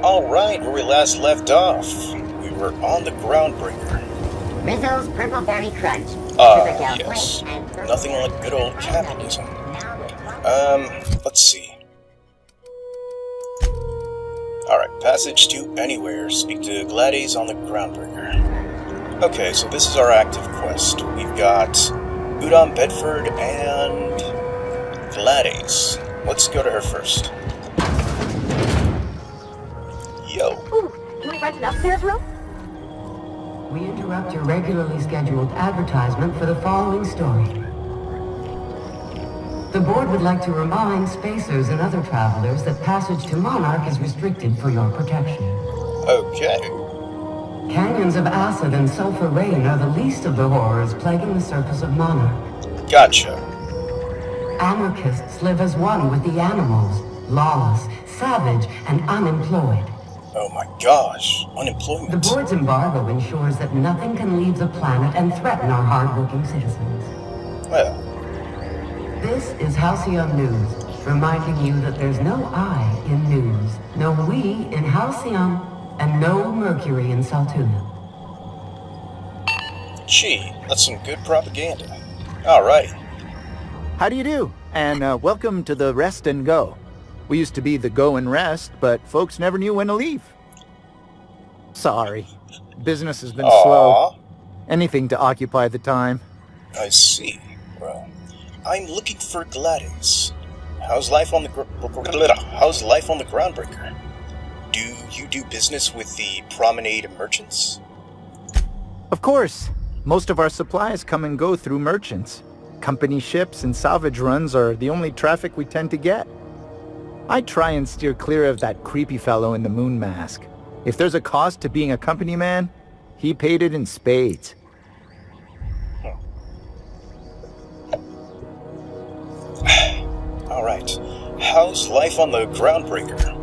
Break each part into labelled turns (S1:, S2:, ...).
S1: Alright, where we last left off. We were on the Groundbreaker.
S2: Rizzo's Purple-Berry Crunch.
S1: Yes. Nothing like good old capitalism. Let's see. Alright, passage to anywhere. Speak to Gladys on the Groundbreaker. Okay, so this is our active quest. We've got Udon Bedford and Gladys. Let's go to her first. Yo.
S2: Ooh, can we rent an upstairs room?
S3: We interrupt your regularly scheduled advertisement for the following story. The board would like to remind spacers and other travelers that passage to Monarch is restricted for your protection.
S1: Okay.
S3: Canyons of acid and sulfur rain are the least of the horrors plaguing the surface of Monarch.
S1: Gotcha.
S3: Anarchists live as one with the animals, lawless, savage, and unemployed.
S1: Oh my gosh, unemployment.
S3: The board's embargo ensures that nothing can leave the planet and threaten our hard-working citizens.
S1: Well.
S3: This is Halcyon News, reminding you that there's no I in news, no we in Halcyon, and no Mercury in Saltuna.
S1: Gee, that's some good propaganda. Alrighty.
S4: How do you do? And welcome to the Rest and Go. We used to be the Go and Rest, but folks never knew when to leave. Sorry. Business has been slow. Anything to occupy the time.
S1: I see. Well, I'm looking for Gladys. How's life on the Groundbreaker? Do you do business with the Promenade Merchants?
S4: Of course. Most of our supplies come and go through merchants. Company ships and salvage runs are the only traffic we tend to get. I try and steer clear of that creepy fellow in the moon mask. If there's a cost to being a company man, he paid it in spades.
S1: Alright. How's life on the Groundbreaker?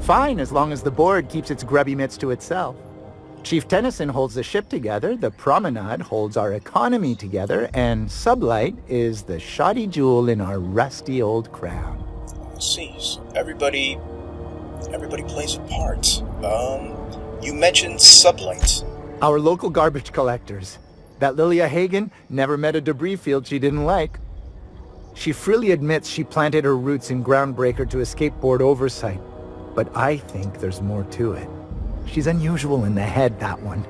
S4: Fine, as long as the board keeps its grubby mitts to itself. Chief Tennyson holds the ship together, the Promenade holds our economy together, and Sublight is the shoddy jewel in our rusty old crown.
S1: I see. So everybody plays a part. You mentioned Sublight.
S4: Our local garbage collectors. That Amelia Hagan never met a debris field she didn't like. She freely admits she planted her roots in Groundbreaker to escape board oversight. But I think there's more to it. She's unusual in the head, that one.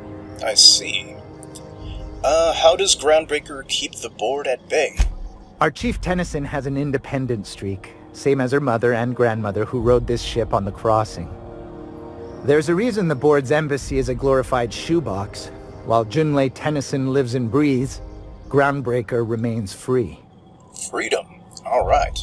S1: I see. How does Groundbreaker keep the board at bay?
S4: Our Chief Tennyson has an independent streak, same as her mother and grandmother who rode this ship on the crossing. There's a reason the board's embassy is a glorified shoebox. While Junlei Tennyson lives and breathes, Groundbreaker remains free.
S1: Freedom. Alright.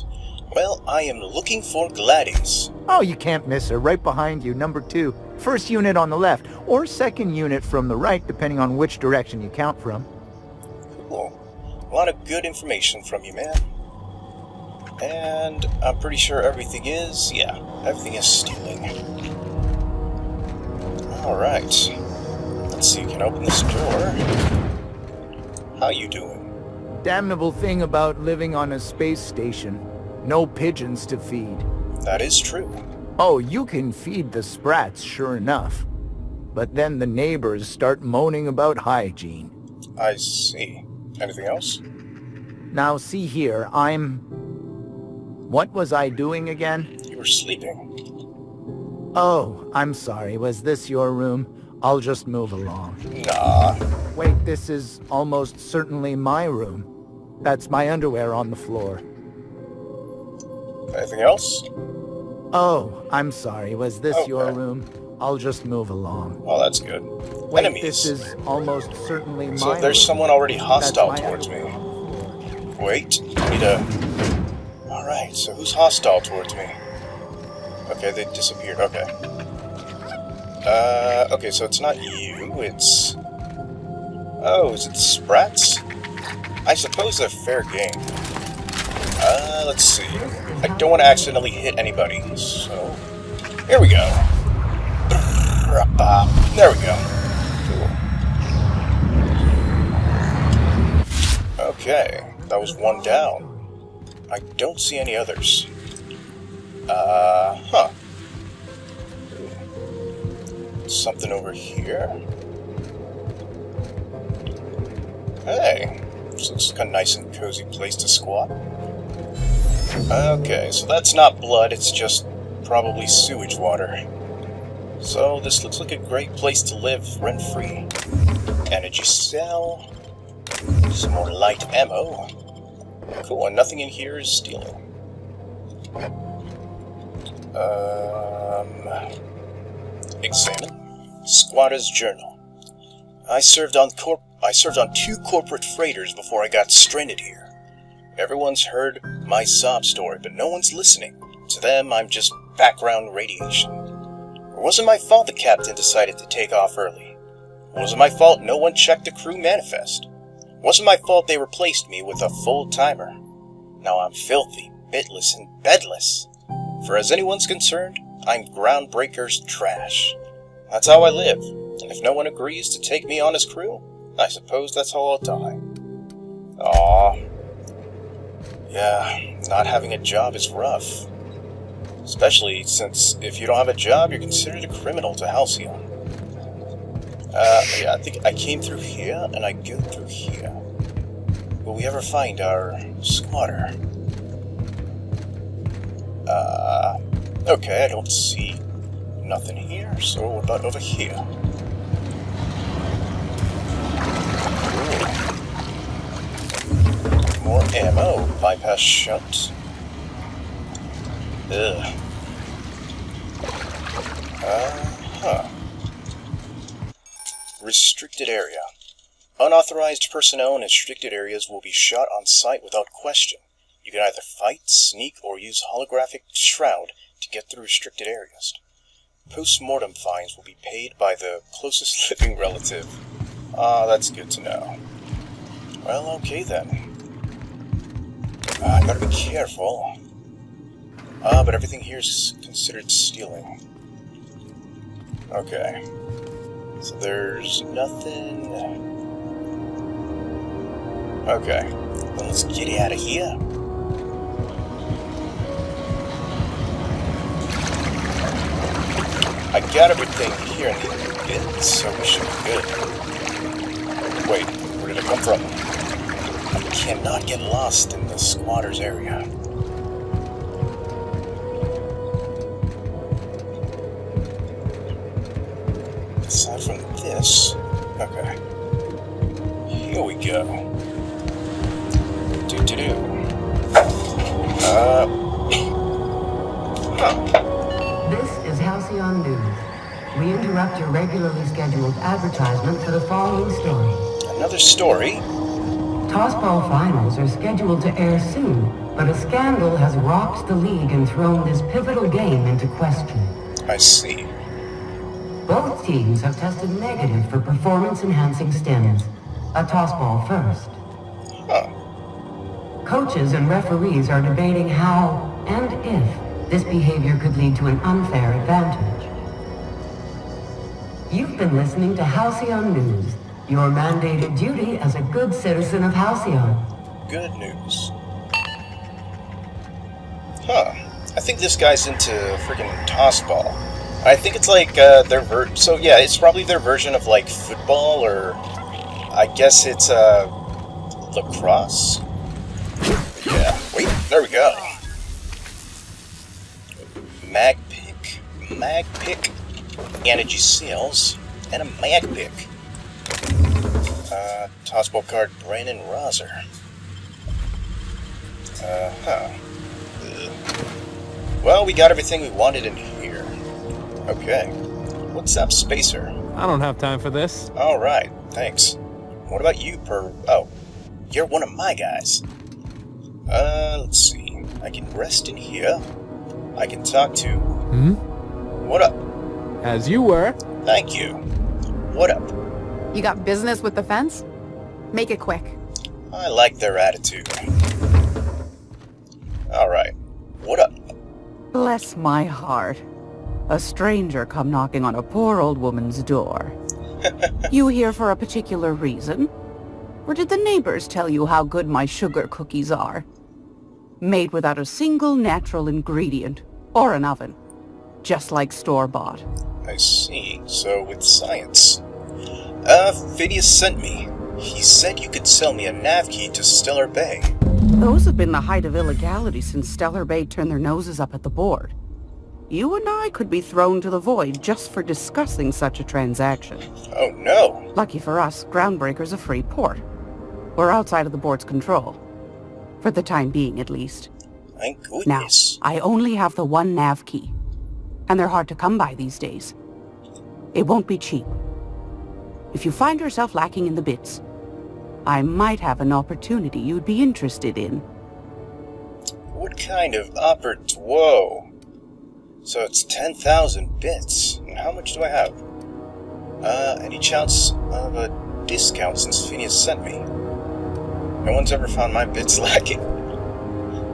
S1: Well, I am looking for Gladys.
S4: Oh, you can't miss her. Right behind you, number 2. First unit on the left, or second unit from the right, depending on which direction you count from.
S1: Cool. A lot of good information from you, man. And I'm pretty sure everything is stealing. Alright. Let's see, you can open this door. How you doing?
S4: Damnable thing about living on a space station. No pigeons to feed.
S1: That is true.
S4: Oh, you can feed the sprats, sure enough. But then the neighbors start moaning about hygiene.
S1: I see. Anything else?
S4: Now see here, What was I doing again?
S1: You were sleeping.
S4: Oh, I'm sorry. Was this your room? I'll just move along.
S1: Nah.
S4: Wait, this is almost certainly my room. That's my underwear on the floor.
S1: Anything else?
S4: Oh, I'm sorry. Was this your
S1: Okay.
S4: room? I'll just move along.
S1: Oh, that's good.
S4: Wait,
S1: Enemies.
S4: this is almost certainly my
S1: So there's
S4: room.
S1: someone already hostile
S4: That's my
S1: towards me.
S4: underwear.
S1: Wait, I need to... Alright, so who's hostile towards me? Okay, they disappeared. Okay. Okay, so it's not you, it's... Oh, is it the Sprats? I suppose they're fair game. Let's see. I don't want to accidentally hit anybody, so... Here we go. There we go. Cool. Okay, that was one down. I don't see any others. Huh. Something over here. Hey, this looks like a nice and cozy place to squat. Okay, so that's not blood, it's just probably sewage water. So this looks like a great place to live rent-free. Energy cell. Some more light ammo. Cool, and nothing in here is stealing. Examine. Squatter's journal. I served on 2 corporate freighters before I got stranded here. Everyone's heard my sob story, but no one's listening. To them, I'm just background radiation. It wasn't my fault the captain decided to take off early. It wasn't my fault no one checked the crew manifest. It wasn't my fault they replaced me with a full-timer. Now I'm filthy, bitless, and bedless. For as anyone's concerned, I'm Groundbreaker's trash. That's how I live, and if no one agrees to take me on as crew, I suppose that's how I'll die. Aww. Yeah, not having a job is rough. Especially since if you don't have a job, you're considered a criminal to Halcyon. Yeah, I think I came through here, and I go through here. Will we ever find our squatter? Okay, I don't see nothing here, so what about over here? Ooh. More ammo, bypass shunt. Ugh. Restricted area. Unauthorized personnel in restricted areas will be shot on sight without question. You can either fight, sneak, or use holographic shroud to get through restricted areas. Post-mortem fines will be paid by the closest living relative. That's good to know. Well, okay then. I gotta be careful. But everything here is considered stealing. Okay. So there's nothing... Okay. Well, let's get out of here. I got everything here in the bin, so we should be good. Wait, where did it come from? I cannot get lost in the squatter's area. Aside from this... Okay. Here we go. Do-do-do.
S3: This is Halcyon News. We interrupt your regularly scheduled advertisement for the following story.
S1: Another story?
S3: Tossball finals are scheduled to air soon, but a scandal has rocked the league and thrown this pivotal game into question.
S1: I see.
S3: Both teams have tested negative for performance-enhancing stims. A tossball first.
S1: Huh.
S3: Coaches and referees are debating how and if this behavior could lead to an unfair advantage. You've been listening to Halcyon News, your mandated duty as a good citizen of Halcyon.
S1: Good news. Huh. I think this guy's into freaking tossball. I think it's like their so yeah, it's probably their version of like football, or I guess it's lacrosse. Yeah. Wait, there we go. Mag pick, energy cells, and a mag pick. Tossball card Brandon Roser. Well, we got everything we wanted in here. Okay. What's up, Spacer?
S5: I don't have time for this.
S1: Alright, thanks. What about you, Oh, you're one of my guys. Let's see. I can rest in here. I can talk to... What up?
S5: As you were.
S1: Thank you. What up?
S6: You got business with the fence? Make it quick.
S1: I like their attitude. Alright. What up?
S7: Bless my heart. A stranger come knocking on a poor old woman's door. You here for a particular reason? Or did the neighbors tell you how good my sugar cookies are? Made without a single natural ingredient, or an oven. Just like store-bought.
S1: I see. So, with science. Phineas sent me. He said you could sell me a nav key to Stellar Bay.
S7: Those have been the height of illegality since Stellar Bay turned their noses up at the board. You and I could be thrown to the void just for discussing such a transaction.
S1: Oh no!
S7: Lucky for us, Groundbreaker's a free port. We're outside of the board's control. For the time being, at least.
S1: Thank
S7: Now,
S1: goodness.
S7: I only have the one nav key. And they're hard to come by these days. It won't be cheap. If you find yourself lacking in the bits, I might have an opportunity you'd be interested in.
S1: What kind of Whoa! So it's 10,000 bits. And how much do I have? Any chance of a discount since Phineas sent me? No one's ever found my bits lacking.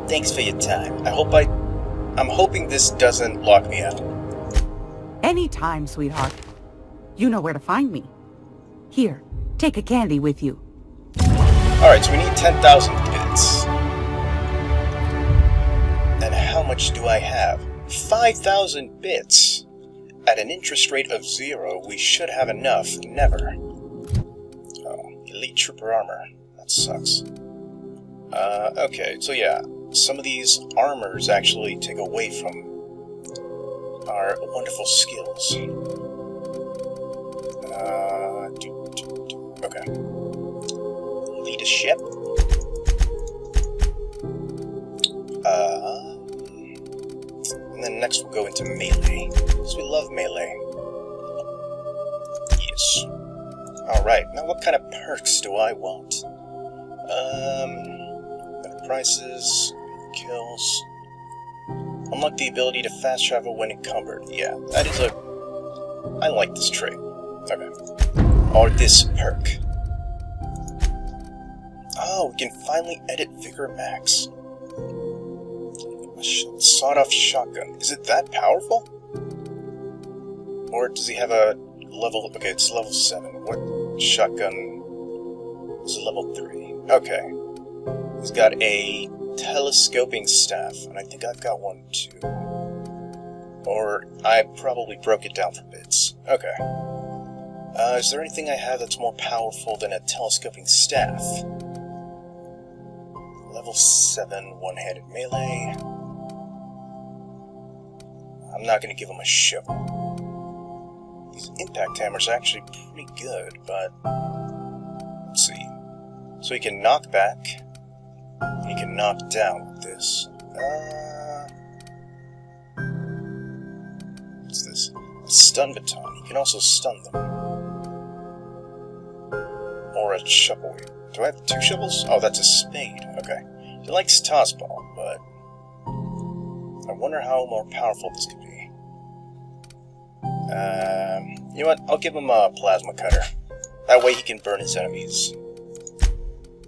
S1: Thanks for your time. I'm hoping this doesn't lock me out.
S7: Anytime, sweetheart. You know where to find me. Here, take a candy with you.
S1: Alright, so we need 10,000 bits. And how much do I have? 5,000 bits. At an interest rate of 0, we should have enough. Never. Oh, Elite Trooper Armor. That sucks. Okay, so yeah. Some of these armors actually take away from our wonderful skills. Okay. Lead a ship. And then next we'll go into melee, because we love melee. Yes. Alright, now what kind of perks do I want? Better prices, kills. Unlock the ability to fast travel when encumbered. Yeah, that is I like this trait. Okay. Or this perk. Oh, we can finally edit Vigor Max. Sawed-off shotgun. Is it that powerful? Or does he have a level... Okay, it's level 7. What shotgun is a level 3? Okay. He's got a telescoping staff, and I think I've got one too. Or I probably broke it down for bits. Okay. Is there anything I have that's more powerful than a telescoping staff? Level 7, one-handed melee. I'm not going to give him a shovel. These impact hammers are actually pretty good, but... Let's see. So he can knock back, and he can knock down with this. What's this? A stun baton. He can also stun them. Or a shovel. Do I have 2 shovels? Oh, that's a spade. Okay. He likes tossball, but... I wonder how more powerful this could be. You know what? I'll give him a plasma cutter. That way he can burn his enemies.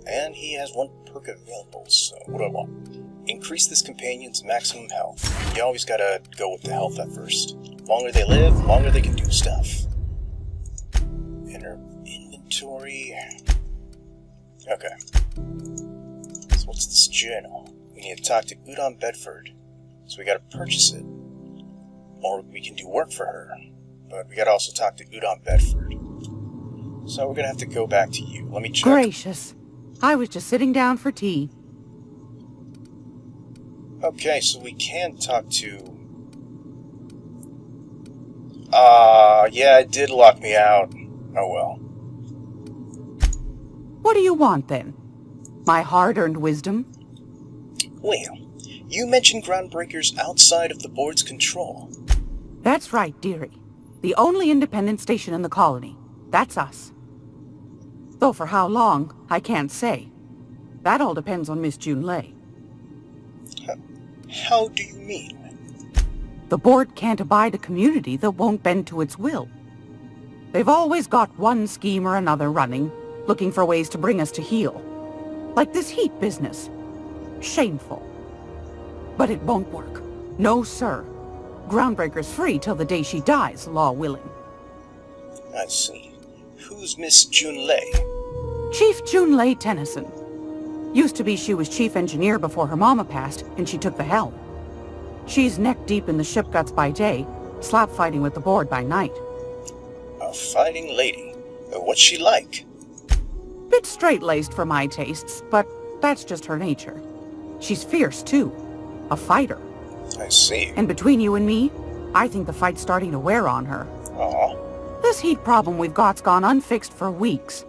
S1: And he has 1 perk available, so what do I want? Increase this companion's maximum health. You always gotta go with the health at first. Longer they live, longer they can do stuff. Inner inventory. Okay. So what's this journal? We need to talk to Udon Bedford. So we gotta purchase it. Or we can do work for her. But we gotta also talk to Udon Bedford. So we're gonna have to go back to you. Let me check.
S7: Gracious. I was just sitting down for tea.
S1: Okay, so we can talk to... yeah, it did lock me out. Oh well.
S7: What do you want, then? My hard-earned wisdom?
S1: Well, you mentioned Groundbreakers outside of the board's control.
S7: That's right, dearie. The only independent station in the colony. That's us. Though for how long, I can't say. That all depends on Miss Junlei.
S1: How do you mean?
S7: The board can't abide a community that won't bend to its will. They've always got one scheme or another running, looking for ways to bring us to heel. Like this heat business. Shameful. But it won't work. No, sir. Groundbreaker's free till the day she dies, law willing.
S1: I see. Who's Miss Junlei?
S7: Chief Junlei Tennyson. Used to be she was chief engineer before her mama passed, and she took the helm. She's neck-deep in the ship guts by day, slap fighting with the board by night.
S1: A fighting lady. What's she like?
S7: Bit straight-laced for my tastes, but that's just her nature. She's fierce, too. A fighter.
S1: I see.
S7: And between you and me, I think the fight's starting to wear on her.
S1: Aw.
S7: This heat problem we've got's gone unfixed for weeks.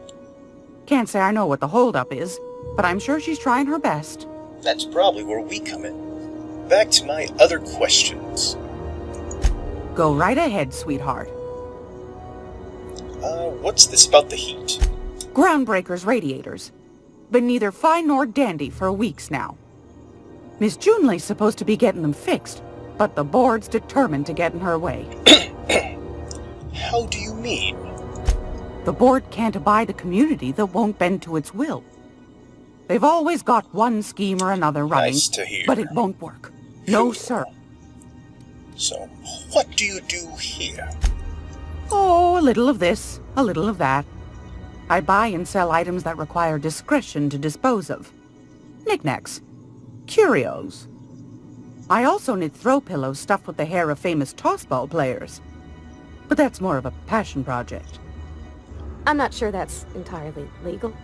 S7: Can't say I know what the holdup is, but I'm sure she's trying her best.
S1: That's probably where we come in. Back to my other questions.
S7: Go right ahead, sweetheart.
S1: What's this about the heat?
S7: Groundbreaker's radiators. Been neither fine nor dandy for weeks now. Miss Junley's supposed to be getting them fixed, but the board's determined to get in her way.
S1: How do you mean?
S7: The board can't abide a community that won't bend to its will. They've always got one scheme or another running,
S1: Nice to hear.
S7: but it won't work. No, sir.
S1: So, what do you do here?
S7: Oh, a little of this, a little of that. I buy and sell items that require discretion to dispose of. Knickknacks. Curios. I also knit throw pillows stuffed with the hair of famous tossball players. But that's more of a passion project.
S2: I'm not sure that's entirely legal.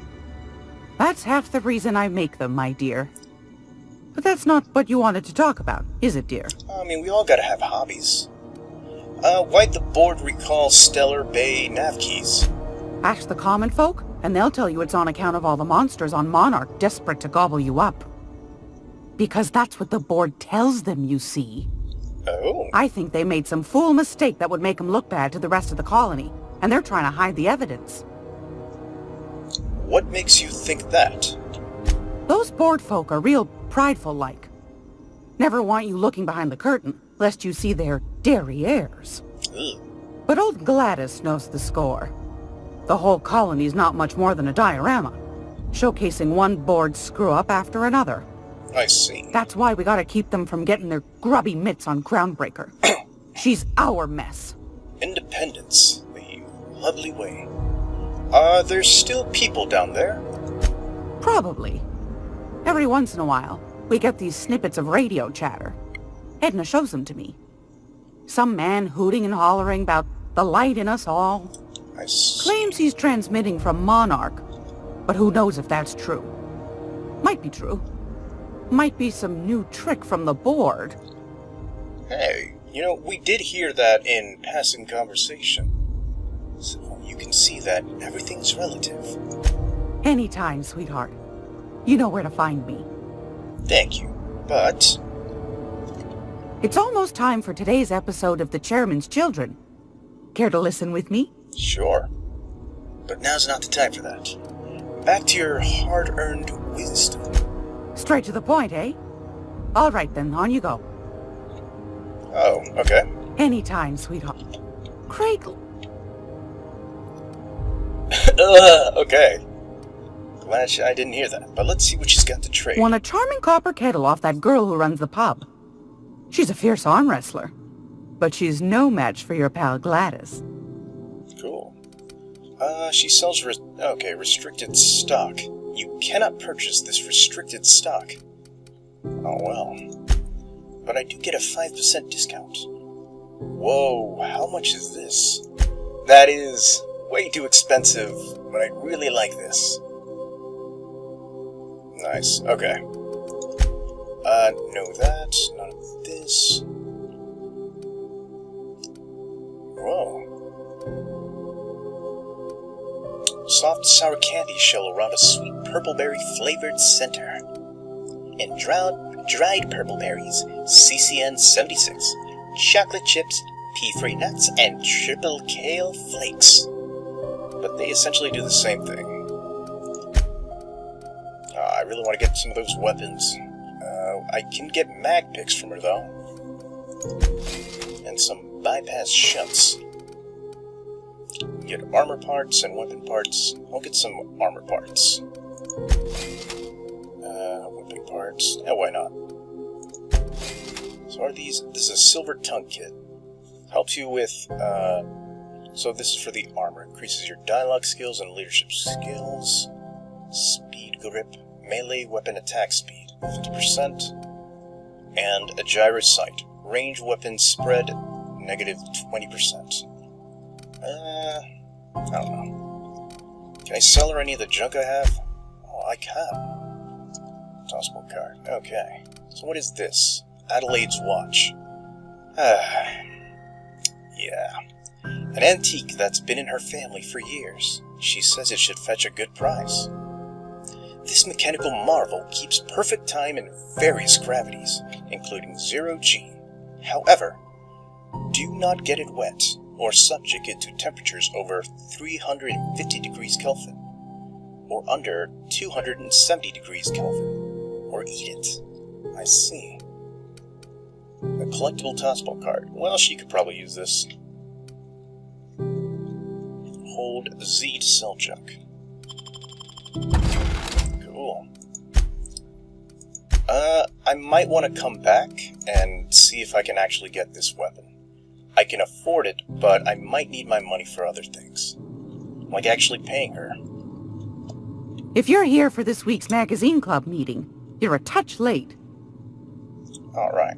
S7: That's half the reason I make them, my dear. But that's not what you wanted to talk about, is it, dear?
S1: I mean, we all gotta have hobbies. Why'd the board recall Stellar Bay nav keys?
S7: Ask the common folk, and they'll tell you it's on account of all the monsters on Monarch desperate to gobble you up. Because that's what the board tells them, you see.
S1: Oh.
S7: I think they made some fool mistake that would make them look bad to the rest of the colony, and they're trying to hide the evidence.
S1: What makes you think that?
S7: Those board folk are real prideful-like. Never want you looking behind the curtain, lest you see their derrieres.
S1: Ugh.
S7: But old Gladys knows the score. The whole colony's not much more than a diorama, showcasing one board screw-up after another.
S1: I see.
S7: That's why we gotta keep them from getting their grubby mitts on Groundbreaker. She's our mess.
S1: Independence, the lovely way. Are there still people down there?
S7: Probably. Every once in a while, we get these snippets of radio chatter. Edna shows them to me. Some man hooting and hollering about the light in us all.
S1: I see.
S7: Claims he's transmitting from Monarch, but who knows if that's true. Might be true. Might be some new trick from the board.
S1: Hey, we did hear that in passing conversation. So you can see that everything's relative.
S7: Anytime, sweetheart. You know where to find me.
S1: Thank you, but...
S7: It's almost time for today's episode of The Chairman's Children. Care to listen with me?
S1: Sure. But now's not the time for that. Back to your hard-earned wisdom.
S7: Straight to the point, eh? All right then, on you go.
S1: Oh, okay.
S7: Anytime, sweetheart. Craig...
S1: Okay. Glad I didn't hear that, but let's see what she's got to trade.
S7: Won a charming copper kettle off that girl who runs the pub. She's a fierce arm wrestler, but she's no match for your pal Gladys.
S1: Cool. She sells restricted stock. You cannot purchase this restricted stock. Oh well. But I do get a 5% discount. Whoa, how much is this? That is way too expensive, but I really like this. Nice, okay. No that, none of this. Whoa. Soft sour candy shell around a sweet purpleberry flavored center. And dried purple berries, CCN 76, chocolate chips, pea-free nuts, and triple kale flakes. But they essentially do the same thing. I really want to get some of those weapons. I can get mag picks from her, though. And some bypass shunts. Get armor parts and weapon parts. I'll get some armor parts. Weapon parts. Yeah, why not? So are these... This is a silver tongue kit. Helps you with... So this is for the armor. Increases your dialogue skills and leadership skills. Speed grip. Melee weapon attack speed. 50%. And a gyro sight. Range weapon spread negative 20%. I don't know. Can I sell her any of the junk I have? Oh, I can. Tossable card. Okay. So what is this? Adelaide's watch. Yeah. An antique that's been in her family for years. She says it should fetch a good price. This mechanical marvel keeps perfect time in various gravities, including 0G. However, do not get it wet or subject it to temperatures over 350 degrees Kelvin or under 270 degrees Kelvin, or eat it. I see. A collectible tossball card. Well, she could probably use this. Hold Z to sell junk. Cool. I might want to come back and see if I can actually get this weapon. I can afford it, but I might need my money for other things. Like actually paying her.
S7: If you're here for this week's magazine club meeting, you're a touch late.
S1: Alright.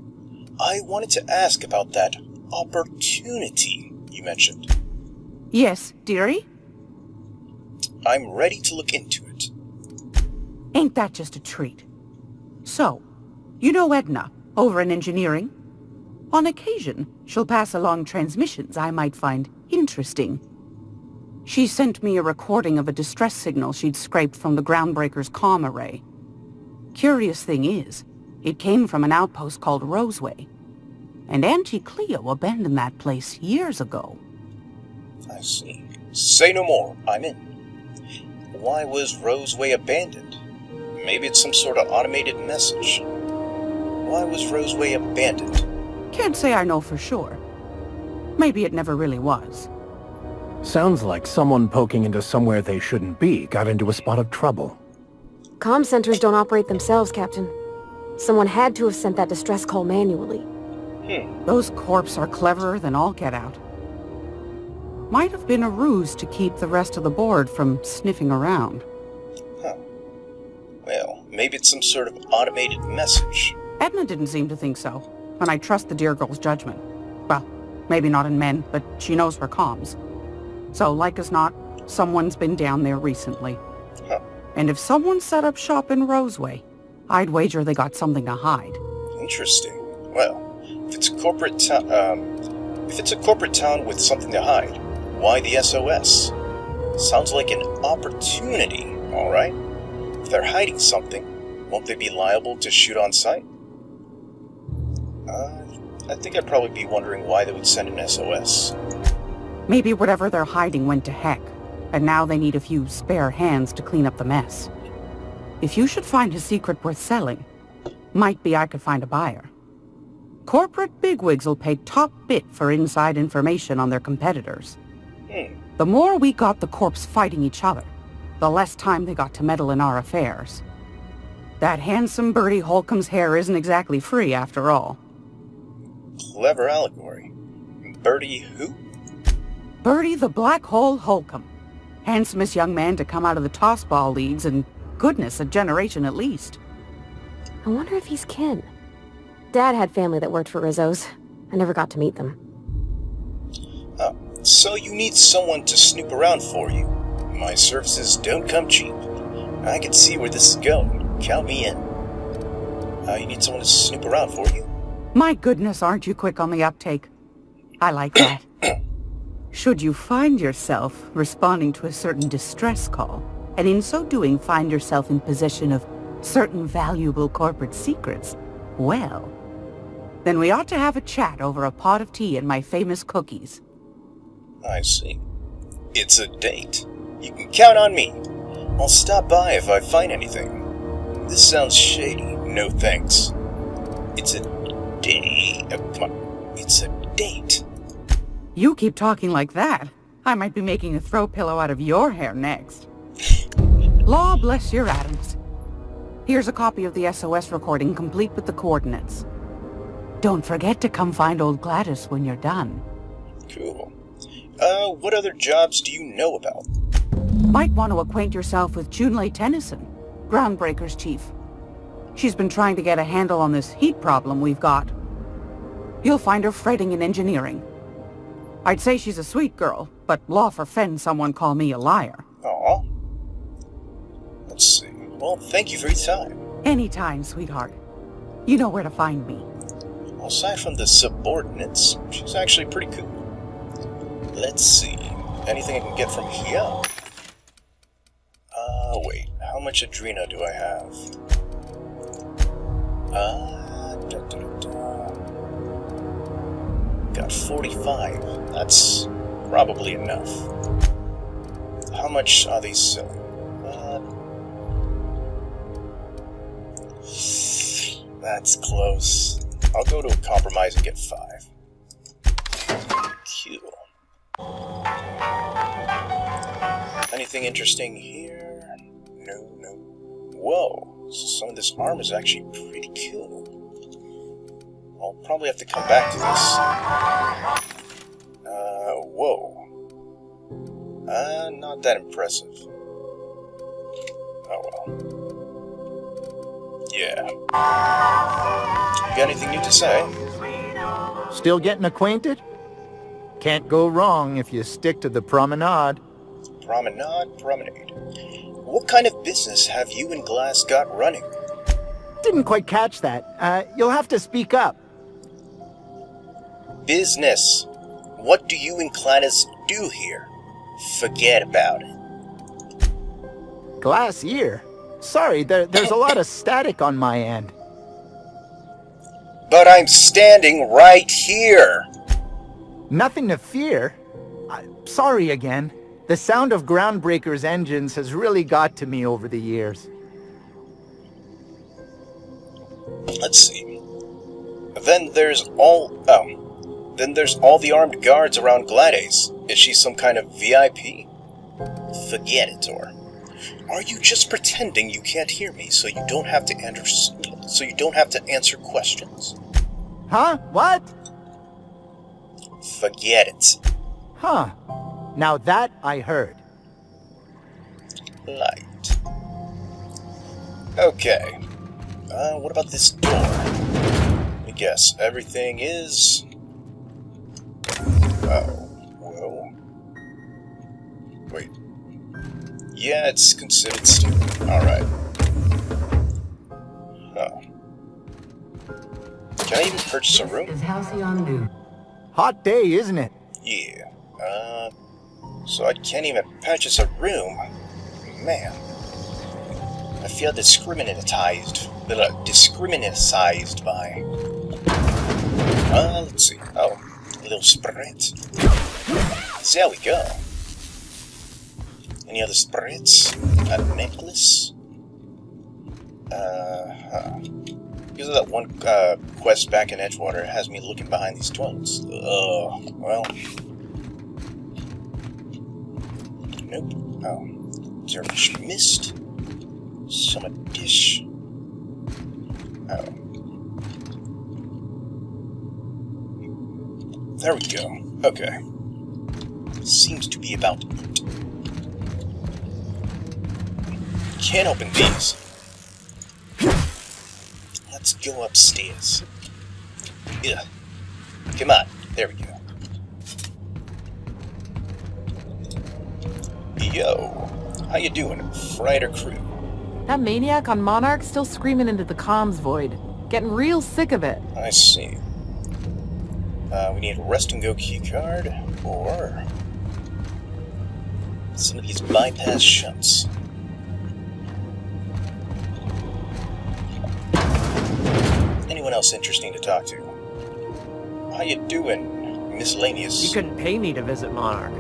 S1: I wanted to ask about that opportunity you mentioned.
S7: Yes, dearie?
S1: I'm ready to look into it.
S7: Ain't that just a treat? So, you know Edna, over in engineering? On occasion, she'll pass along transmissions I might find interesting. She sent me a recording of a distress signal she'd scraped from the groundbreaker's comm array. Curious thing is, it came from an outpost called Roseway, and Auntie Cleo abandoned that place years ago.
S1: I see. Say no more. I'm in. Why was Roseway abandoned? Maybe it's some sort of automated message. Why was Roseway abandoned?
S7: Can't say I know for sure. Maybe it never really was.
S8: Sounds like someone poking into somewhere they shouldn't be got into a spot of trouble.
S2: Comm centers don't operate themselves, Captain. Someone had to have sent that distress call manually.
S7: Those corps are cleverer than all get out. Might have been a ruse to keep the rest of the board from sniffing around.
S1: Huh. Well, maybe it's some sort of automated message.
S7: Edna didn't seem to think so, and I trust the dear girl's judgment. Well, maybe not in men, but she knows her comms. So, like as not, someone's been down there recently.
S1: Huh.
S7: And if someone set up shop in Roseway, I'd wager they got something to hide.
S1: Interesting. Well, if it's a corporate town with something to hide, why the SOS? Sounds like an opportunity, all right? If they're hiding something, won't they be liable to shoot on sight? I think I'd probably be wondering why they would send an SOS.
S7: Maybe whatever they're hiding went to heck, and now they need a few spare hands to clean up the mess. If you should find a secret worth selling, might be I could find a buyer. Corporate bigwigs will pay top bit for inside information on their competitors. The more we got the corps fighting each other, the less time they got to meddle in our affairs. That handsome Bertie Holcomb's hair isn't exactly free after all.
S1: Clever allegory. Bertie who?
S7: Bertie the Black Hole Holcomb. Handsomest young man to come out of the tossball leagues in, goodness, a generation at least.
S2: I wonder if he's kin. Dad had family that worked for Rizzo's. I never got to meet them.
S1: So you need someone to snoop around for you. My services don't come cheap. I can see where this is going. Count me in. You need someone to snoop around for you?
S7: My goodness, aren't you quick on the uptake? I like that. Should you find yourself responding to a certain distress call, and in so doing find yourself in possession of certain valuable corporate secrets, well, then we ought to have a chat over a pot of tea and my famous cookies.
S1: I see. It's a date. You can count on me. I'll stop by if I find anything. This sounds shady. No thanks. It's a date. Come on. It's a date.
S7: You keep talking like that, I might be making a throw pillow out of your hair next. Law bless your atoms. Here's a copy of the SOS recording complete with the coordinates. Don't forget to come find old Gladys when you're done.
S1: Cool. What other jobs do you know about?
S7: Might want to acquaint yourself with Junlei Tennyson, Groundbreaker's chief. She's been trying to get a handle on this heat problem we've got. You'll find her fretting in engineering, I'd say she's a sweet girl, but law forfends someone call me a liar.
S1: Aw. Let's see. Well, thank you for your time.
S7: Anytime, sweetheart. You know where to find me.
S1: Well, aside from the subordinates, she's actually pretty cool. Let's see. Anything I can get from here? Wait. How much Adrena do I have? Got 45. That's probably enough. How much are they selling? That's close. I'll go to a compromise and get 5. Cool. Anything interesting here? No. Whoa. So some of this armor is actually pretty cool. I'll probably have to come back to this. Whoa. Not that impressive. Oh well. Yeah. You got anything new to say?
S4: Still getting acquainted? Can't go wrong if you stick to the promenade.
S1: Promenade. What kind of business have you and Glass got running?
S4: Didn't quite catch that. You'll have to speak up.
S1: Business. What do you and Gladys do here? Forget about it.
S4: Glass ear? Sorry, there's a lot of static on my end.
S1: But I'm standing right here.
S4: Nothing to fear. Sorry again. The sound of Groundbreaker's engines has really got to me over the years.
S1: Let's see. Then there's all the armed guards around Gladys. Is she some kind of VIP? Forget it, or are you just pretending you can't hear me so you don't have to answer questions?
S4: Huh? What?
S1: Forget it.
S4: Huh. Now that I heard.
S1: Light. Okay. What about this door? I guess everything is... Oh, whoa. Wait. Yeah, it's considered stupid. Alright. Oh. Can I even purchase a room?
S3: This is Halcyon News.
S4: Hot day, isn't it?
S1: Yeah. So I can't even purchase a room. Man. I feel discriminatized by... let's see. Oh, a little sprint. There we go. Any other sprints? A necklace? Because of that one quest back in Edgewater, it has me looking behind these toilets. Well... Nope. Oh. Dervish mist. Summit dish. Oh. There we go. Okay. Seems to be about to eat. Can't open these. Let's go upstairs. Ugh. Come on. There we go. Yo. How you doing, Frider crew?
S6: That maniac on Monarch still screaming into the comms void. Getting real sick of it.
S1: I see. We need a rest and go keycard, or some of these bypass shunts. Anyone else interesting to talk to? How you doing, miscellaneous?
S9: You couldn't pay me to visit Monarch.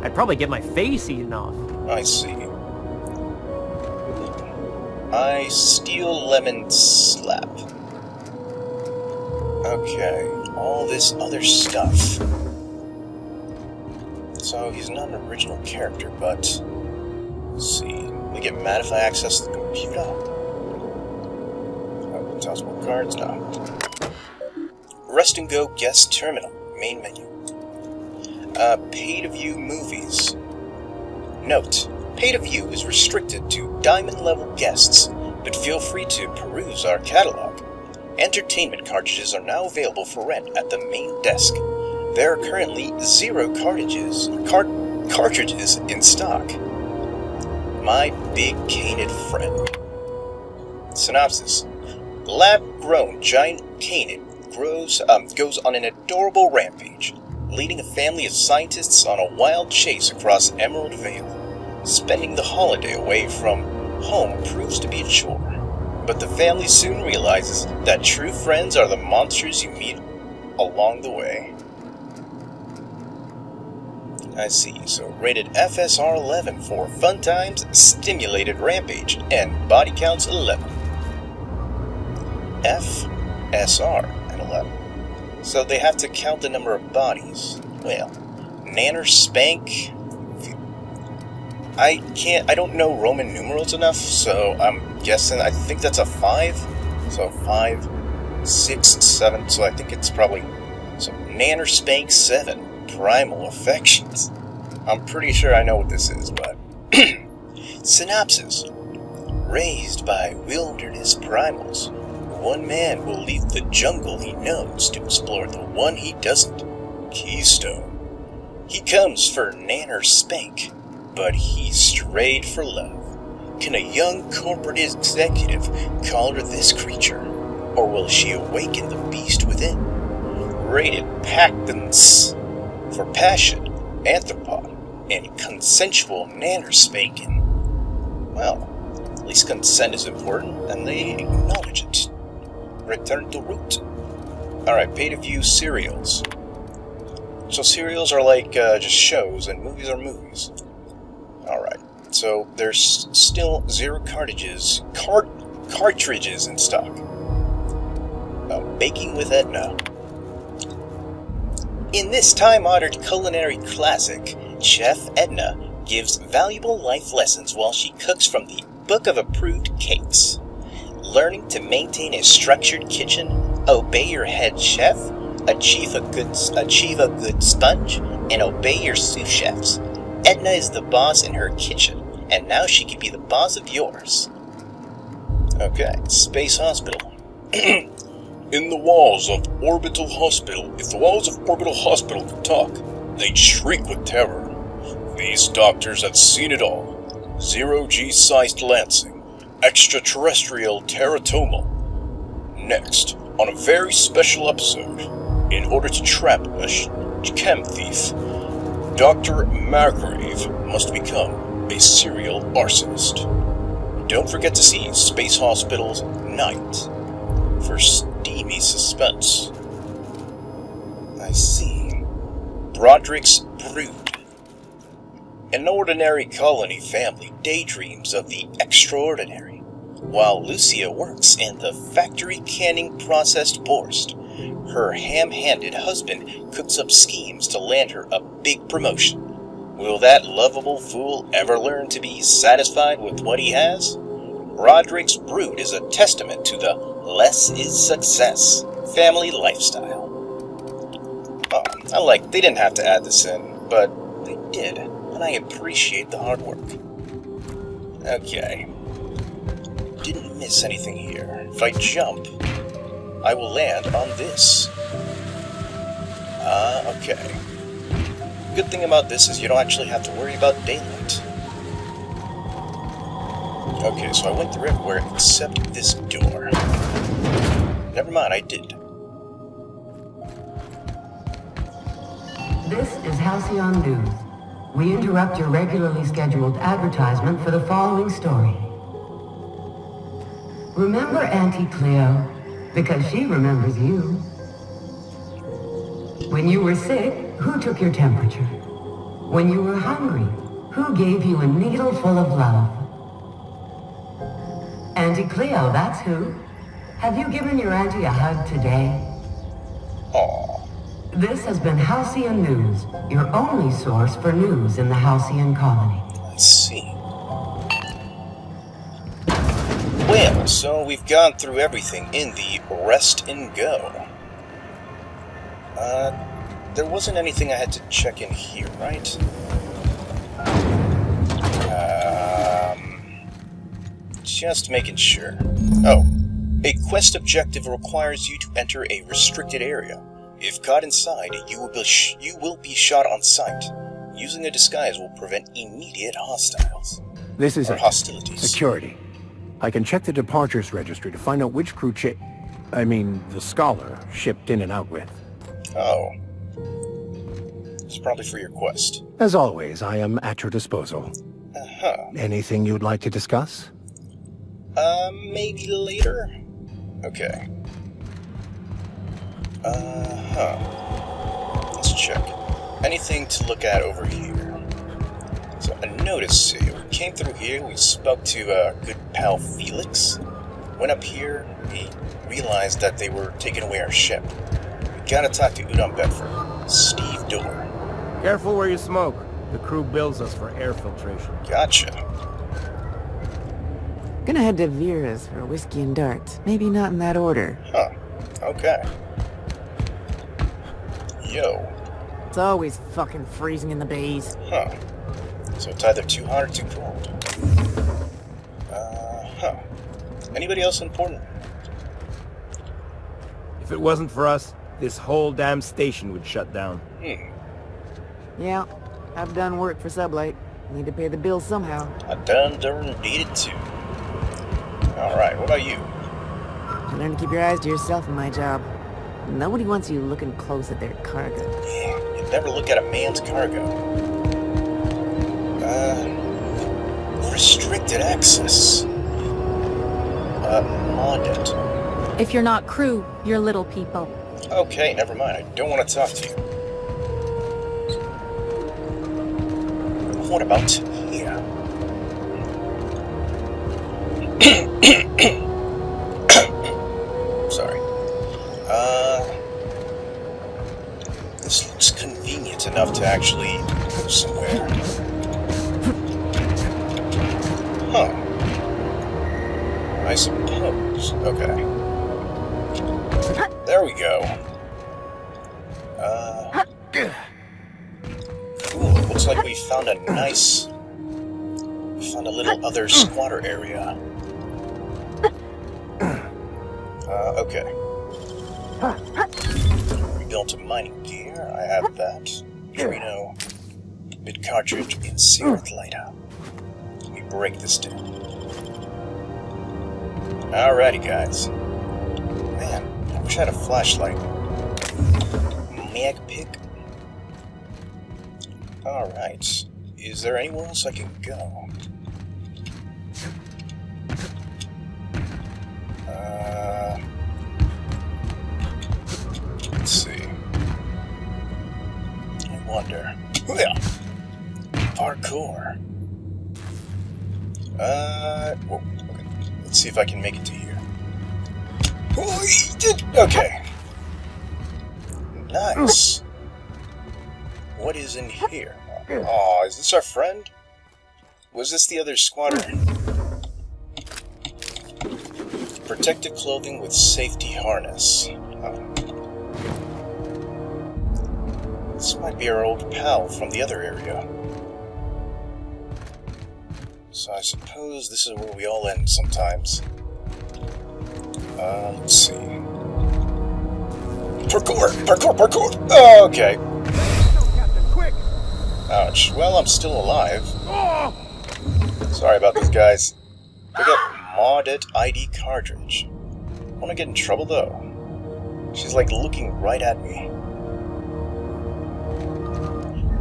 S9: I'd probably get my face eaten off.
S1: I see. I steal lemon slap. Okay, all this other stuff. So he's not an original character, but let's see. We get mad if I access the computer. Oh, tossable cards, no. Rest and go guest terminal, main menu. Pay-to-view movies. Note, pay-to-view is restricted to diamond-level guests, but feel free to peruse our catalog. Entertainment cartridges are now available for rent at the main desk. there are currently 0 cartridges in stock. My big canid friend. Synopsis. Lab-grown giant canid goes on an adorable rampage, leading a family of scientists on a wild chase across Emerald Vale. Spending the holiday away from home proves to be a chore, but the family soon realizes that true friends are the monsters you meet along the way. I see, so rated FSR 11 for fun times, stimulated rampage, and body counts 11. FSR at 11. So they have to count the number of bodies. Well, Nanner Spank. I don't know Roman numerals enough, so I'm guessing, I think that's a 5. So 5, 6, 7, so I think it's probably, so Nanner Spank 7, Primal Affections. I'm pretty sure I know what this is, but synopsis. Raised by wilderness primals, one man will leave the jungle he knows to explore the one he doesn't, Keystone. He comes for Nanner Spank, but he strayed for love. Can a young corporate executive collar this creature, or will she awaken the beast within? Rated Pactons for passion, anthropod, and consensual Nanner Spanking. Well, at least consent is important, and they acknowledge it. Return to root. Alright, pay-to-view serials. So serials are like just shows, and movies are movies. Alright, so there's still 0 cartridges in stock. Baking with Edna. In this time-honored culinary classic, Chef Edna gives valuable life lessons while she cooks from the Book of Approved Cakes. Learning to maintain a structured kitchen, obey your head chef, achieve a good sponge, and obey your sous chefs. Edna is the boss in her kitchen, and now she can be the boss of yours. Okay, Space Hospital. In the walls of Orbital Hospital, if the walls of Orbital Hospital could talk, they'd shriek with terror. These doctors have seen it all. 0G-sized lancing, extraterrestrial teratomal. Next, on a very special episode, in order to trap a chem thief, Dr. Margrave must become a serial arsonist. Don't forget to see Space Hospital's Night for steamy suspense. I see. Broderick's Brood. An ordinary colony family daydreams of the extraordinary, while Lucia works in the factory canning processed borscht. Her ham-handed husband cooks up schemes to land her a big promotion. Will that lovable fool ever learn to be satisfied with what he has? Broderick's Brood is a testament to the less is success family lifestyle. Oh, they didn't have to add this in, but they did, and I appreciate the hard work. Okay. Didn't miss anything here. If I jump, I will land on this. Okay. Good thing about this is you don't actually have to worry about daylight. Okay, so I went through everywhere except this door. Never mind, I did.
S3: This is Halcyon News. We interrupt your regularly scheduled advertisement for the following story. Remember Auntie Cleo? Because she remembers you. When you were sick, who took your temperature? When you were hungry, who gave you a needle full of love? Auntie Cleo, that's who. Have you given your auntie a hug today?
S1: Aww.
S3: This has been Halcyon News, your only source for news in the Halcyon colony.
S1: I see. Well, so we've gone through everything in the Rest and Go. There wasn't anything I had to check in here, right? Just making sure. Oh, a quest objective requires you to enter a restricted area. If caught inside, you will be shot on sight. Using a disguise will prevent immediate
S8: This is
S1: hostilities.
S8: Security. I can check the departures registry to find out which crew the Scholar shipped in and out with.
S1: Oh. It's probably for your quest.
S8: As always, I am at your disposal.
S1: Uh-huh.
S8: Anything you'd like to discuss?
S1: Maybe later? Okay. Let's check. Anything to look at over here? So, I noticed, we came through here, we spoke to good pal Felix. Went up here, we realized that they were taking away our ship. We gotta talk to Udon Bedford, Steve Dorr.
S10: Careful where you smoke. The crew bills us for air filtration.
S1: Gotcha.
S6: Gonna head to Vera's for whiskey and darts. Maybe not in that order.
S1: Huh. Okay. Yo.
S6: It's always fucking freezing in the bays.
S1: Huh. So it's either too hot or too cold. Anybody else important?
S10: If it wasn't for us, this whole damn station would shut down.
S6: Yeah, I've done work for Sublight. Need to pay the bills somehow.
S1: I done needed to. Alright, what about you?
S6: You learn to keep your eyes to yourself in my job. Nobody wants you looking close at their cargo.
S1: Yeah, you never look at a man's cargo. Restricted access. Modded.
S2: If you're not crew, you're little people.
S1: Okay, never mind. I don't want to talk to you. What about here? Sorry. This looks convenient enough to actually go somewhere. Huh. I suppose. Okay. There we go. Cool. Looks like we found a nice... We found a little other squatter area. Okay. Rebuilt a mining gear. I have that. Trino. Mid cartridge and Seared lighter. Let me break this down. Alrighty, guys. Man, I wish I had a flashlight. Mag pick. Alright. Is there anywhere else I can go? Let's see. I wonder. Parkour. Whoa, okay. Let's see if I can make it to here. Okay. Nice. What is in here? Aw, is this our friend? Was this the other squatter? Protective clothing with safety harness. This might be our old pal from the other area. So I suppose this is where we all end sometimes. Let's see. Parkour! Oh, okay. Ouch. Well, I'm still alive. Sorry about this, guys. Pick up modded ID cartridge. Wanna get in trouble, though? She's, like, looking right at me.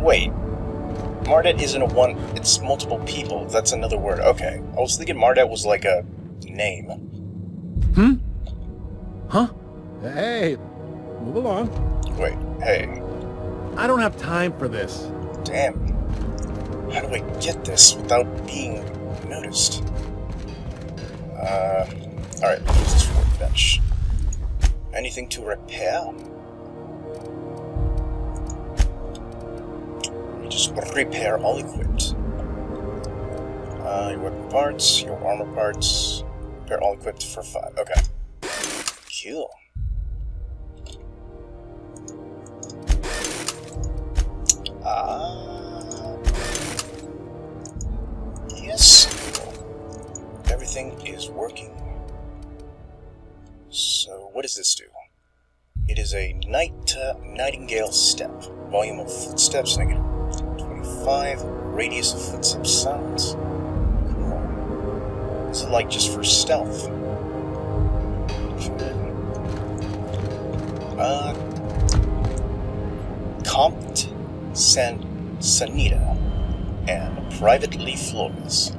S1: Wait. Mardet isn't a one... It's multiple people. That's another word. Okay. I was thinking Mardet was, like, a name.
S10: Huh? Hey, move along.
S1: Wait, hey.
S10: I don't have time for this.
S1: Damn. How do I get this without being noticed? Alright, use this workbench. Anything to repair? Let me just repair all equipped. Your weapon parts, your armor parts. Repair all equipped for 5. Okay. Cool. Yes. Everything is working. So, what does this do? It is a nightingale step. Volume of footsteps, negative 25. Radius of footsteps sounds. Cool. Is it like just for stealth? Compt Sanita and privately Flores.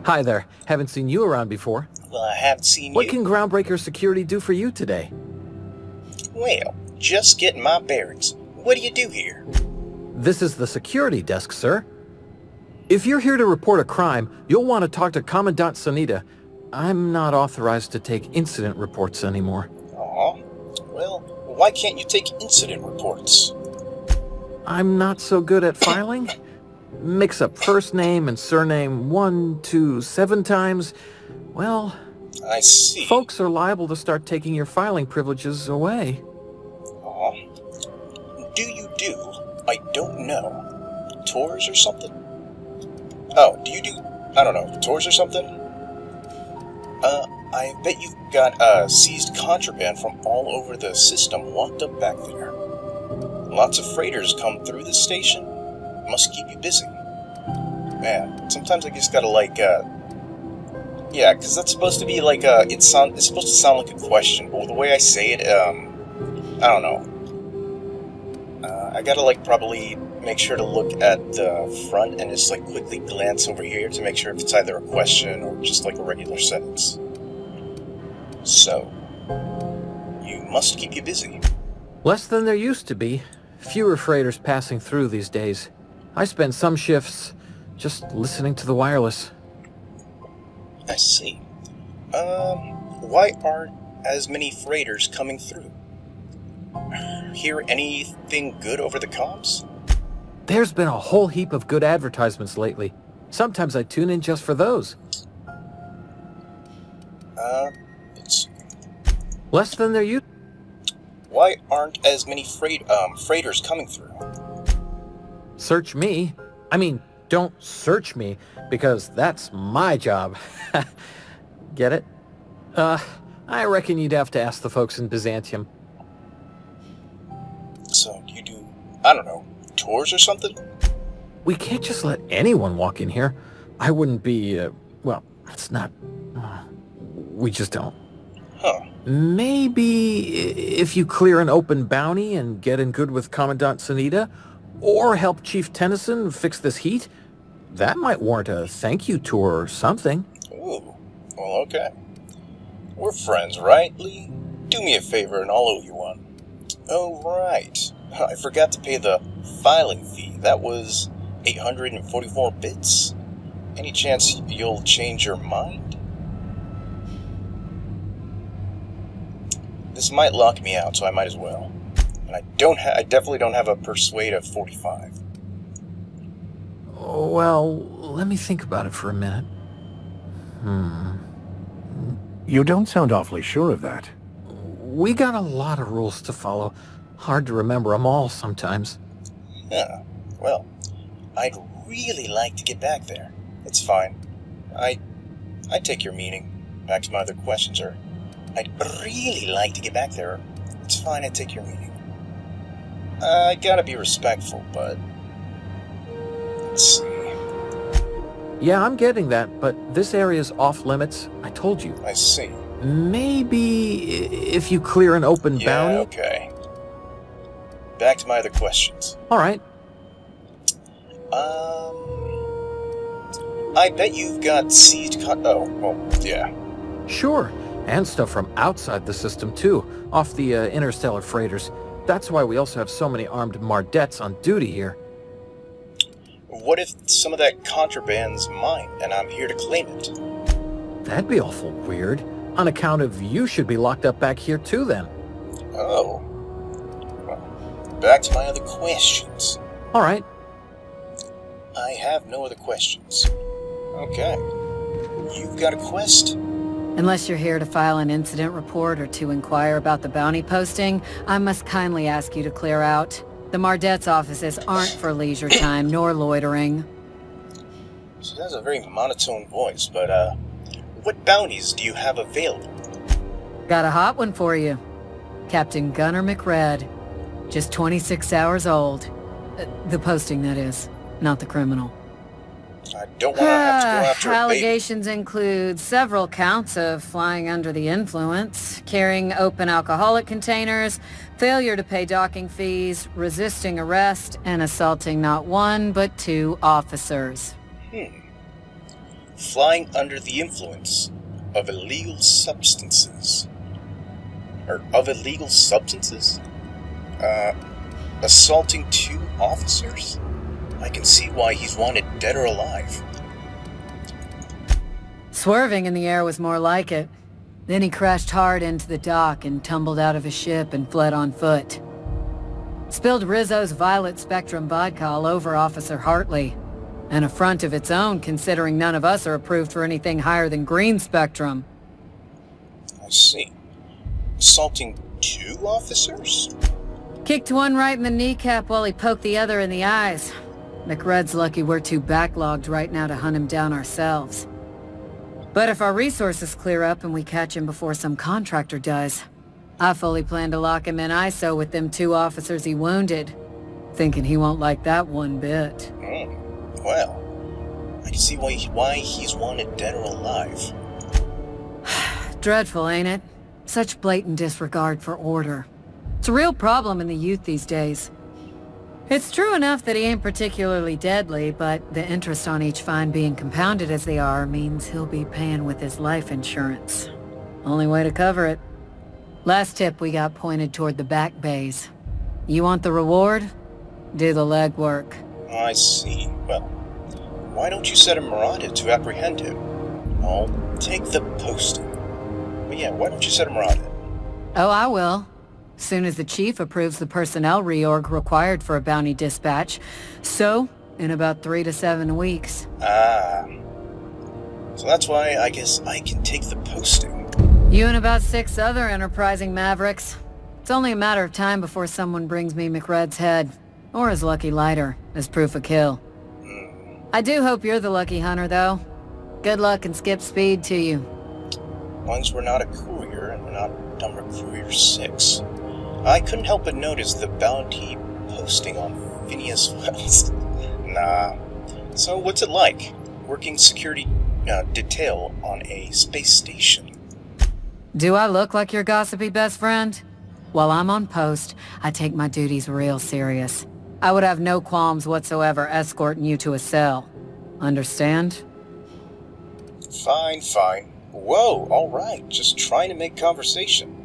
S11: Hi there. Haven't seen you around before.
S1: Well, I haven't seen you.
S11: What can Groundbreaker Security do for you today?
S1: Well, just getting my bearings. What do you do here?
S11: This is the security desk, sir. If you're here to report a crime, you'll want to talk to Commandant Sanita. I'm not authorized to take incident reports anymore.
S1: Aw. Well, why can't you take incident reports?
S11: I'm not so good at filing. Mix up first name and surname 1, 2, 7 times. Well,
S1: I see.
S11: Folks are liable to start taking your filing privileges away.
S1: Aw. Do you do, I don't know, tours or something? Oh, do you do, I don't know, tours or something? I bet you've got seized contraband from all over the system locked up back there. Lots of freighters come through the station. Must keep you busy. Man, sometimes I just gotta yeah, because that's supposed to be like it's supposed to sound like a question, but the way I say it, I don't know. I gotta probably make sure to look at the front and just quickly glance over here to make sure if it's either a question or just a regular sentence. So, you must keep you busy.
S11: Less than there used to be. Fewer freighters passing through these days. I spend some shifts just listening to the wireless.
S1: I see. Why aren't as many freighters coming through? Hear anything good over the comms?
S11: There's been a whole heap of good advertisements lately. Sometimes I tune in just for those.
S1: It's...
S11: Less than there used.
S1: Why aren't as many freighters coming through?
S11: Search me. I mean, don't search me, because that's my job. Get it? I reckon you'd have to ask the folks in Byzantium.
S1: So, do you do, I don't know, tours or something?
S11: We can't just let anyone walk in here. I wouldn't be, well, it's not... we just don't.
S1: Huh.
S11: Maybe if you clear an open bounty and get in good with Commandant Sanita, or help Chief Tennyson fix this heat, that might warrant a thank you tour or something.
S1: Ooh, well, okay. We're friends, right, Lee? Do me a favor and I'll owe you one. Oh, right. I forgot to pay the filing fee. That was 844 bits. Any chance you'll change your mind? This might lock me out, so I might as well. And I definitely don't have a persuade of 45.
S11: Well, let me think about it for a minute.
S8: You don't sound awfully sure of that.
S11: We got a lot of rules to follow. Hard to remember them all sometimes.
S1: Yeah, well, I'd really like to get back there. It's fine. I take your meaning. Back to my other questions, or I'd really like to get back there. It's fine, I take your meaning. I gotta be respectful, but... Let's see...
S11: Yeah, I'm getting that, but this area's off limits. I told you.
S1: I see.
S11: Maybe if you clear an open bounty...
S1: Yeah, okay. Back to my other questions.
S11: All right.
S1: I bet you've got seized oh, well, yeah.
S11: Sure, and stuff from outside the system, too, off the interstellar freighters. That's why we also have so many armed Mardettes on duty here.
S1: What if some of that contraband's mine, and I'm here to claim it?
S11: That'd be awful weird. On account of you should be locked up back here, too, then.
S1: Oh. Well, back to my other questions.
S11: All right.
S1: I have no other questions. Okay. You've got a quest?
S12: Unless you're here to file an incident report or to inquire about the bounty posting, I must kindly ask you to clear out. The Mardette's offices aren't for leisure time nor loitering.
S1: She has a very monotone voice, but, what bounties do you have available?
S12: Got a hot one for you. Captain Gunnar McRed. Just 26 hours old. The posting, that is, not the criminal.
S1: I don't want to have to go after a baby.
S12: Allegations include several counts of flying under the influence, carrying open alcoholic containers, failure to pay docking fees, resisting arrest, and assaulting not one but 2 officers.
S1: Flying under the influence of illegal substances. Assaulting 2 officers? I can see why he's wanted dead or alive.
S12: Swerving in the air was more like it. Then he crashed hard into the dock and tumbled out of his ship and fled on foot. Spilled Rizzo's Violet Spectrum vodka all over Officer Hartley. An affront of its own, considering none of us are approved for anything higher than green spectrum.
S1: I see. Assaulting 2 officers?
S12: Kicked one right in the kneecap while he poked the other in the eyes. McRed's lucky we're too backlogged right now to hunt him down ourselves. But if our resources clear up and we catch him before some contractor does, I fully plan to lock him in ISO with them 2 officers he wounded. Thinking he won't like that one bit.
S1: Well, I can see why he's wanted dead or alive.
S12: Dreadful, ain't it? Such blatant disregard for order. It's a real problem in the youth these days. It's true enough that he ain't particularly deadly, but the interest on each fine being compounded as they are means he'll be paying with his life insurance. Only way to cover it. Last tip we got pointed toward the back bays. You want the reward? Do the legwork.
S1: I see. Well, why don't you set a Murata to apprehend him? I'll take the posting. But yeah, why don't you set a Murata?
S12: Oh, I will. Soon as the chief approves the personnel reorg required for a bounty dispatch. So, in about 3 to 7 weeks.
S1: So that's why I guess I can take the posting.
S12: You and about 6 other enterprising mavericks. It's only a matter of time before someone brings me McRed's head, or his lucky lighter, as proof of kill. I do hope you're the lucky hunter, though. Good luck and skip speed to you.
S1: As long as we're not a courier and we're not number Courier 6. I couldn't help but notice the bounty posting on Phineas Wells. Nah. So what's it like, working security detail on a space station?
S12: Do I look like your gossipy best friend? While I'm on post, I take my duties real serious. I would have no qualms whatsoever escorting you to a cell. Understand?
S1: Fine. Whoa, alright, just trying to make conversation.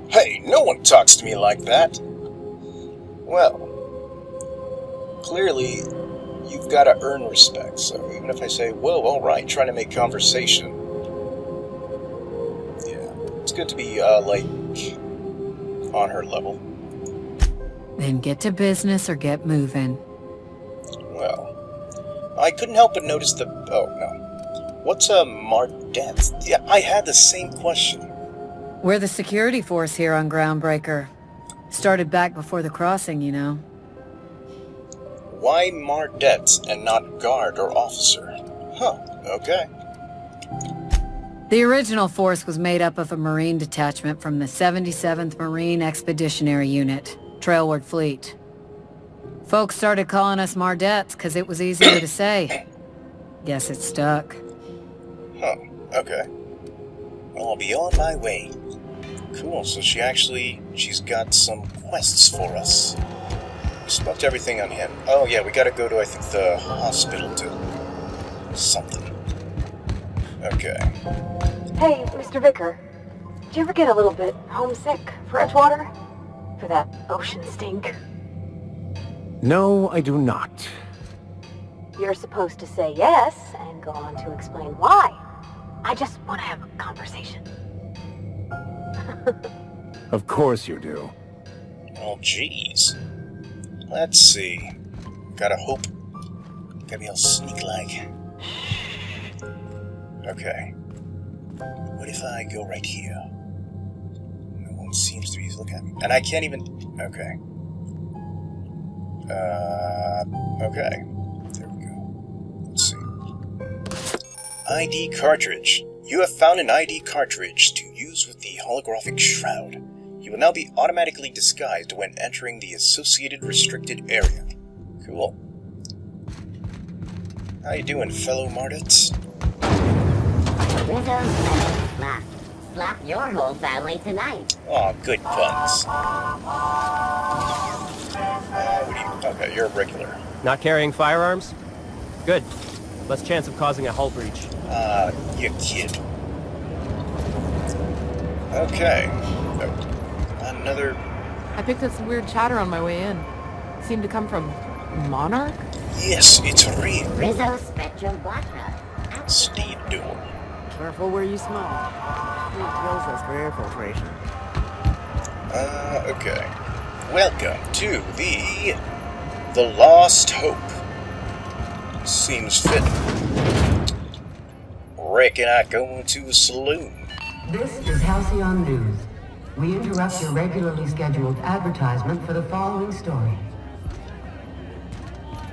S1: Hey, no one talks to me like that! Well, clearly, you've got to earn respect, so even if I say, whoa, alright, trying to make conversation, yeah, it's good to be, on her level.
S12: Then get to business or get moving.
S1: Well, I couldn't help but notice the... Oh, no. What's a Mardet? Yeah, I had the same question.
S12: We're the security force here on Groundbreaker. Started back before the crossing, you know.
S1: Why Mardet and not guard or officer? Huh, okay.
S12: The original force was made up of a Marine detachment from the 77th Marine Expeditionary Unit, Trailward Fleet. Folks started calling us Mardets because it was easier to say. Guess it stuck.
S1: Huh, okay. Well, I'll be on my way. Cool, so she's got some quests for us. We smoked everything on him. Oh yeah, we gotta go to, I think, the hospital to... something. Okay.
S2: Hey, Mr. Vicker. Did you ever get a little bit homesick for Edgewater? For that ocean stink?
S8: No, I do not.
S2: You're supposed to say yes, and go on to explain why. I just want to have a conversation.
S8: Of course you do.
S1: Oh, jeez. Let's see. Gotta hope. Gotta be all sneak-like. Okay. What if I go right here? No one seems to be looking at me. And I can't even... Okay. Okay. There we go. Let's see. ID cartridge. You have found an ID cartridge to use with the holographic shroud. You You will now be automatically disguised when entering the associated restricted area. Cool. How you doing, fellow Mardits?
S13: Rizzo's slap. Slap your whole family tonight.
S1: Aw, good puns. Okay, you're a regular.
S10: Not carrying firearms? Good. Less chance of causing a hull breach.
S1: You kid. Okay. Another...
S6: I picked up some weird chatter on my way in. Seemed to come from Monarch?
S1: Yes, it's real.
S13: Rizzo Spectrum Blackrod.
S1: Steve Door.
S7: Careful where you smoke. It kills us for air filtration.
S1: Okay. Welcome to the Lost Hope. Seems fitting. Reckon I go into a saloon.
S3: This is Halcyon News. We interrupt your regularly scheduled advertisement for the following story.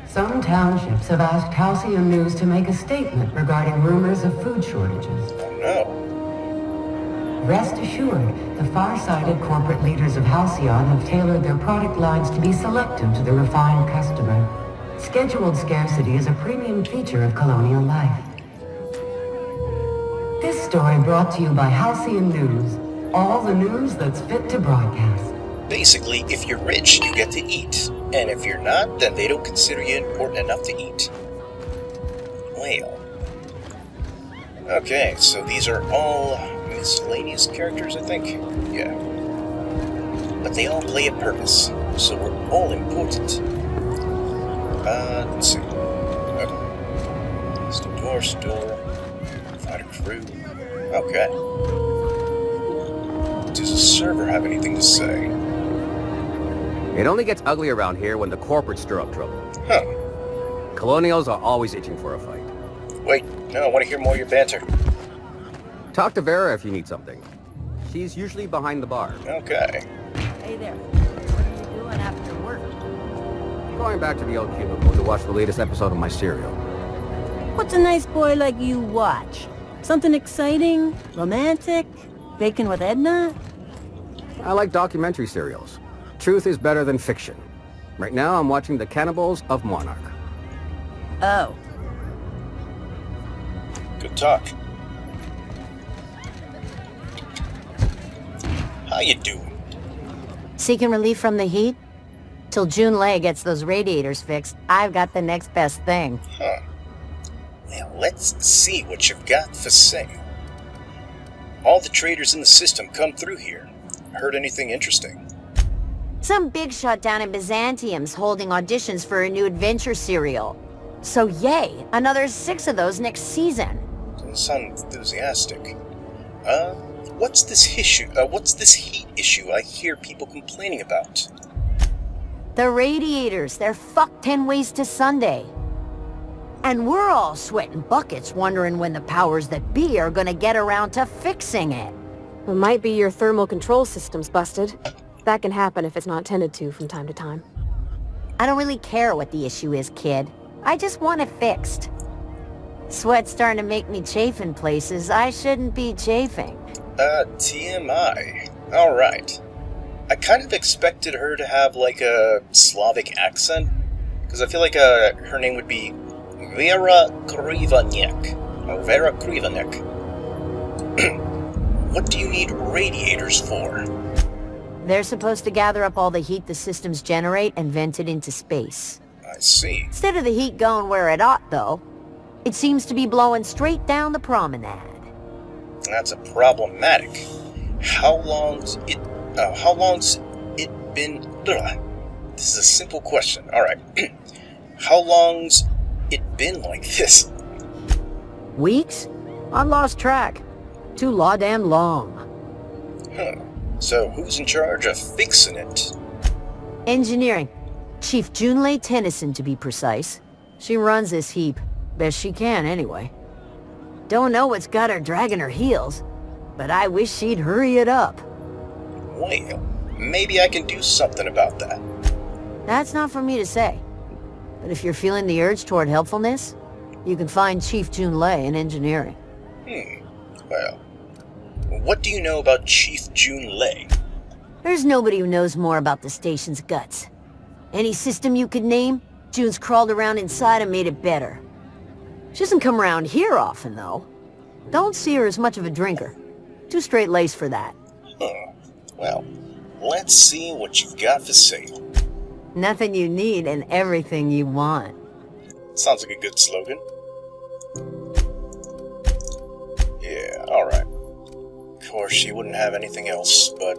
S3: Some townships have asked Halcyon News to make a statement regarding rumors of food shortages.
S1: Oh no.
S3: Rest assured, the far-sighted corporate leaders of Halcyon have tailored their product lines to be selective to the refined customer. Scheduled scarcity is a premium feature of colonial life. This story brought to you by Halcyon News. All the news that's fit to broadcast.
S1: Basically, if you're rich, you get to eat. And if you're not, then they don't consider you important enough to eat. Well. Okay, so these are all miscellaneous characters, I think? Yeah. But they all play a purpose, so we're all important. Let's see. Okay. Store. Find a crew. Okay. Does the server have anything to say?
S14: It only gets ugly around here when the corporates stir up trouble.
S1: Huh.
S14: Colonials are always itching for a fight.
S1: Wait, no, I want to hear more of your banter.
S14: Talk to Vera if you need something. She's usually behind the bar.
S1: Okay.
S7: Hey there. What are you doing after work?
S14: Going back to the old cubicle to watch the latest episode of my serial.
S15: What's a nice boy like you watch? Something exciting? Romantic? Bacon with Edna?
S14: I like documentary serials. Truth is better than fiction. Right now I'm watching The Cannibals of Monarch.
S15: Oh.
S1: Good talk. How you doing?
S16: Seeking relief from the heat? Till June Lay gets those radiators fixed, I've got the next best thing.
S1: Huh. Well, let's see what you've got for sale. All the traders in the system come through here. Heard anything interesting?
S16: Some big shot down in Byzantium's holding auditions for a new adventure serial. So yay, another 6 of those next season.
S1: Doesn't sound enthusiastic. What's this heat issue I hear people complaining about?
S16: The radiators, they're fucked 10 ways to Sunday. And we're all sweating buckets wondering when the powers that be are gonna get around to fixing it.
S2: It might be your thermal control system's busted. That can happen if it's not tended to from time to time.
S16: I don't really care what the issue is, kid. I just want it fixed. Sweat's starting to make me chafe in places I shouldn't be chafing.
S1: TMI. Alright. I kind of expected her to have, like, a Slavic accent. Because I feel like her name would be Vera Krivaniak. Oh, Vera Krivaniak. What do you need radiators for?
S16: They're supposed to gather up all the heat the systems generate and vent it into space.
S1: I see.
S16: Instead of the heat going where it ought, though, it seems to be blowing straight down the promenade.
S1: That's a problematic. How long's it been... Ugh. This is a simple question. Alright. How long's it been like this?
S16: Weeks? I lost track. Too law-damn long.
S1: Huh. So who's in charge of fixing it?
S16: Engineering. Chief Junlei Tennyson, to be precise. She runs this heap. Best she can, anyway. Don't know what's got her dragging her heels, but I wish she'd hurry it up.
S1: Well, maybe I can do something about that.
S16: That's not for me to say. But if you're feeling the urge toward helpfulness, you can find Chief Junlei in engineering.
S1: Well, what do you know about Chief Junlei?
S16: There's nobody who knows more about the station's guts. Any system you could name, June's crawled around inside and made it better. She doesn't come around here often, though. Don't see her as much of a drinker. Too straight-laced for that.
S1: Well, let's see what you've got for sale.
S16: Nothing you need and everything you want.
S1: Sounds like a good slogan. Yeah, alright. Of course, she wouldn't have anything else, but...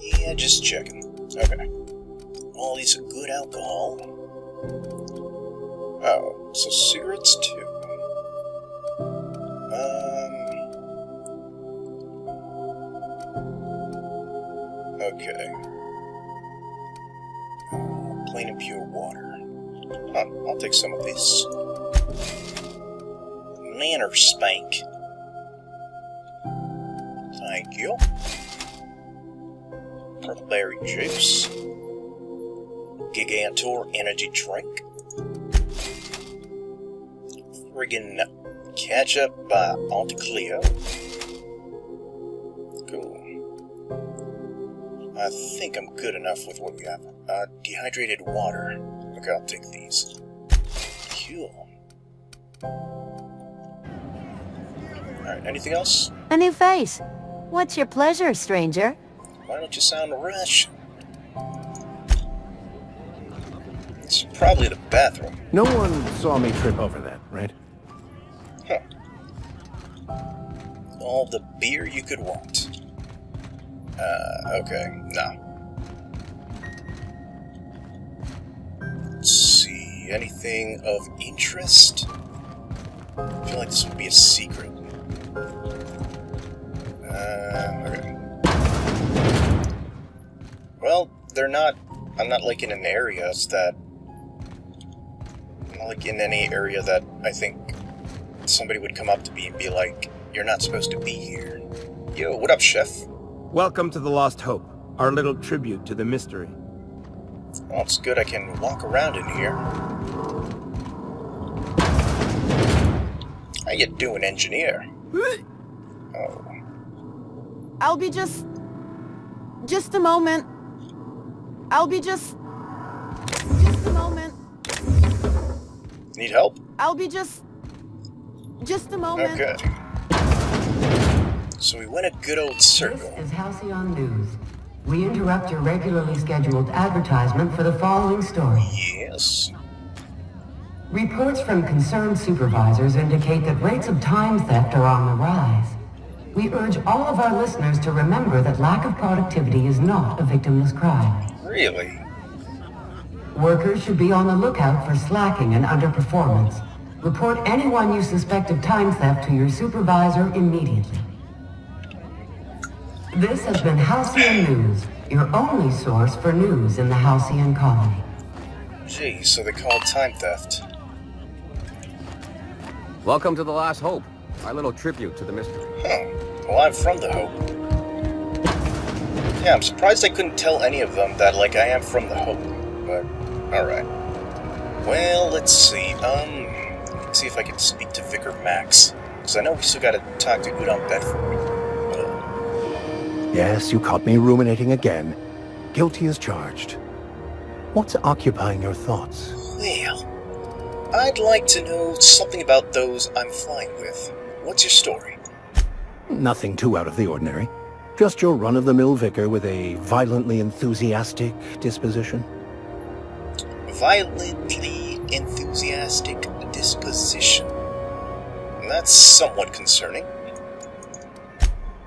S1: yeah, just checking. Okay. All these are good alcohol. Oh, so cigarettes too. Okay. Plain and pure water. Huh, I'll take some of this. Nanner Spank. Thank you. Purple berry juice. Gigantor energy drink. Friggin' ketchup by Auntcleo. Cool. I think I'm good enough with what we have. Dehydrated water. Okay, I'll take these. Cool. Alright, anything else?
S16: A new face. What's your pleasure, stranger?
S1: Why don't you sound Russian? It's probably the bathroom.
S8: No one saw me trip over that, right?
S1: Huh. All the beer you could want. Okay, no. Let's see, anything of interest? I feel like this would be a secret. Okay. Well, they're not, I'm not like in an areas that, I'm not like in any area that I think somebody would come up to me and be like, you're not supposed to be here. Yo, what up, chef?
S17: Welcome to the Lost Hope, our little tribute to the mystery.
S1: Well, it's good I can walk around in here. How you doing, engineer? Oh.
S6: I'll be just a moment. I'll be just a moment.
S1: Need help?
S6: I'll be just a moment.
S1: Okay. So we went a good old circle.
S3: This is Halcyon News. We interrupt your regularly scheduled advertisement for the following story.
S1: Yes.
S3: Reports from concerned supervisors indicate that rates of time theft are on the rise. We urge all of our listeners to remember that lack of productivity is not a victimless crime.
S1: Really?
S3: Workers should be on the lookout for slacking and underperformance. Report anyone you suspect of time theft to your supervisor immediately. This has been Halcyon News, your only source for news in the Halcyon colony.
S1: Gee, so they call it time theft.
S14: Welcome to the Last Hope, our little tribute to the mystery.
S1: Huh. Well, I'm from the Hope. Yeah, I'm surprised I couldn't tell any of them that, like, I am from the Hope. But, alright. Well, let's see. Let's see if I can speak to Vicar Max. Because I know we still gotta talk to Udon Bedford.
S8: Yes, you caught me ruminating again. Guilty as charged. What's occupying your thoughts?
S1: Well, I'd like to know something about those I'm flying with. What's your story?
S8: Nothing too out of the ordinary. Just your run-of-the-mill vicar with a violently enthusiastic disposition.
S1: Violently enthusiastic disposition. That's somewhat concerning.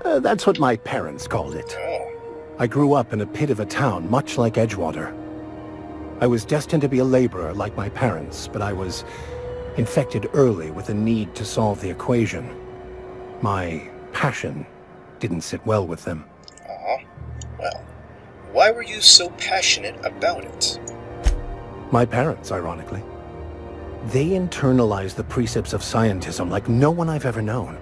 S8: That's what my parents called it.
S1: Oh.
S8: I grew up in a pit of a town, much like Edgewater. I was destined to be a laborer like my parents, but I was infected early with a need to solve the equation. My passion didn't sit well with them.
S1: Well, why were you so passionate about it?
S8: My parents, ironically. They internalized the precepts of scientism like no one I've ever known.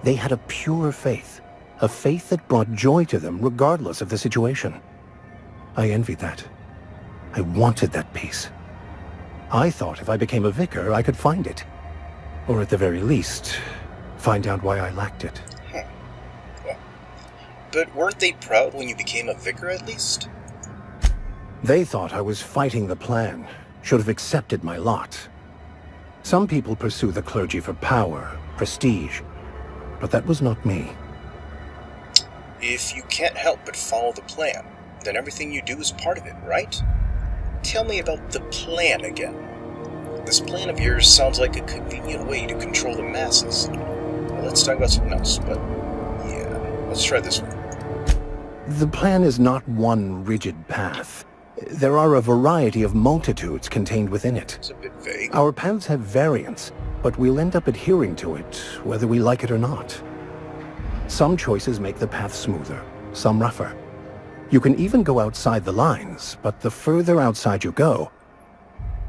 S8: They had a pure faith, a faith that brought joy to them regardless of the situation. I envied that. I wanted that peace. I thought if I became a vicar, I could find it. Or at the very least, find out why I lacked it.
S1: Well, But weren't they proud when you became a vicar at least?
S8: They thought I was fighting the plan, should have accepted my lot. Some people pursue the clergy for power, prestige, but that was not me.
S1: If you can't help but follow the plan, then everything you do is part of it, right? Tell me about the plan again. This plan of yours sounds like a convenient way to control the masses. Well, let's talk about something else, but yeah, let's try this one.
S8: The plan is not one rigid path. There are a variety of multitudes contained within it.
S1: It's a bit vague.
S8: Our paths have variance, but we'll end up adhering to it, whether we like it or not. Some choices make the path smoother, some rougher. You can even go outside the lines, but the further outside you go,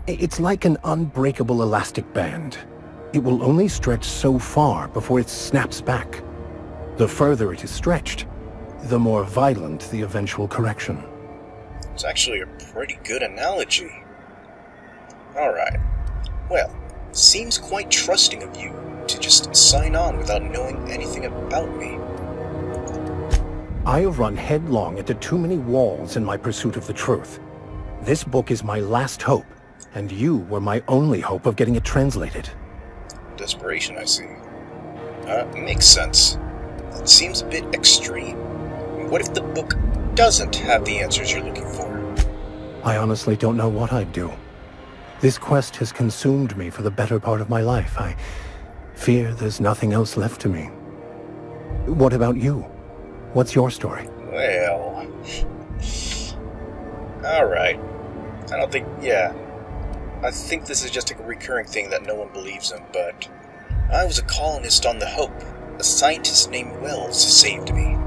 S8: it's like an unbreakable elastic band. It will only stretch so far before it snaps back. The further it is stretched, the more violent the eventual correction.
S1: It's actually a pretty good analogy. Alright. Well, seems quite trusting of you to just sign on without knowing anything about me.
S8: I have run headlong into too many walls in my pursuit of the truth. This book is my last hope, and you were my only hope of getting it translated.
S1: Desperation, I see. Makes sense. It seems a bit extreme. What if the book doesn't have the answers you're looking for?
S8: I honestly don't know what I'd do. This quest has consumed me for the better part of my life. I fear there's nothing else left to me. What about you? What's your story?
S1: Well... Alright. I think this is just a recurring thing that no one believes in, but... I was a colonist on the Hope. A scientist named Wells saved me.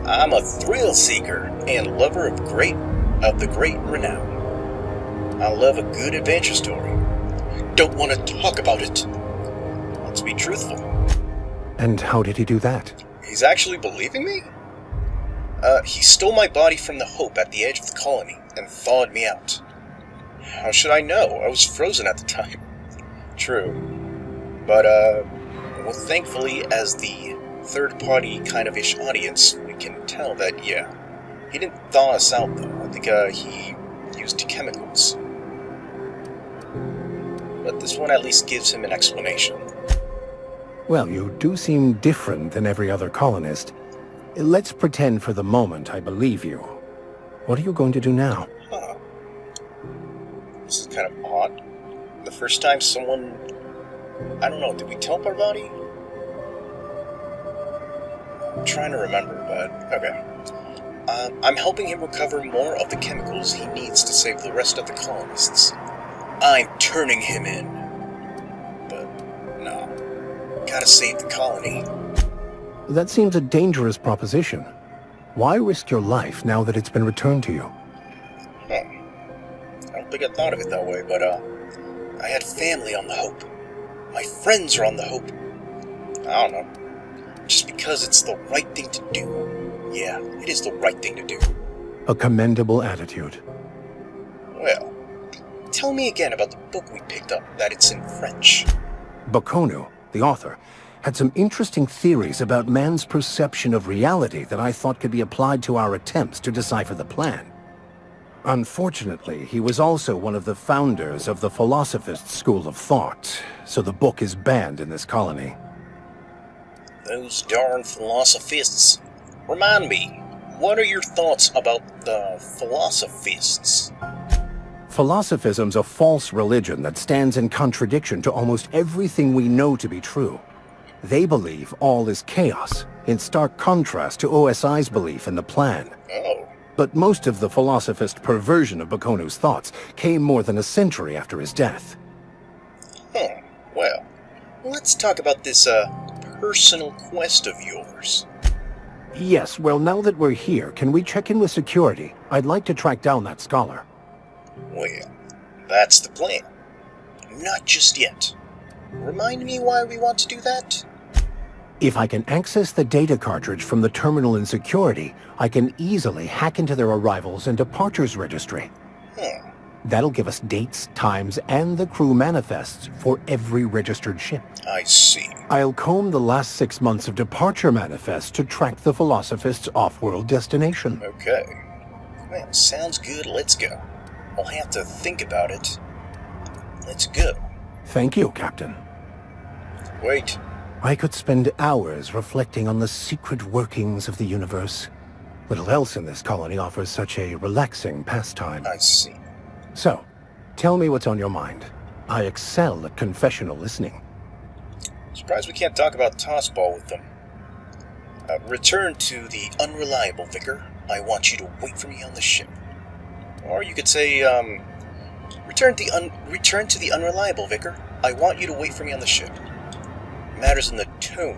S1: I'm a thrill-seeker and lover of the great renown. I love a good adventure story. Don't want to talk about it. Let's be truthful.
S8: And how did he do that?
S1: He's actually believing me? He stole my body from the Hope at the edge of the colony and thawed me out. How should I know? I was frozen at the time. True. But, well, thankfully, as the third-party kind of ish audience, we can tell that, yeah, he didn't thaw us out, though. I think, he used chemicals. But this one at least gives him an explanation.
S8: Well, you do seem different than every other colonist. Let's pretend for the moment I believe you. What are you going to do now?
S1: Huh. This is kind of odd. The first time someone... I don't know, did we teleport our body? I'm trying to remember, but... okay. I'm helping him recover more of the chemicals he needs to save the rest of the colonists. I'm turning him in. But, no. Gotta save the colony.
S8: That seems a dangerous proposition. Why risk your life now that it's been returned to you?
S1: Huh. I don't think I thought of it that way, but, I had family on the Hope. My friends are on the Hope. I don't know. Just because it's the right thing to do. Yeah, it is the right thing to do.
S8: A commendable attitude.
S1: Well, tell me again about the book we picked up, that it's in French.
S8: Baconu, the author, had some interesting theories about man's perception of reality that I thought could be applied to our attempts to decipher the plan. Unfortunately, he was also one of the founders of the Philosophist school of thought, so the book is banned in this colony.
S1: Those darn Philosophists. Remind me, what are your thoughts about the Philosophists?
S8: Philosophism's a false religion that stands in contradiction to almost everything we know to be true. They believe all is chaos, in stark contrast to OSI's belief in the plan.
S1: Oh.
S8: But most of the Philosophist perversion of Bakonu's thoughts came more than a century after his death.
S1: Huh. Well, let's talk about this, personal quest of yours.
S8: Yes, well, now that we're here, can we check in with security? I'd like to track down that scholar.
S1: Well, that's the plan. Not just yet. Remind me why we want to do that?
S8: If I can access the data cartridge from the terminal in security, I can easily hack into their arrivals and departures registry.
S1: Huh.
S8: That'll give us dates, times, and the crew manifests for every registered ship.
S1: I see.
S8: I'll comb the last 6 months of departure manifests to track the Philosophist's off-world destination.
S1: Okay. Well, sounds good. Let's go. I'll have to think about it. Let's go.
S8: Thank you, Captain.
S1: Wait.
S8: I could spend hours reflecting on the secret workings of the universe. Little else in this colony offers such a relaxing pastime.
S1: I see.
S8: So, tell me what's on your mind. I excel at confessional listening.
S1: Surprised we can't talk about tossball with them. Return to the unreliable vicar. I want you to wait for me on the ship. Or you could say, return to the unreliable vicar. I want you to wait for me on the ship. Matters in the tone.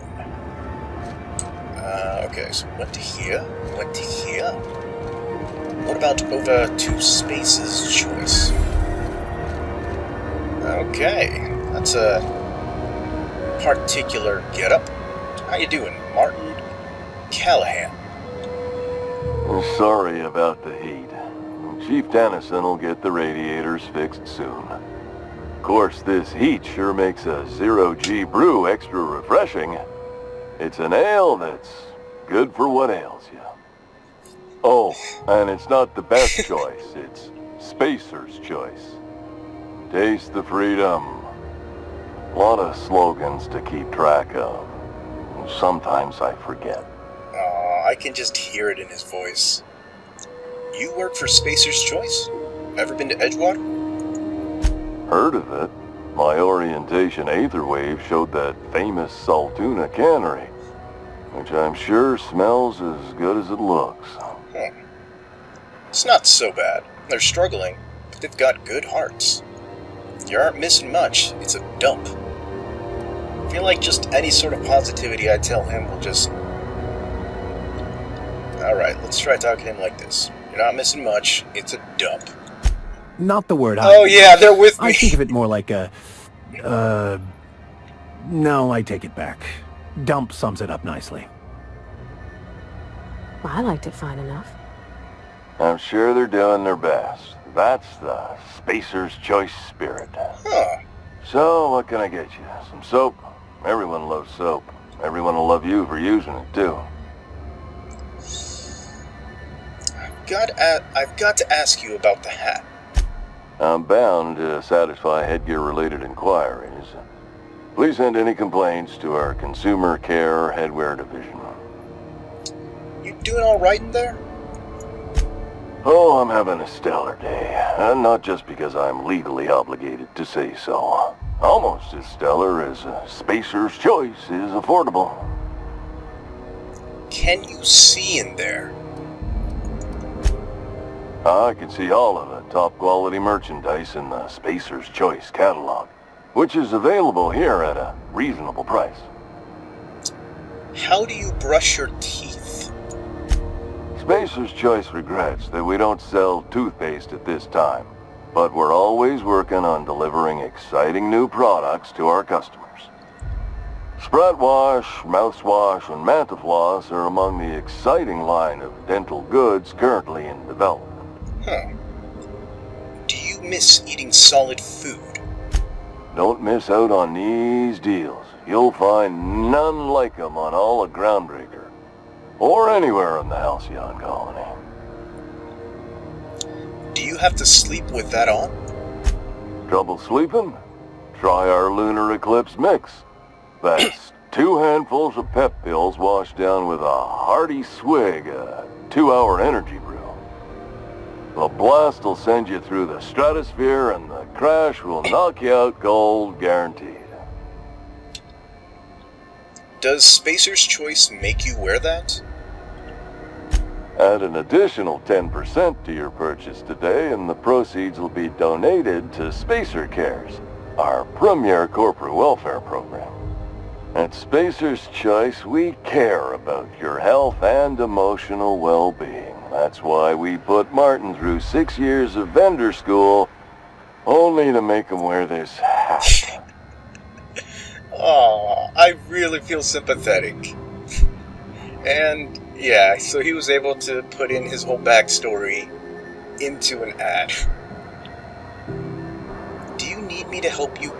S1: Okay, so what to here? What to here? What about over to Space's choice? Okay, that's a particular getup. How you doing, Martin Callahan?
S18: Sorry about the heat. Chief Dennison will get the radiators fixed soon. Of course, this heat sure makes a zero-G brew extra refreshing. It's an ale that's good for what ails you. Oh, and it's not the best choice. It's Spacer's choice. Taste the freedom. A lot of slogans to keep track of. Sometimes I forget.
S1: Aw, I can just hear it in his voice. You work for Spacer's Choice? Ever been to Edgewater?
S18: Heard of it. My orientation aetherwave showed that famous Saltuna cannery, which I'm sure smells as good as it looks.
S1: It's not so bad. They're struggling, but they've got good hearts. You aren't missing much. It's a dump. I feel like just any sort of positivity I tell him will just... Alright, let's try talking to him like this. You're not missing much. It's a dump.
S8: Not the word
S1: Oh yeah, they're with me.
S8: I think of it more like a... No, I take it back. Dump sums it up nicely.
S2: Well, I liked it fine enough.
S18: I'm sure they're doing their best. That's the Spacer's Choice spirit.
S1: Huh.
S18: So, what can I get you? Some soap? Everyone loves soap. Everyone will love you for using it, too.
S1: I've got to ask you about the hat.
S18: I'm bound to satisfy headgear-related inquiries. Please send any complaints to our Consumer Care Headwear Division.
S1: You doing all right in there?
S18: Oh, I'm having a stellar day. And not just because I'm legally obligated to say so. Almost as stellar as Spacer's Choice is affordable.
S1: Can you see in there?
S18: I can see all of the top-quality merchandise in the Spacer's Choice catalog, which is available here at a reasonable price.
S1: How do you brush your teeth?
S18: Spacer's Choice regrets that we don't sell toothpaste at this time, but we're always working on delivering exciting new products to our customers. Spread wash, mouthwash, and Mantafloss are among the exciting line of dental goods currently in development.
S1: Huh. Do you miss eating solid food?
S18: Don't miss out on these deals. You'll find none like them on all of Groundbreaker, or anywhere in the Halcyon colony.
S1: Do you have to sleep with that on?
S18: Trouble sleeping? Try our Lunar Eclipse mix. That's 2 handfuls of pep pills washed down with a hearty swig of 2-hour energy brew. The blast will send you through the stratosphere, and the crash will knock you out cold, guaranteed.
S1: Does Spacer's Choice make you wear that?
S18: Add an additional 10% to your purchase today, and the proceeds will be donated to Spacer Cares, our premier corporate welfare program. At Spacer's Choice, we care about your health and emotional well-being. That's why we put Martin through 6 years of vendor school, only to make him wear this hat.
S1: Aw, I really feel sympathetic. And, yeah, so he was able to put in his whole backstory into an ad. me to help you...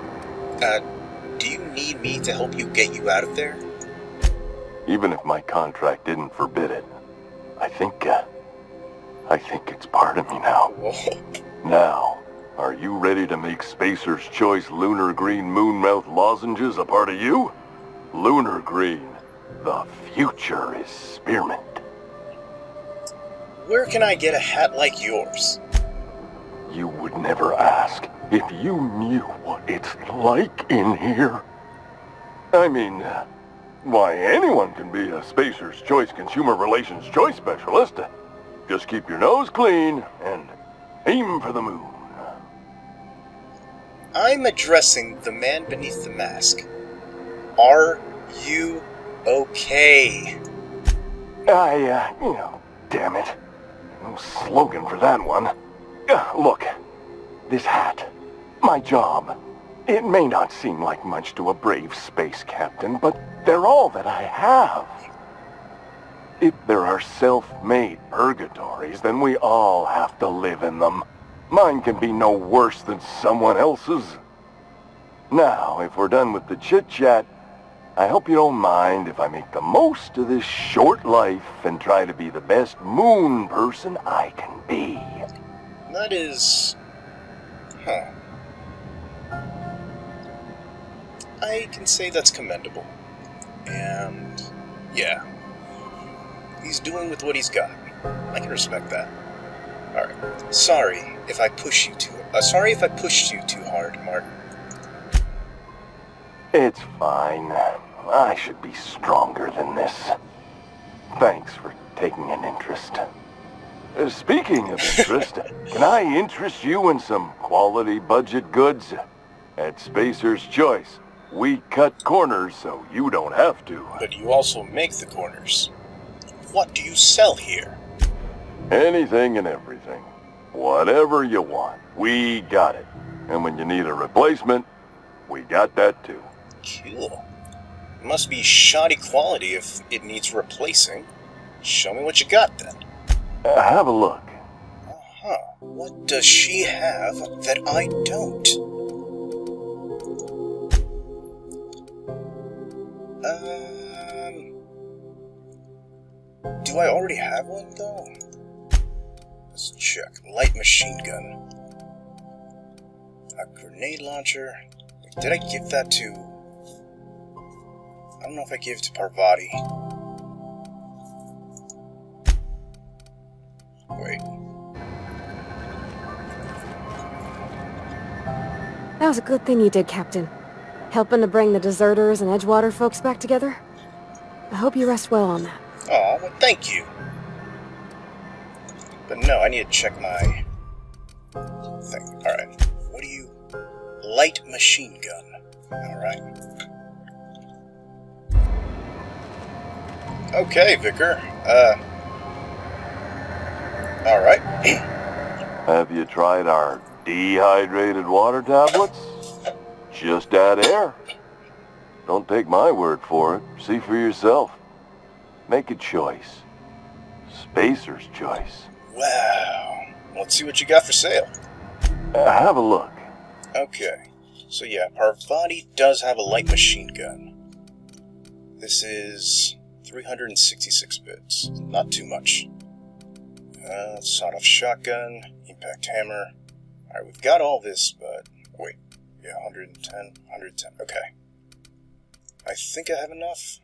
S1: do you need me to help you get you out of there?
S18: Even if my contract didn't forbid it, I think it's part of me now. Now, are you ready to make Spacer's Choice Lunar Green Moonmouth lozenges a part of you? Lunar Green, the future is spearmint.
S1: Where can I get a hat like yours?
S18: You would never ask if you knew what it's like in here. I mean, why, anyone can be a Spacer's Choice Consumer Relations Choice Specialist. Just keep your nose clean and aim for the moon.
S1: I'm addressing the man beneath the mask. Are you okay?
S18: Damn it. No slogan for that one. Look, this hat, my job, it may not seem like much to a brave space captain, but they're all that I have. If there are self-made purgatories, then we all have to live in them. Mine can be no worse than someone else's. Now, if we're done with the chit-chat, I hope you don't mind if I make the most of this short life and try to be the best moon person I can be.
S1: That is... I can say that's commendable. And... yeah. He's doing with what he's got. I can respect that. Alright. Sorry if I pushed you too hard, Martin.
S18: It's fine. I should be stronger than this. Thanks for taking an interest. Speaking of interest, can I interest you in some quality budget goods? At Spacer's Choice, we cut corners so you don't have to.
S1: But you also make the corners. What do you sell here?
S18: Anything and everything. Whatever you want, we got it. And when you need a replacement, we got that too.
S1: Cool. It must be shoddy quality if it needs replacing. Show me what you got then.
S18: Have a look.
S1: Uh-huh. What does she have that I don't? Do I already have one though? Let's check. Light machine gun. A grenade launcher. Did I give that to... I don't know if I gave it to Parvati. Wait.
S2: That was a good thing you did, Captain. Helping to bring the deserters and Edgewater folks back together. I hope you rest well on that.
S1: Oh, well, thank you. But no, I need to check my thing. Alright. What do you... Light machine gun. Alright. Okay, Vicar. Alright.
S18: Have you tried our dehydrated water tablets? Just add air. Don't take my word for it. See for yourself. Make a choice. Spacer's Choice.
S1: Wow. Let's see what you got for sale.
S18: Have a look.
S1: Okay. So yeah, Parvati does have a light machine gun. This is 366 bits. Not too much. Sawed-off shotgun, impact hammer. Alright, we've got all this, but... wait. Yeah, 110, 110. Okay. I think I have enough.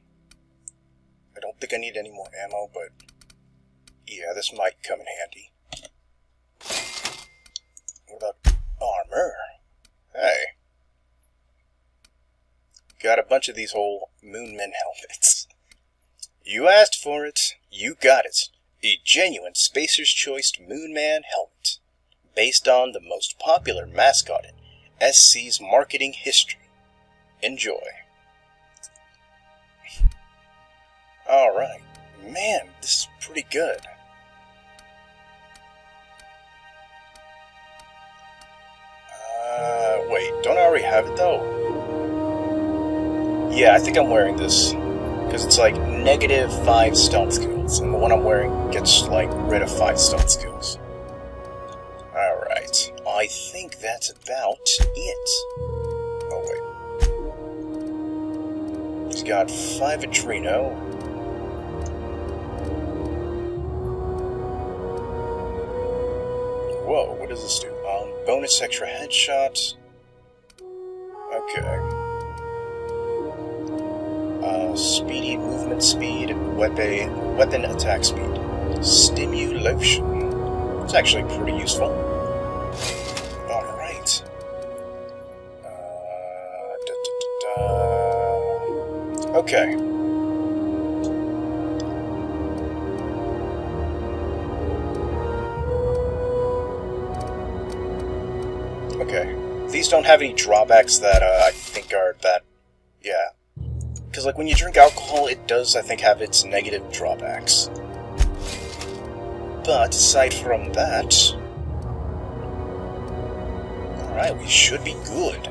S1: I don't think I need any more ammo, but... yeah, this might come in handy. What about armor? Hey. Got a bunch of these whole Moonmen helmets. You asked for it. You got it. A genuine Spacer's Choice Moonman helmet. Based on the most popular mascot in SC's marketing history. Enjoy. Alright. Man, this is pretty good. Wait, don't I already have it though? Yeah, I think I'm wearing this. Because it's like -5 stealth skills, and the one I'm wearing gets like rid of 5 stealth skills. Alright, I think that that's about it. Oh, wait. He's got 5 adreno. Whoa, what does this do? Bonus extra headshots. Okay. Speedy movement speed, weapon attack speed. Stimulation. It's actually pretty useful. Alright. Okay. Okay. These don't have any drawbacks that I think are that... Yeah. Because, like, when you drink alcohol, it does, I think, have its negative drawbacks. But, aside from that... Alright, we should be good.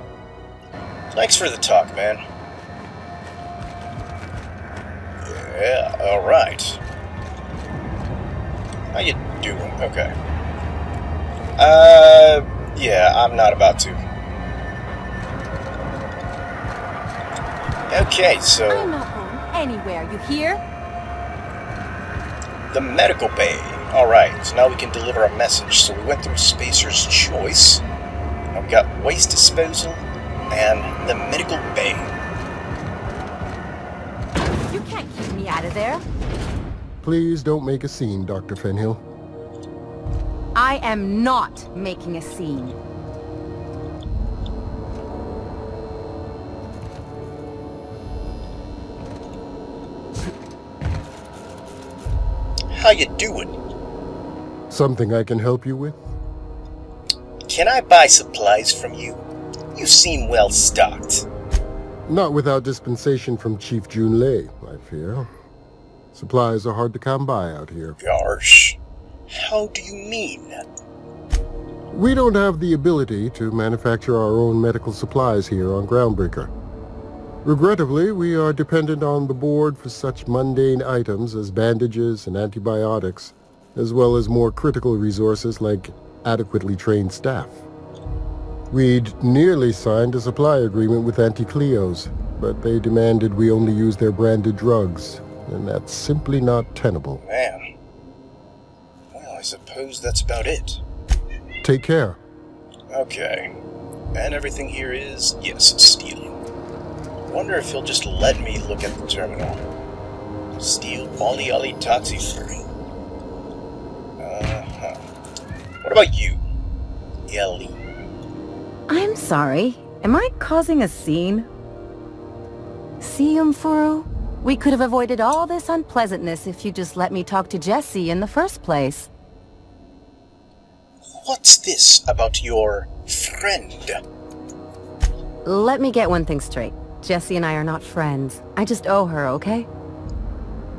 S1: Thanks for the talk, man. Yeah, alright. How you doing? Okay. Yeah, I'm not about to. Okay, so...
S19: I'm not going anywhere, you hear?
S1: The medical bay. Alright, so now we can deliver a message. So we went through Spacer's Choice. Now we got waste disposal and the medical bay.
S19: You can't keep me out of there.
S20: Please don't make a scene, Dr. Fenhill.
S19: I am not making a scene.
S1: How you doing?
S20: Something I can help you with?
S1: Can I buy supplies from you? You seem well stocked.
S20: Not without dispensation from Chief Junlei, I fear. Supplies are hard to come by out here.
S1: Gosh. How do you mean?
S20: We don't have the ability to manufacture our own medical supplies here on Groundbreaker. Regrettably, we are dependent on the board for such mundane items as bandages and antibiotics, as well as more critical resources like adequately trained staff. We'd nearly signed a supply agreement with Anti-Cleos, but they demanded we only use their branded drugs, and that's simply not tenable.
S1: Man. Well, I suppose that's about it.
S20: Take care.
S1: Okay. And everything here is, yes, stealing. Wonder if he'll just let me look at the terminal. Steal Ollie Ollie Toxie Free. What about you, Ellie?
S7: I'm sorry. Am I causing a scene? See, Furu? We could have avoided all this unpleasantness if you just let me talk to Jessie in the first place.
S1: What's this about your friend?
S7: Let me get one thing straight. Jessie and I are not friends. I just owe her, okay?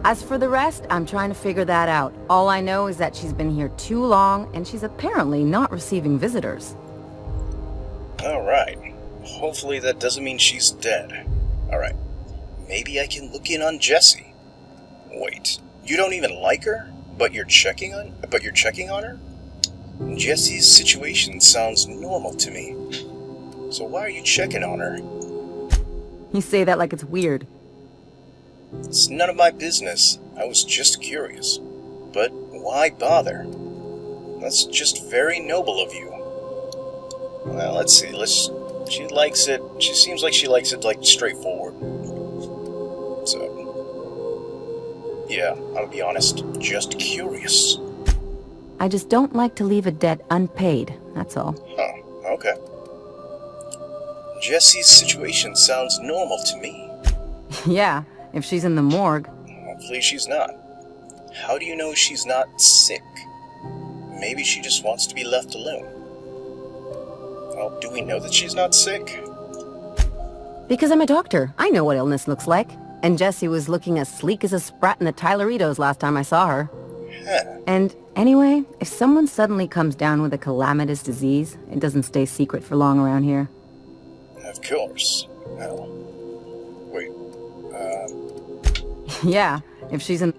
S7: As for the rest, I'm trying to figure that out. All I know is that she's been here too long, and she's apparently not receiving visitors.
S1: Alright. Hopefully that doesn't mean she's dead. Alright. Maybe I can look in on Jessie. Wait, you don't even like her? But you're checking on her? Jessie's situation sounds normal to me. So why are you checking on her?
S7: You say that like it's weird.
S1: It's none of my business. I was just curious. But why bother? That's just very noble of you. Well, let's see. She likes it. She seems like she likes it, like, straightforward. So, yeah, I'll be honest. Just curious.
S7: I just don't like to leave a debt unpaid, that's all.
S1: Huh, okay. Jessie's situation sounds normal to me.
S7: Yeah, if she's in the morgue.
S1: Hopefully she's not. How do you know she's not sick? Maybe she just wants to be left alone. Well, do we know that she's not sick?
S7: Because I'm a doctor. I know what illness looks like. And Jessie was looking as sleek as a sprat in the Tyleritos last time I saw her.
S1: Huh.
S7: And anyway, if someone suddenly comes down with a calamitous disease, it doesn't stay secret for long around here.
S1: Of course. Well, wait,
S7: Yeah, if she's in...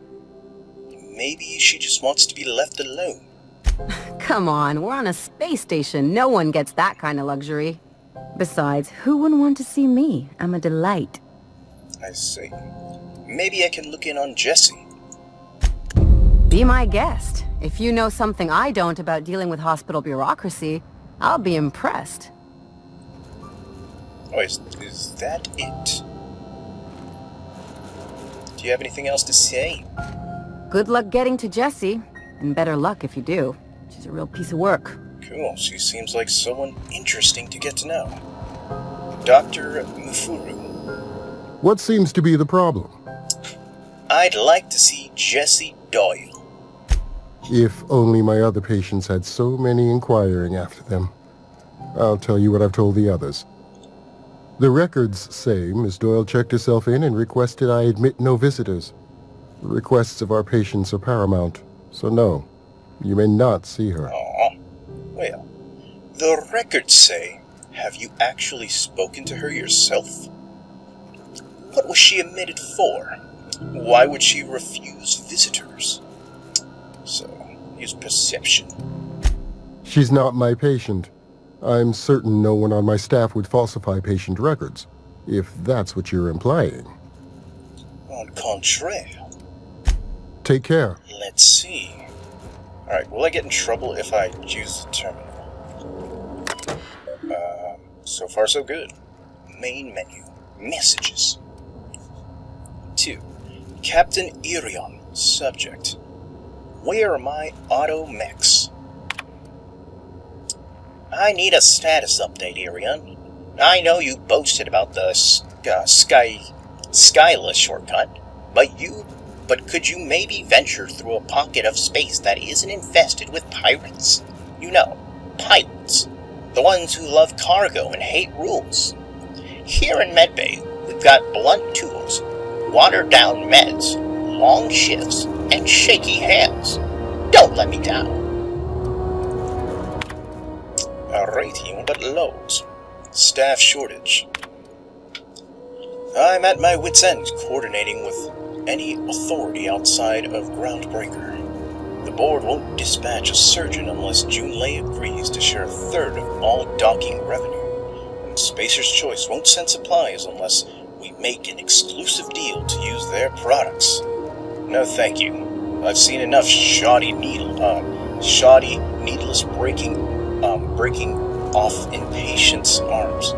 S1: Maybe she just wants to be left alone.
S19: Come on, we're on a space station. No one gets that kind of luxury. Besides, who wouldn't want to see me? I'm a delight.
S1: I see. Maybe I can look in on Jessie.
S19: Be my guest. If you know something I don't about dealing with hospital bureaucracy, I'll be impressed.
S1: Oh, is that it? Do you have anything else to say?
S19: Good luck getting to Jessie, and better luck if you do. She's a real piece of work.
S1: Cool, she seems like someone interesting to get to know. Dr. Mufuru.
S20: What seems to be the problem?
S1: I'd like to see Jessie Doyle.
S20: If only my other patients had so many inquiring after them. I'll tell you what I've told the others. The records say Miss Doyle checked herself in and requested I admit no visitors. The requests of our patients are paramount, so no, you may not see her.
S1: Aww. Well, the records say, have you actually spoken to her yourself? What was she admitted for? Why would she refuse visitors? So, use perception.
S20: She's not my patient. I'm certain no one on my staff would falsify patient records, if that's what you're implying.
S1: Au contraire.
S20: Take care.
S1: Let's see. Alright, will I get in trouble if I use the terminal? So far so good. Main menu. Messages. 2. Captain Irion. Subject. Where are my auto mechs? I need a status update, Irion. I know you boasted about the Skyless shortcut, but could you maybe venture through a pocket of space that isn't infested with pirates? You know, pirates. The ones who love cargo and hate rules. Here in Medbay, we've got blunt tools, watered-down meds, long shifts, and shaky hands. Don't let me down. A rating but lows. Staff shortage. I'm at my wit's end coordinating with any authority outside of Groundbreaker. The board won't dispatch a surgeon unless Junlei agrees to share a third of all docking revenue. And Spacer's Choice won't send supplies unless we make an exclusive deal to use their products. No thank you. I've seen enough shoddy needless breaking off in patients' arms.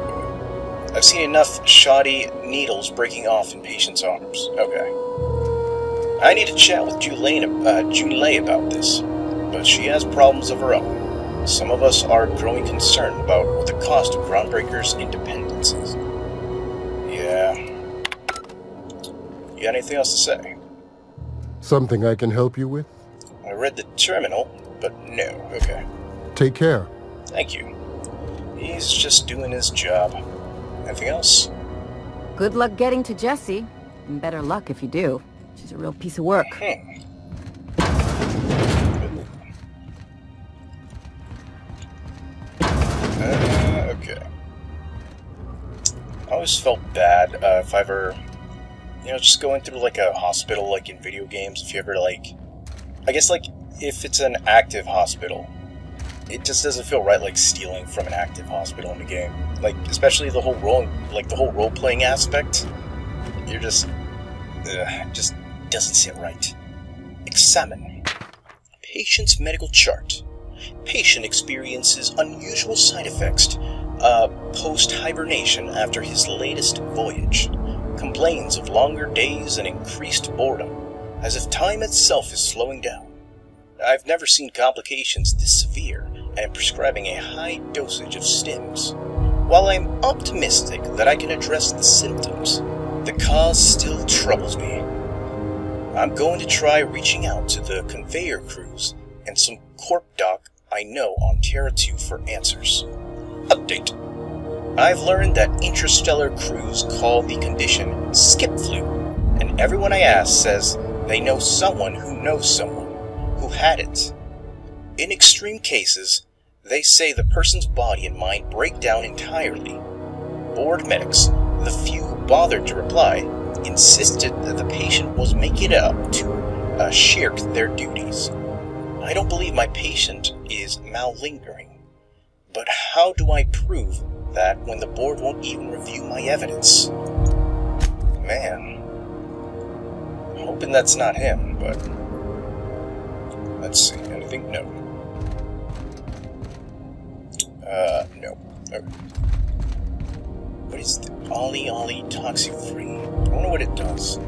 S1: I've seen enough shoddy needles breaking off in patients' arms. Okay. I need to chat with Junlei about this, but she has problems of her own. Some of us are growing concerned about what the cost of Groundbreaker's independence is. Yeah. You got anything else to say?
S20: Something I can help you with?
S1: I read the terminal, but no. Okay.
S20: Take care.
S1: Thank you. He's just doing his job. Anything else?
S19: Good luck getting to Jessie, and better luck if you do. She's a real piece of work.
S1: Okay. I always felt bad if I ever, just going through like a hospital, like in video games, if you ever I guess if it's an active hospital, it just doesn't feel right, stealing from an active hospital in the game. Especially the whole role-playing aspect. You're just doesn't sit right. Examine. Patient's medical chart. Patient experiences unusual side effects post-hibernation after his latest voyage. Complains of longer days and increased boredom, as if time itself is slowing down. I've never seen complications this severe, and am prescribing a high dosage of stims. While I'm optimistic that I can address the symptoms, the cause still troubles me. I'm going to try reaching out to the conveyor crews and some corp doc I know on Terra 2 for answers. Update. I've learned that interstellar crews call the condition skip flu, and everyone I ask says they know someone who had it. In extreme cases, they say the person's body and mind break down entirely. Board medics, the few bothered to reply, insisted that the patient was making it up to shirk their duties. I don't believe my patient is malingering. But how do I prove that when the board won't even review my evidence? Man. I'm hoping that's not him, but... Let's see, anything? No. No. Okay. What is the Ollie Toxic Free? I don't know what it does.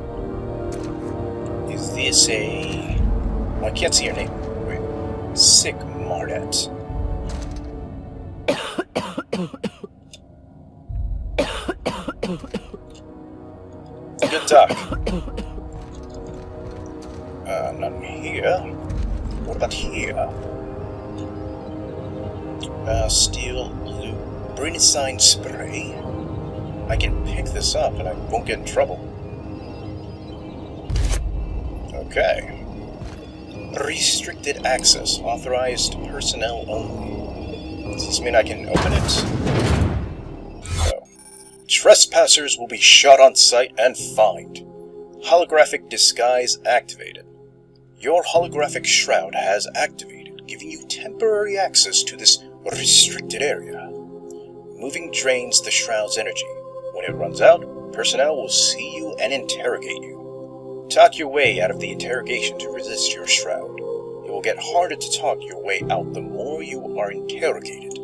S1: Is this a... Oh, I can't see your name. Wait. Sick Mardet. Good talk. None here. What about here? Steel lubrinicine spray. I can pick this up and I won't get in trouble. Okay. Restricted access. Authorized personnel only. Does this mean I can open it? No. Trespassers will be shot on sight and fined. Holographic disguise activated. Your holographic shroud has activated, giving you temporary access to this restricted area. Moving drains the shroud's energy. When it runs out, personnel will see you and interrogate you. Talk your way out of the interrogation to resist your shroud. It will get harder to talk your way out the more you are interrogated.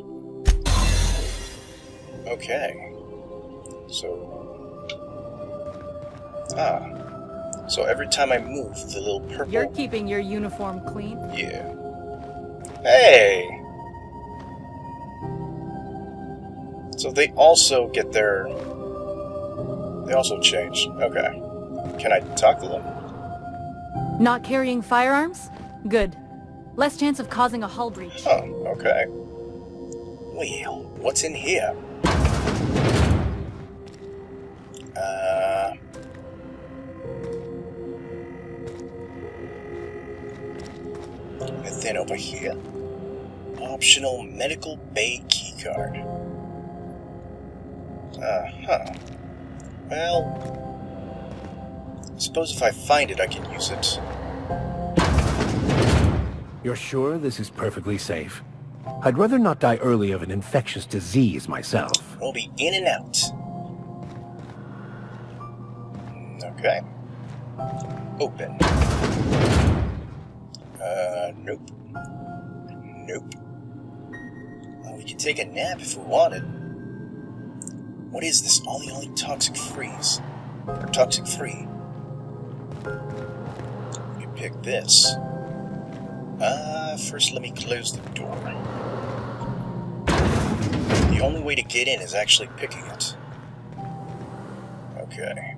S1: Okay. So every time I move, the little purple...
S12: You're keeping your uniform clean?
S1: Yeah. Hey! So they also get their... They also change. Okay. Can I talk to them?
S12: Not carrying firearms? Good. Less chance of causing a hull breach.
S1: Oh, okay. Well, what's in here? And then over here, optional medical bay keycard. Well, I suppose if I find it, I can use it.
S8: You're sure this is perfectly safe? I'd rather not die early of an infectious disease myself.
S1: We'll be in and out. Okay. Open. Nope. Nope. Well, we could take a nap if we wanted. What is this Ollie Toxic Freeze? Or Toxic Free? We can pick this. First let me close the door. The only way to get in is actually picking it. Okay.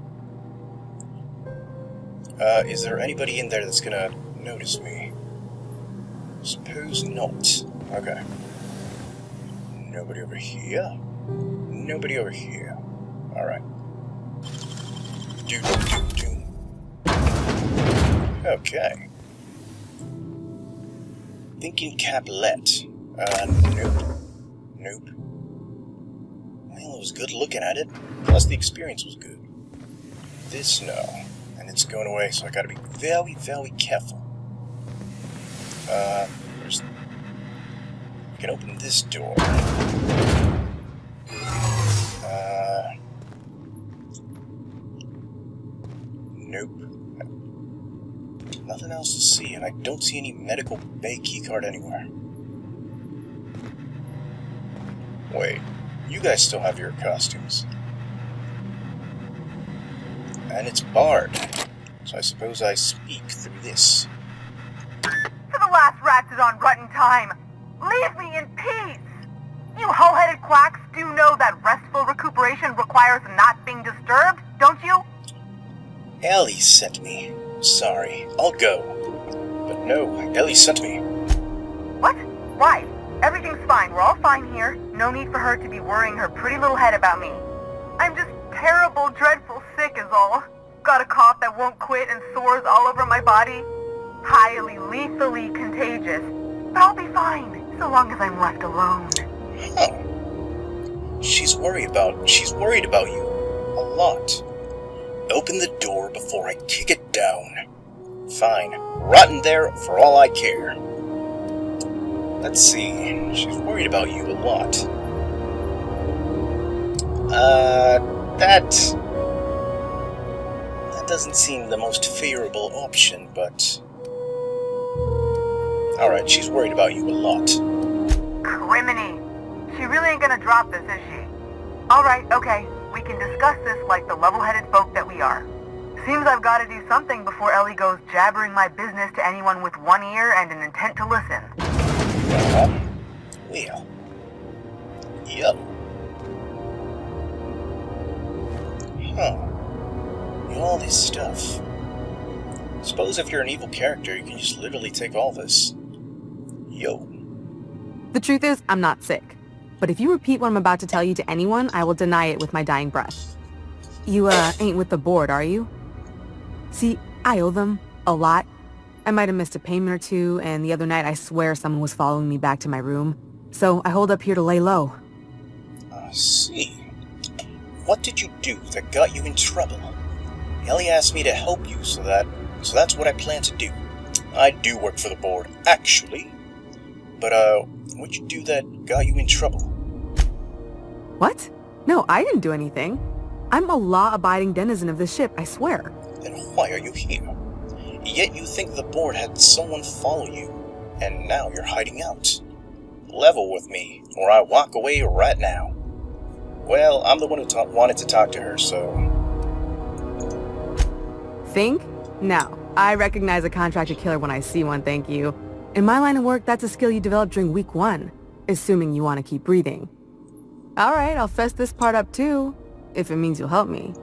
S1: Is there anybody in there that's gonna notice me? Suppose not. Okay. Nobody over here? Nobody over here. Alright. Do. Okay. Thinking Caplet. Nope. Nope. Well, it was good looking at it. Plus the experience was good. This, no. And it's going away, so I gotta be very, very careful. There's... I can open this door. Nope. Nothing else to see, and I don't see any medical bay keycard anywhere. Wait, you guys still have your costumes. And it's barred, so I suppose I speak through this.
S21: To the last rat is on rotten time. Leave me in peace! You hull-headed quacks do know that restful recuperation requires not being disturbed, don't you?
S1: Ellie sent me. Sorry, I'll go. But no, Ellie sent me.
S21: What? Why? Everything's fine. We're all fine here. No need for her to be worrying her pretty little head about me. I'm just terrible, dreadful sick is all. Got a cough that won't quit and sores all over my body. Highly, lethally contagious. But I'll be fine, so long as I'm left alone.
S1: Huh. She's worried about you. A lot. Open the door before I kick it down. Fine. Rot in there for all I care. Let's see. She's worried about you a lot. That doesn't seem the most favorable option, but... Alright, she's worried about you a lot.
S21: Criminy! She really ain't gonna drop this, is she? Alright, okay. We can discuss this like the level-headed folk that we are. Seems I've gotta do something before Ellie goes jabbering my business to anyone with one ear and an intent to listen.
S1: Well. Yep. Huh. All this stuff. Suppose if you're an evil character, you can just literally take all this. Yo.
S7: The truth is, I'm not sick. But if you repeat what I'm about to tell you to anyone, I will deny it with my dying breath. You, ain't with the board, are you? See, I owe them a lot. I might have missed a payment or two, and the other night I swear someone was following me back to my room. So I hold up here to lay low.
S1: I see. What did you do that got you in trouble? Ellie asked me to help you, so that's what I plan to do. I do work for the board, actually. But, what'd you do that got you in trouble?
S7: What? No, I didn't do anything. I'm a law-abiding denizen of this ship, I swear.
S1: Then why are you here? Yet you think the board had someone follow you, and now you're hiding out. Level with me, or I walk away right now. Well, I'm the one who wanted to talk to her, so...
S7: Think? No. I recognize a contracted killer when I see one, thank you. In my line of work, that's a skill you develop during week 1, assuming you want to keep breathing. Alright, I'll fess this part up too, if it means you'll help me.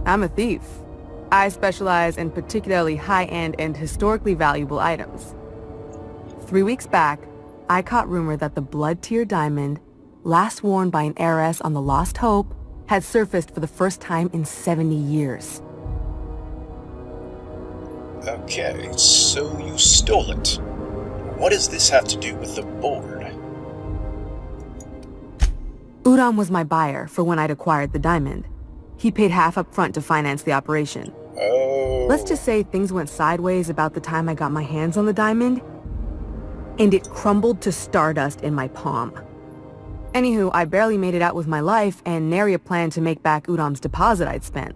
S7: I'm a thief. I specialize in particularly high-end and historically valuable items. 3 weeks back, I caught rumor that the blood-tier diamond, last worn by an heiress on the Lost Hope, had surfaced for the first time in 70 years.
S1: Okay, so you stole it. What does this have to do with the board?
S7: Udam was my buyer for when I'd acquired the diamond. He paid half up front to finance the operation.
S1: Oh.
S7: Let's just say things went sideways about the time I got my hands on the diamond, and it crumbled to stardust in my palm. Anywho, I barely made it out with my life, and nary a plan to make back Udam's deposit I'd spent.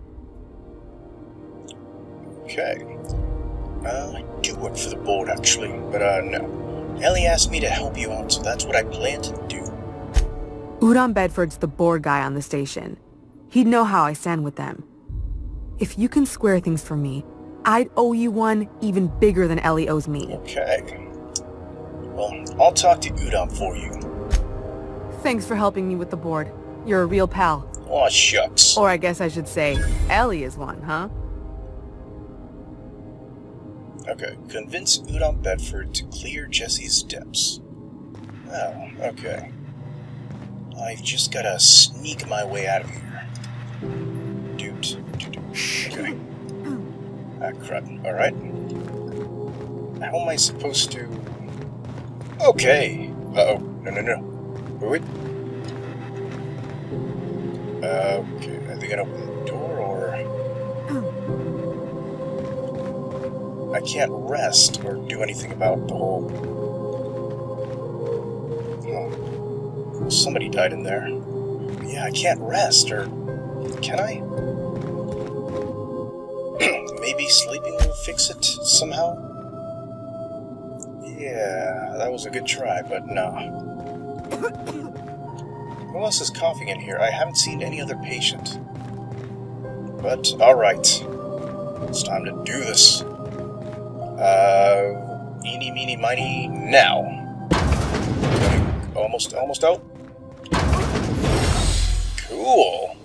S1: Okay. I do work for the board, actually, but, no. Ellie asked me to help you out, so that's what I plan to do.
S7: Udam Bedford's the board guy on the station. He'd know how I stand with them. If you can square things for me, I'd owe you one even bigger than Ellie owes me.
S1: Okay. Well, I'll talk to Udam for you.
S7: Thanks for helping me with the board. You're a real pal.
S1: Aw, shucks.
S7: Or I guess I should say, Ellie is one, huh?
S1: Okay, convince Udam Bedford to clear Jesse's debts. Oh, okay. I've just gotta sneak my way out of here. Dude. Okay. Ah, crap. Alright. How am I supposed to... Okay. Uh-oh. No. Wait. Okay, are they gonna open the door, or... I can't rest or do anything about the whole... Oh. Somebody died in there. Yeah, I can't rest, or... Can I? Maybe sleeping will fix it somehow? Yeah, that was a good try, but no. Who else is coughing in here? I haven't seen any other patient. But, alright. It's time to do this. Eeny, meeny, miny, now. Almost out. Cool.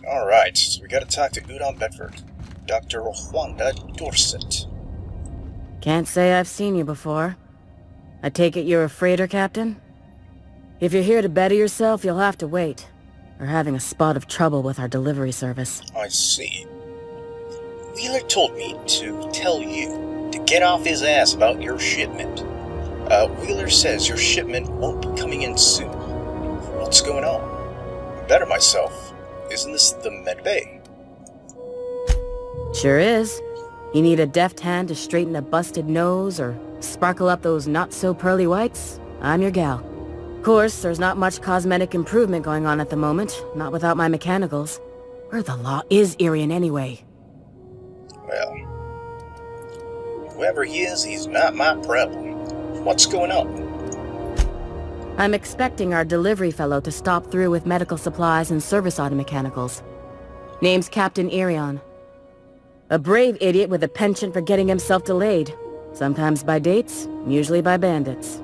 S1: Alright, so we gotta talk to Udam Bedford. Dr. Rwanda Dorset.
S16: Can't say I've seen you before. I take it you're a freighter captain? If you're here to better yourself, you'll have to wait. We're having a spot of trouble with our delivery service.
S1: I see. Wheeler told me to tell you to get off his ass about your shipment. Wheeler says your shipment won't be coming in soon. What's going on? Better myself. Isn't this the med bay?
S16: Sure is. You need a deft hand to straighten a busted nose or
S5: Sparkle up those not-so-pearly whites, I'm your gal. Of course, there's not much cosmetic improvement going on at the moment, not without my mechanicals. Where the law is Irian anyway?
S1: Well, whoever he is, he's not my problem. What's going on?
S5: I'm expecting our delivery fellow to stop through with medical supplies and service auto mechanicals. Name's Captain Irion. A brave idiot with a penchant for getting himself delayed. Sometimes by dates, usually by bandits.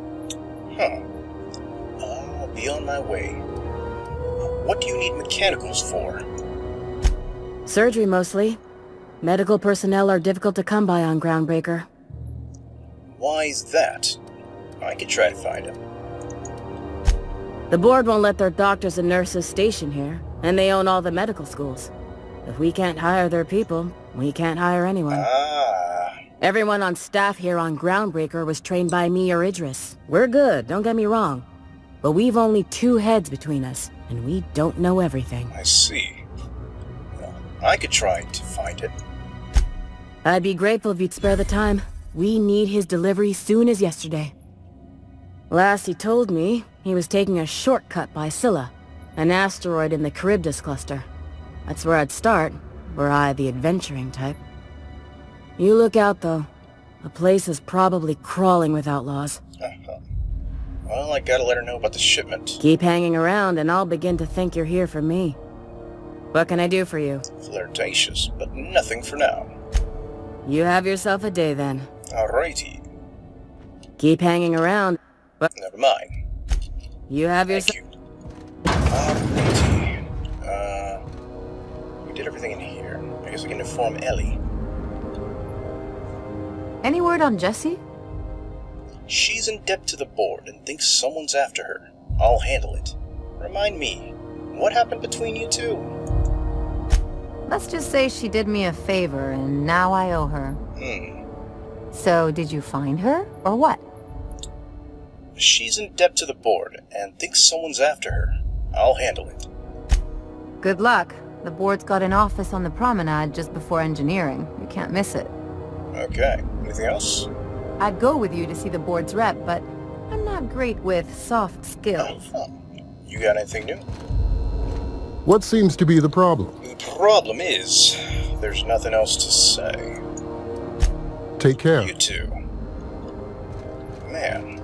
S1: Huh. I'll be on my way. What do you need mechanicals for?
S5: Surgery, mostly. Medical personnel are difficult to come by on Groundbreaker.
S1: Why's that? I could try to find him.
S5: The board won't let their doctors and nurses station here, and they own all the medical schools. If we can't hire their people, we can't hire anyone. Everyone on staff here on Groundbreaker was trained by me or Idris. We're good, don't get me wrong. But we've only 2 heads between us, and we don't know everything.
S1: I see. Well, I could try to find it.
S5: I'd be grateful if you'd spare the time. We need his delivery soon as yesterday. Last he told me, he was taking a shortcut by Scylla, an asteroid in the Charybdis cluster. That's where I'd start, were I the adventuring type. You look out, though. The place is probably crawling with outlaws.
S1: Well, I gotta let her know about the shipment.
S5: Keep hanging around, and I'll begin to think you're here for me. What can I do for you?
S1: Flirtatious, but nothing for now.
S5: You have yourself a day, then.
S1: Alrighty.
S5: Keep hanging around, but...
S1: Never mind.
S5: You have yourself...
S1: Alrighty. We did everything in here. I guess we can inform Ellie.
S19: Any word on Jessie?
S1: She's in debt to the board and thinks someone's after her. I'll handle it. Remind me, what happened between you two?
S19: Let's just say she did me a favor, and now I owe her. So, did you find her, or what?
S1: She's in debt to the board and thinks someone's after her. I'll handle it.
S19: Good luck. The board's got an office on the promenade just before engineering. You can't miss it.
S1: Okay. Anything else?
S19: I'd go with you to see the board's rep, but I'm not great with soft skills.
S1: You got anything new?
S20: What seems to be the problem?
S1: The problem is, there's nothing else to say.
S20: Take care.
S1: You too. Man.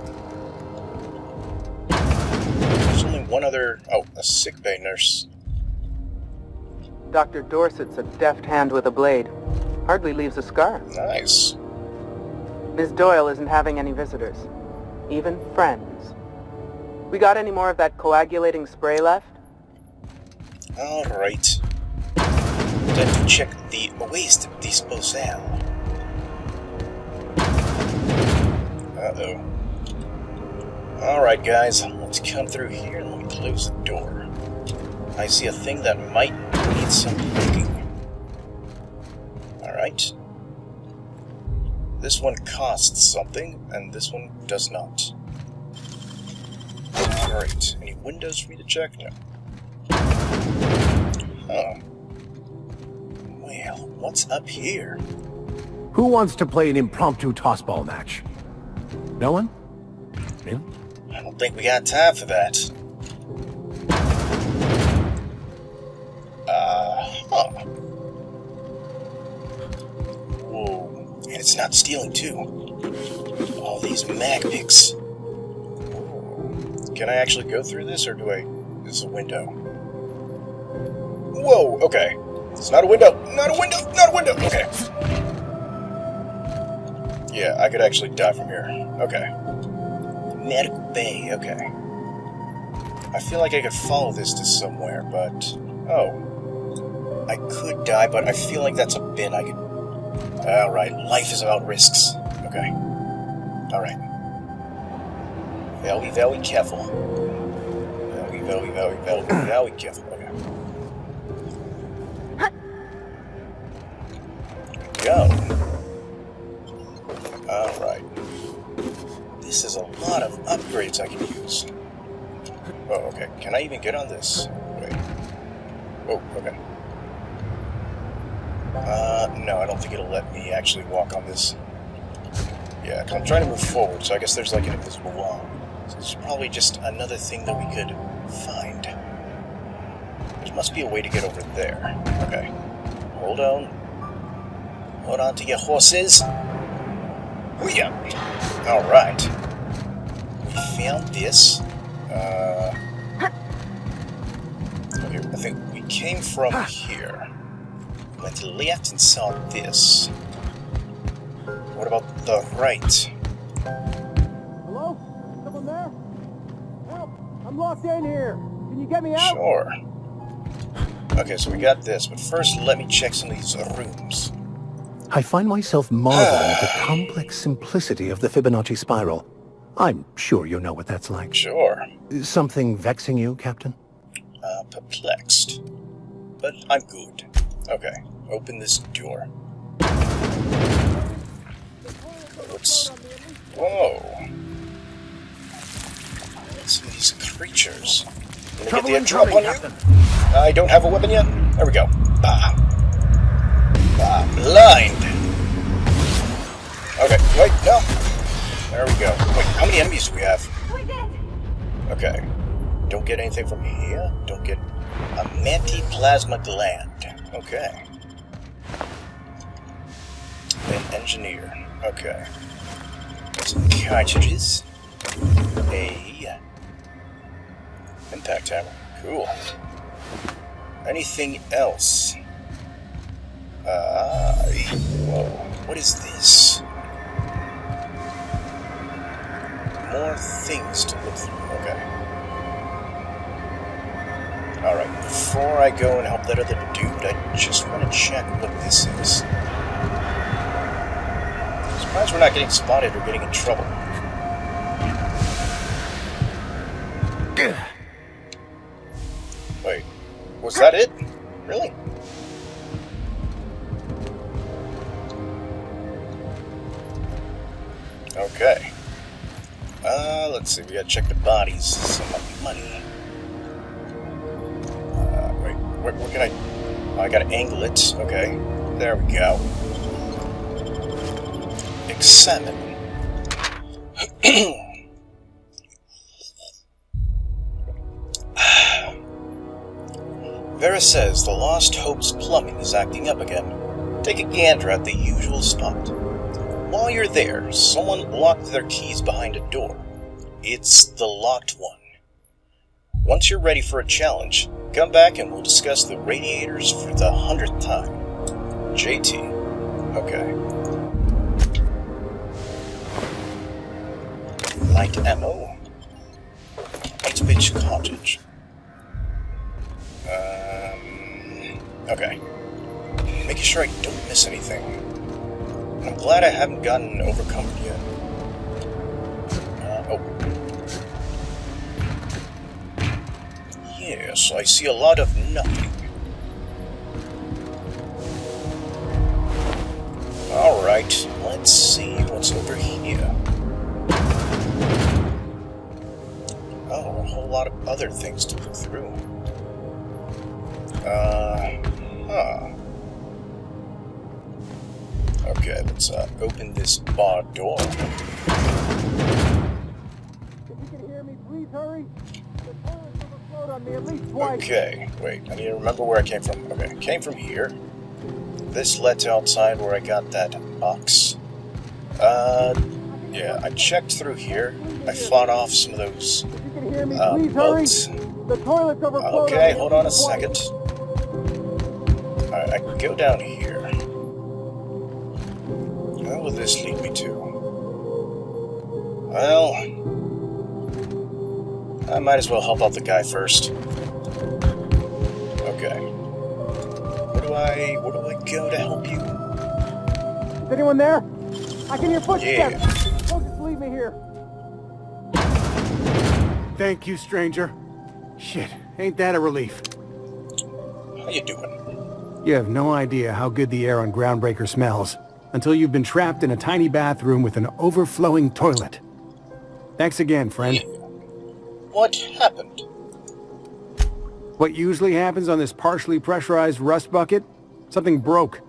S1: There's only one other... Oh, a sickbay nurse.
S22: Dr. Dorset's a deft hand with a blade. Hardly leaves a scar.
S1: Nice.
S22: Miss Doyle isn't having any visitors. Even friends. We got any more of that coagulating spray left?
S1: Alright. Time to check the waste disposal. Uh-oh. Alright guys, let's come through here and let me close the door. I see a thing that might need some cooking. Alright. This one costs something, and this one does not. Alright, any windows for me to check? No. Huh. Well, what's up here?
S8: Who wants to play an impromptu tossball match? No one? Really?
S1: I don't think we got time for that. Whoa. And it's not stealing, too. All these mag picks. Can I actually go through this, or do I... This is a window. Whoa, okay. It's not a window! Not a window! Not a window! Okay. Yeah, I could actually die from here. Okay. Medical bay, okay. I feel like I could follow this to somewhere, but... Oh. I could die, but I feel like that's a bin I could... Alright, life is about risks. Okay. Alright. Very careful. Very careful. Okay. Go. Alright. This is a lot of upgrades I can use. Oh, okay. Can I even get on this? Wait. Oh, okay. No, I don't think it'll let me actually walk on this. Yeah, 'cause I'm trying to move forward, so I guess there's like an invisible wall. So it's probably just another thing that we could find. There must be a way to get over there. Okay. Hold on. Hold on to your horses. Hoo-yah! Alright. We found this. Okay, I think we came from here. Went left and saw this. What about the right?
S4: Hello? Someone there? Help! I'm locked in here. Can you get me out?
S1: Sure. Okay, so we got this, but first let me check some of these rooms.
S8: I find myself marveling at the complex simplicity of the Fibonacci spiral. I'm sure you know what that's like.
S1: Sure.
S8: Something vexing you, Captain?
S1: Perplexed. But I'm good. Okay, open this door. What's... Whoa. What's these creatures? Can I get the drop on you? I don't have a weapon yet? There we go. Bah. Bah. Blind! Okay, wait, no. There we go. Wait, how many enemies do we have? Okay. Don't get anything from here. Don't get a manti-plasma gland. Okay. An engineer. Okay. Some cartridges. A impact hammer. Cool. Anything else? Whoa. What is this? More things to look through. Okay. Alright, before I go and help that other dude, I just want to check what this is. Surprised we're not getting spotted or getting in trouble. Wait, was that it? Really? Okay. Let's see, we gotta check the bodies. Some money. Wait, where can I... Oh, I gotta angle it. Okay, there we go. Examine. Vera says the Lost Hope's plumbing is acting up again. Take a gander at the usual spot. While you're there, someone locked their keys behind a door. It's the locked one. Once you're ready for a challenge, come back and we'll discuss the radiators for the 100th time. JT. Okay. Light ammo. 8-pitch cartridge. Okay. Making sure I don't miss anything. I'm glad I haven't gotten overcumbered yet. Yes, I see a lot of nothing. Alright, let's see what's over here. Oh, a whole lot of other things to look through. Okay, let's open this bar door.
S4: If you can hear me, please hurry. The toilet's overflowed on me at least twice.
S1: Okay, wait, I need to remember where I came from. Okay, I came from here. This led to outside where I got that box. Yeah, I checked through here. I fought off some of those boats.
S4: The toilet's overflowed.
S1: Okay, hold on a second. Alright, I can go down here. Where will this lead me to? Well, I might as well help out the guy first. Okay. Where do I go to help you?
S4: Is anyone there? I can hear footsteps.
S1: Yeah.
S4: Don't just leave me here.
S9: Thank you, stranger. Shit, ain't that a relief?
S1: How you doing?
S9: You have no idea how good the air on Groundbreaker smells until you've been trapped in a tiny bathroom with an overflowing toilet. Thanks again, friend.
S1: What happened?
S9: What usually happens on this partially pressurized rust bucket? Something broke.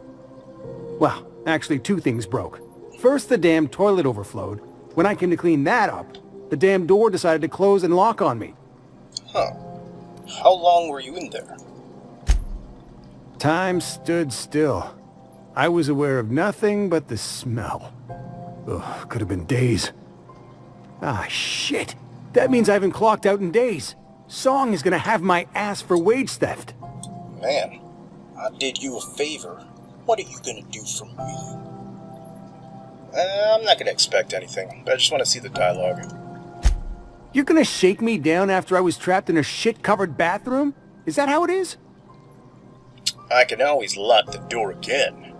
S9: Well, actually two things broke. First the damn toilet overflowed. When I came to clean that up, the damn door decided to close and lock on me.
S1: Huh. How long were you in there?
S9: Time stood still. I was aware of nothing but the smell. Ugh, could have been days. Ah, shit. That means I haven't clocked out in days. Song is gonna have my ass for wage theft.
S1: Man, I did you a favor. What are you gonna do for me? I'm not gonna expect anything, but I just want to see the dialogue.
S9: You're gonna shake me down after I was trapped in a shit-covered bathroom? Is that how it is?
S1: I can always lock the door again.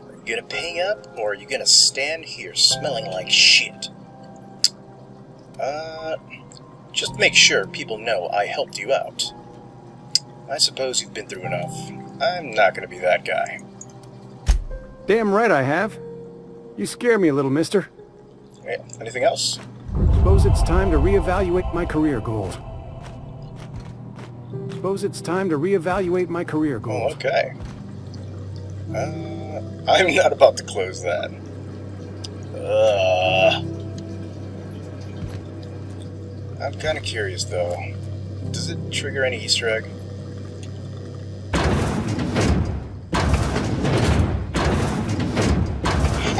S1: Are you gonna pay up, or are you gonna stand here smelling like shit? Just make sure people know I helped you out. I suppose you've been through enough. I'm not gonna be that guy.
S9: Damn right I have. You scare me a little, mister.
S1: Yeah, anything else?
S9: Suppose it's time to reevaluate my career goals.
S1: Oh, okay. I'm not about to close that. I'm kind of curious, though. Does it trigger any Easter egg?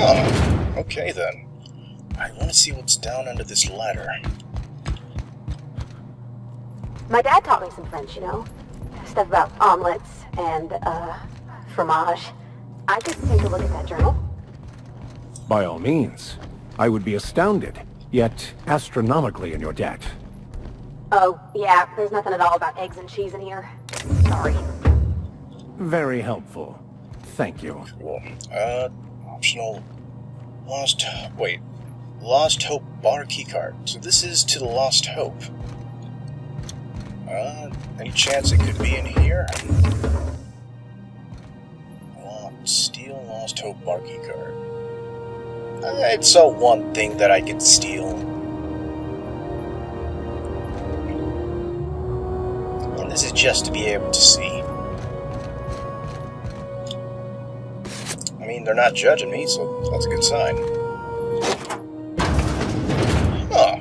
S1: Huh. Okay, then. I want to see what's down under this ladder.
S2: My dad taught me some French, you know? Stuff about omelets and, fromage. I could take a look at that journal.
S8: By all means. I would be astounded, yet astronomically in your debt.
S2: Oh, yeah, there's nothing at all about eggs and cheese in here. Sorry.
S8: Very helpful. Thank you.
S1: Cool. Optional... Lost Hope bar keycard. So this is to the Lost Hope. Any chance it could be in here? Steal Lost Hope bar keycard. I saw one thing that I could steal. And this is just to be able to see. I mean, they're not judging me, so that's a good sign. Huh.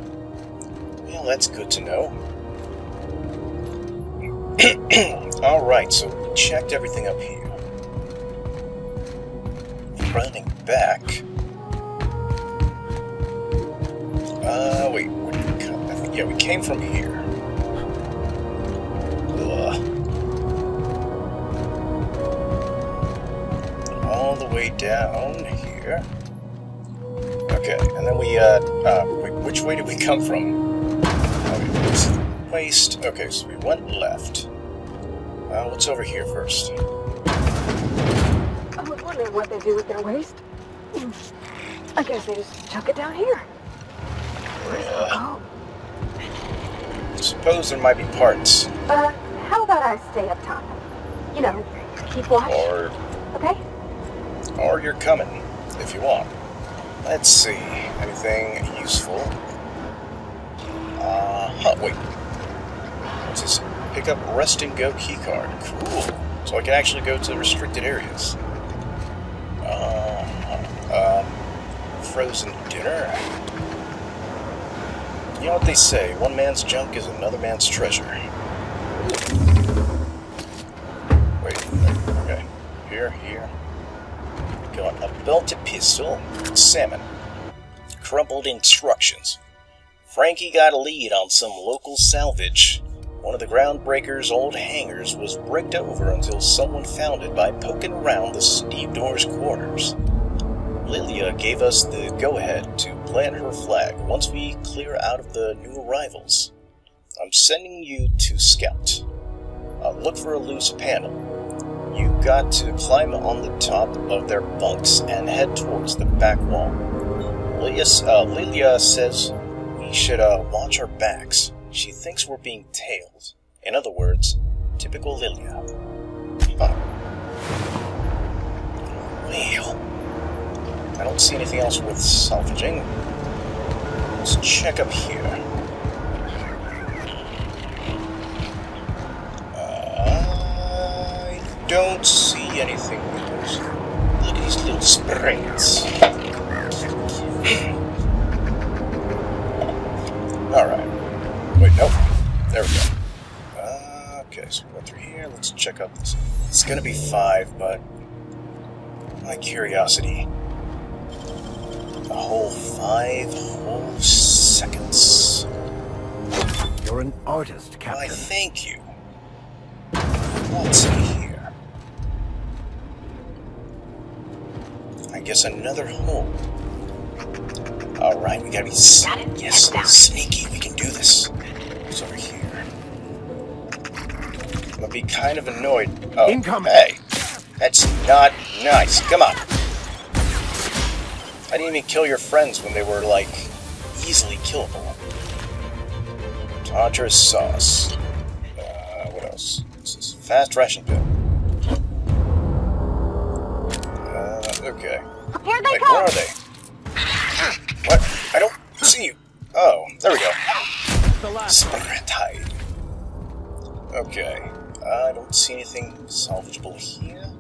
S1: Well, that's good to know. Alright, so we checked everything up here. Running back. Wait, where did we come? Yeah, we came from here. All the way down here. Okay, and then we, wait, which way did we come from? Okay, waste. Okay, so we went left. What's over here first?
S2: I was wondering what they do with their waste. I guess they just chuck it down here.
S1: Suppose there might be parts.
S2: How about I stay up top? You know, keep watch. Okay?
S1: Or you're coming, if you want. Let's see. Anything useful? Wait. What's this? Pick up rest and go keycard. Cool. So I can actually go to restricted areas. Frozen dinner. You know what they say, one man's junk is another man's treasure. Wait, okay. Here. Got a belted pistol, salmon. Crumpled instructions. Frankie got a lead on some local salvage. One of the groundbreaker's old hangars was bricked over until someone found it by poking around the stevedore's quarters. Lilia gave us the go-ahead to plant her flag once we clear out of the new arrivals. I'm sending you to scout. Look for a loose panel. You got to climb on the top of their bunks and head towards the back wall. Lilia says we should watch our backs. She thinks we're being tailed. In other words, typical Lilia. Well, I don't see anything else worth salvaging. Let's check up here. I don't see anything with those. Look at these little sprays. Alright. Wait, no. There we go. Okay, so we go through here. Let's check out this. It's gonna be 5, but my curiosity. A whole 5 whole seconds.
S8: You're an artist, Captain.
S1: Why, thank you. What's in here? I guess another hole. Alright, we gotta be sneaky. We can do this. What's over here? I'm gonna be kind of annoyed. Oh,
S8: incoming.
S1: Hey, that's not nice. Come on. I didn't even kill your friends when they were, like, easily killable. Tartar sauce. What else? This is fast ration bill. Okay.
S2: Here they
S1: Wait,
S2: come!
S1: where are they? What? I don't see you. Oh, there we go. Sprintide. Okay. I don't see anything salvageable here.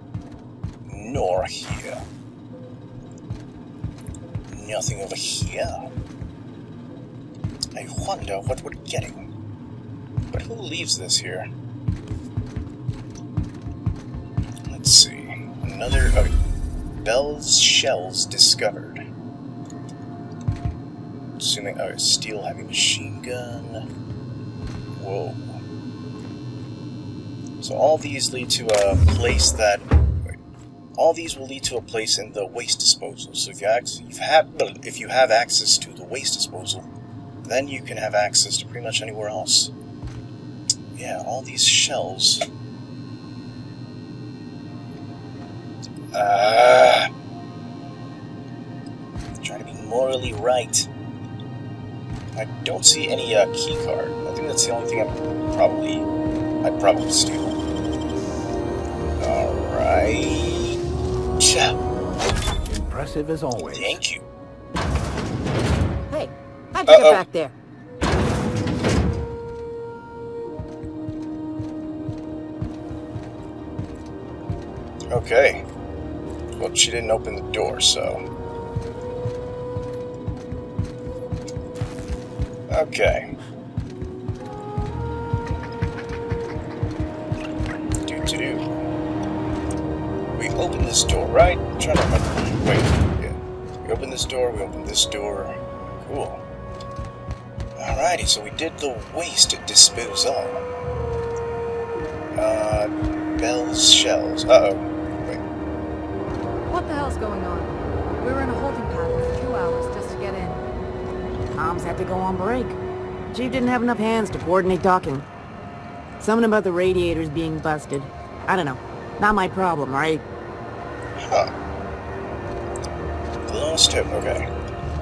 S1: Nor here. Nothing over here. I wonder what we're getting. But who leaves this here? Let's see. Another... Bell's shells discovered. Assuming... Oh, steel heavy machine gun. Whoa. So all these lead to a place that... All these will lead to a place in the waste disposal. So if you have access to the waste disposal, then you can have access to pretty much anywhere else. Yeah, all these shells. Trying to be morally right. I don't see any key card. I think that's the only thing I'd probably steal. Alright.
S8: Impressive as always.
S1: Thank you.
S16: Hey, how'd you get back there?
S1: Okay. Well, she didn't open the door, so... Okay. We open this door, right? I'm trying to remember. Wait, yeah. We open this door, we open this door. Cool. Alrighty, so we did the waste disposal. Bell's shells. Uh-oh. Wait.
S12: What the hell's going on? We were in a holding pattern for 2 hours just to get in.
S7: Comms had to go on break. Chief didn't have enough hands to coordinate docking. Something about the radiators being busted. I don't know. Not my problem, right?
S1: Huh. Lost him, okay.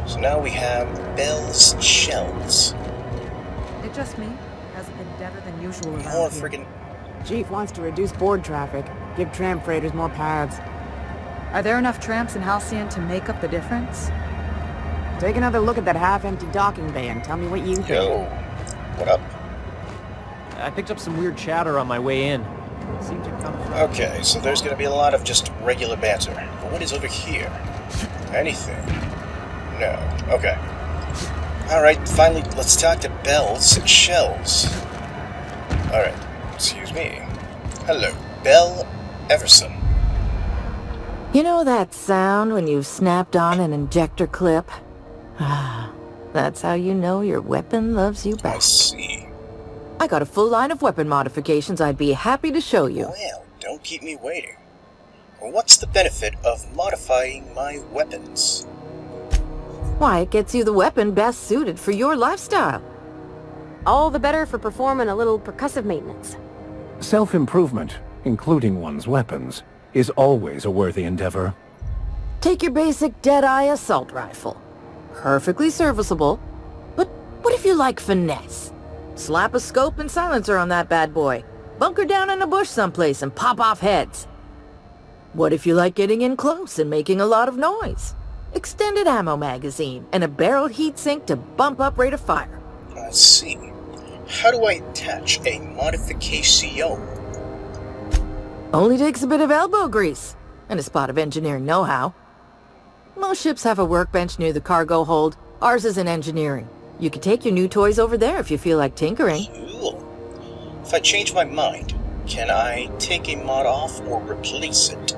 S1: So now we have Bell's shells.
S12: It just me? Has it been deader than usual around
S1: More
S12: here?
S1: friggin'...
S7: Chief wants to reduce board traffic. Give tram freighters more paths.
S12: Are there enough tramps in Halcyon to make up the difference?
S7: Take another look at that half-empty docking bay and tell me what you think.
S1: Yo, what up?
S10: I picked up some weird chatter on my way in. It seemed to come from...
S1: Okay, so there's gonna be a lot of just regular banter. But what is over here? Anything? No. Okay. Alright, finally, let's talk to Bell's shells. Alright, excuse me. Hello, Bell Everson.
S16: You know that sound when you've snapped on an injector clip? Ah, that's how you know your weapon loves you back.
S1: I see.
S16: I got a full line of weapon modifications I'd be happy to show you.
S1: Well, don't keep me waiting. What's the benefit of modifying my weapons?
S16: Why, it gets you the weapon best suited for your lifestyle.
S2: All the better for performing a little percussive maintenance.
S8: Self-improvement, including one's weapons, is always a worthy endeavor.
S16: Take your basic Deadeye assault rifle. Perfectly serviceable. But what if you like finesse? Slap a scope and silencer on that bad boy. Bunker down in a bush someplace and pop off heads. What if you like getting in close and making a lot of noise? Extended ammo magazine and a barrel heatsink to bump up rate of fire.
S1: I see. How do I attach a modification?
S16: Only takes a bit of elbow grease and a spot of engineering know-how.
S11: Most ships have a workbench near the cargo hold. Ours is in engineering. You could take your new toys over there if you feel like tinkering.
S1: Cool. If I change my mind, can I take a mod off or replace it?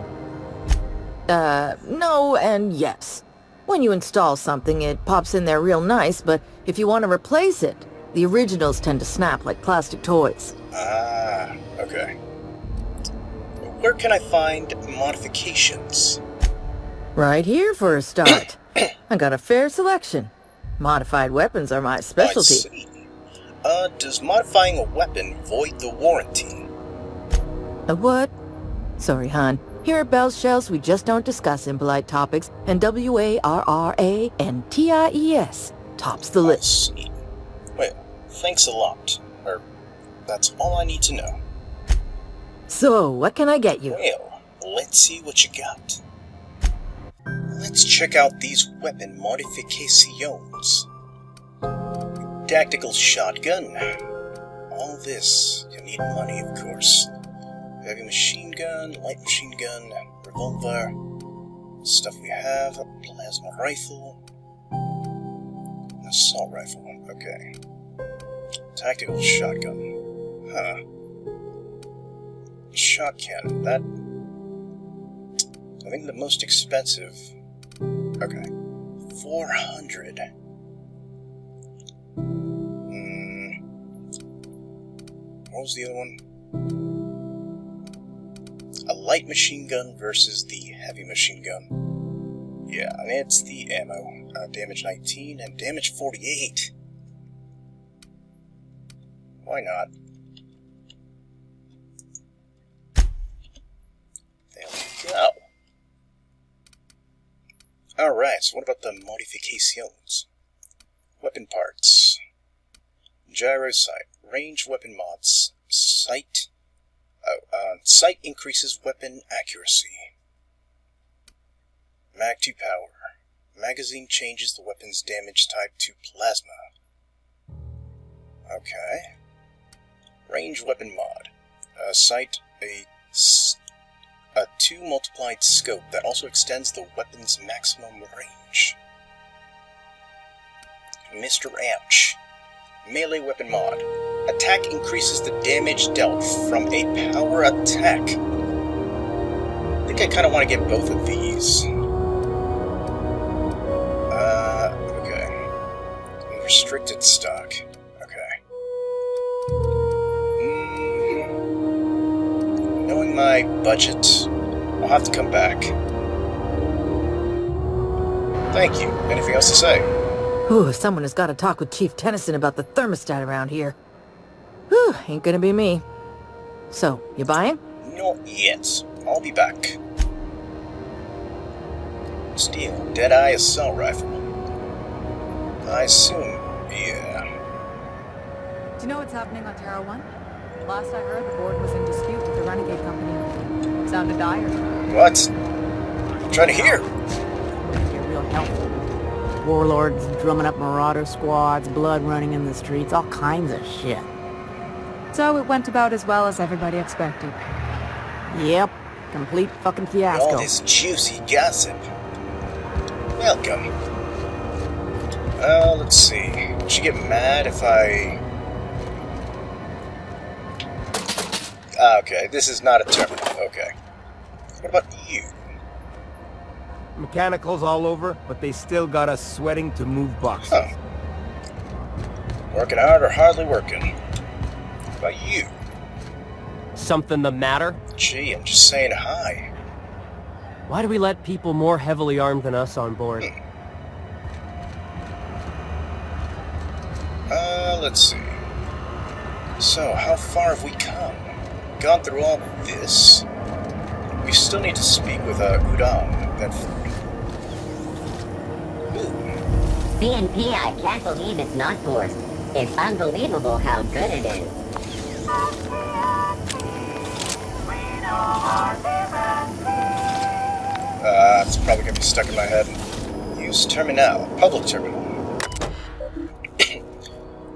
S11: No and yes. When you install something, it pops in there real nice, but if you want to replace it, the originals tend to snap like plastic toys.
S1: Ah, okay. Where can I find modifications?
S11: Right here for a start. I got a fair selection. Modified weapons are my specialty.
S1: I see. Does modifying a weapon void the warranty?
S11: A what? Sorry, hon. Here at Bell's Shells, we just don't discuss impolite topics, and WARRANTIES tops the list.
S1: I see. Well, thanks a lot. That's all I need to know.
S11: So, what can I get you?
S1: Well, let's see what you got. Let's check out these weapon modifications. Tactical shotgun. All this, you need money, of course. Heavy machine gun, light machine gun, revolver. Stuff we have, a plasma rifle. Assault rifle, okay. Tactical shotgun. Huh. Shot cannon, that... I think the most expensive... Okay. 400. What was the other one? A light machine gun versus the heavy machine gun. Yeah, and it's the ammo. Damage 19 and damage 48. Why not? There we go. Alright, so what about the modifications? Weapon parts. Gyro sight. Range weapon mods. Sight. Sight increases weapon accuracy. Mag 2 power. Magazine changes the weapon's damage type to plasma. Okay. Range weapon mod. Sight, a 2 multiplied scope that also extends the weapon's maximum range. Mr. Ouch. Melee weapon mod. Attack increases the damage dealt from a power attack. I think I kind of want to get both of these. Okay. Restricted stock. Okay. Knowing my budget, I'll have to come back. Thank you. Anything else to say?
S11: Ooh, someone has got to talk with Chief Tennyson about the thermostat around here. Whew, ain't gonna be me. So, you buying?
S1: Not yet. I'll be back. Steel Deadeye assault rifle. I assume, yeah.
S6: Do you know what's happening on Terra 1? Last I heard, the board was in dispute with the Renegade Company. Sounded dire.
S1: What? I'm trying to hear.
S7: You're real helpful. Warlords drumming up marauder squads, blood running in the streets, all kinds of shit.
S6: So it went about as well as everybody expected.
S7: Yep. Complete fucking fiasco.
S1: All this juicy gossip. Welcome. Let's see. Would she get mad if I... Okay, this is not a terminal. Okay. What about you?
S17: Mechanicals all over, but they still got us sweating to move boxes.
S1: Huh. Working hard or hardly working? What about you?
S10: Something the matter?
S1: Gee, I'm just saying hi.
S10: Why do we let people more heavily armed than us on board?
S1: Let's see. So, how far have we come? Gone through all this? We still need to speak with, Udam, Bedford.
S13: CNP, I can't believe it's not forced. It's unbelievable how good it is.
S1: It's probably gonna be stuck in my head. Use terminal. Public terminal.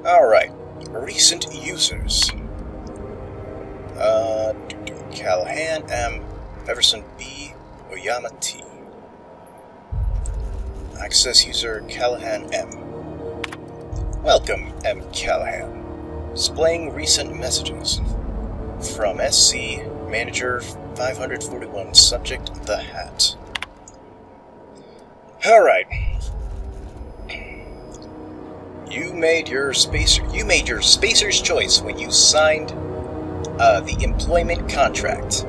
S1: Alright. Recent users. Callahan M. Everson B. Oyama T. Access user Callahan M. Welcome, M. Callahan. Displaying recent messages. From SC, Manager 541, Subject The Hat. Alright. You made your spacer's choice when you signed the employment contract.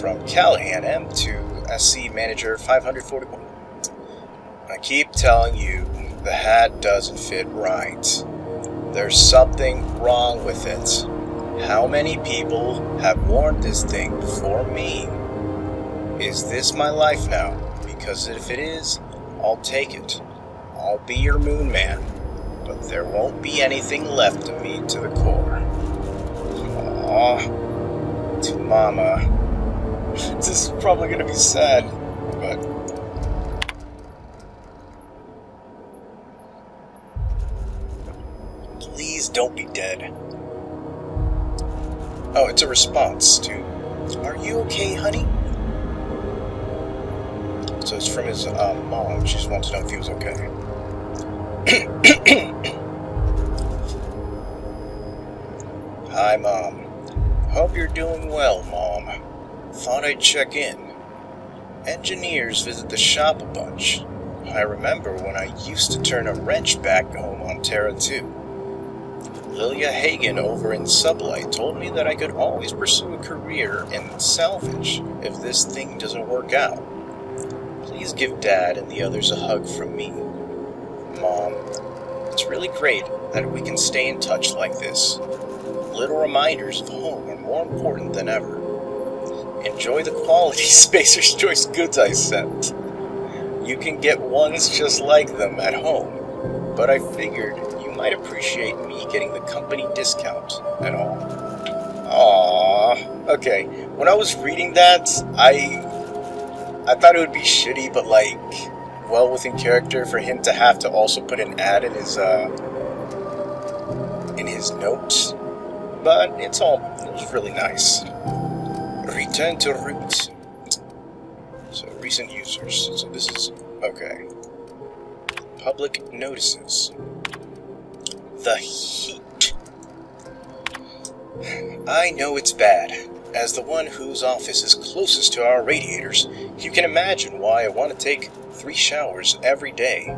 S1: From Callahan M to SC Manager 541. I keep telling you, the hat doesn't fit right. There's something wrong with it. How many people have worn this thing before me? Is this my life now? Because if it is, I'll take it. I'll be your moon man. But there won't be anything left of me to the core. Aww. To Mama. This is probably gonna be sad, but... Please don't be dead. Oh, it's a response to... Are you okay, honey? So it's from his mom. She just wants to know if he was okay. Hi, Mom. Hope you're doing well, Mom. Thought I'd check in. Engineers visit the shop a bunch. I remember when I used to turn a wrench back home on Terra 2. Amelia Hagan over in Sublight told me that I could always pursue a career in salvage if this thing doesn't work out. Please give Dad and the others a hug from me. Mom, it's really great that we can stay in touch like this. Little reminders of home are more important than ever. Enjoy the quality Spacer's Choice goods I sent. You can get ones just like them at home, but I figured you might appreciate me getting the company discount and all. Aww. Okay, when I was reading that, I thought it would be shitty, but like, well within character for him to have to also put an ad in his notes. But it was really nice. Return to roots. So recent users. So this is okay. Public notices. The heat. I know it's bad. As the one whose office is closest to our radiators, you can imagine why I want to take 3 showers every day.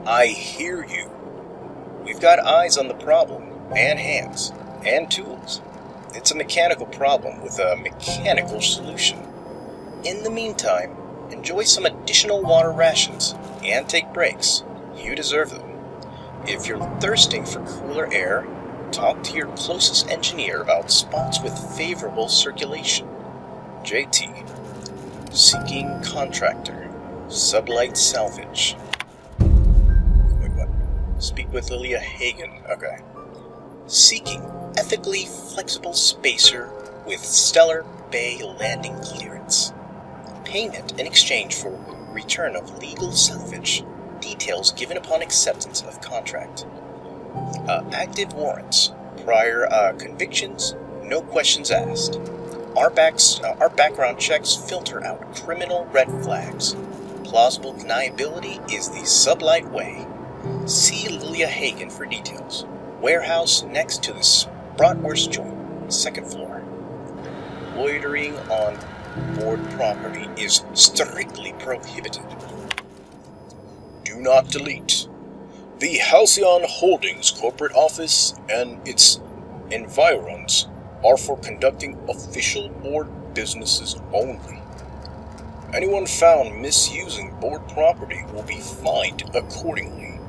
S1: I hear you. We've got eyes on the problem, and hands, and tools. It's a mechanical problem with a mechanical solution. In the meantime, enjoy some additional water rations, and take breaks. You deserve them. If you're thirsting for cooler air, talk to your closest engineer about spots with favorable circulation. JT. Seeking contractor. Sublight salvage. Wait, what? Speak with Amelia Hagan. Okay. Seeking ethically flexible spacer with stellar bay landing clearance. Payment in exchange for return of legal salvage. Details given upon acceptance of contract. Active warrants. Prior convictions. No questions asked. Our background checks filter out criminal red flags. Plausible deniability is the Sublight way. See Amelia Hagan for details. Warehouse next to the Bratwurst joint, 2nd floor. Loitering on board property is strictly prohibited. Do not delete. The Halcyon Holdings corporate office and its environs are for conducting official board businesses only. Anyone found misusing board property will be fined accordingly.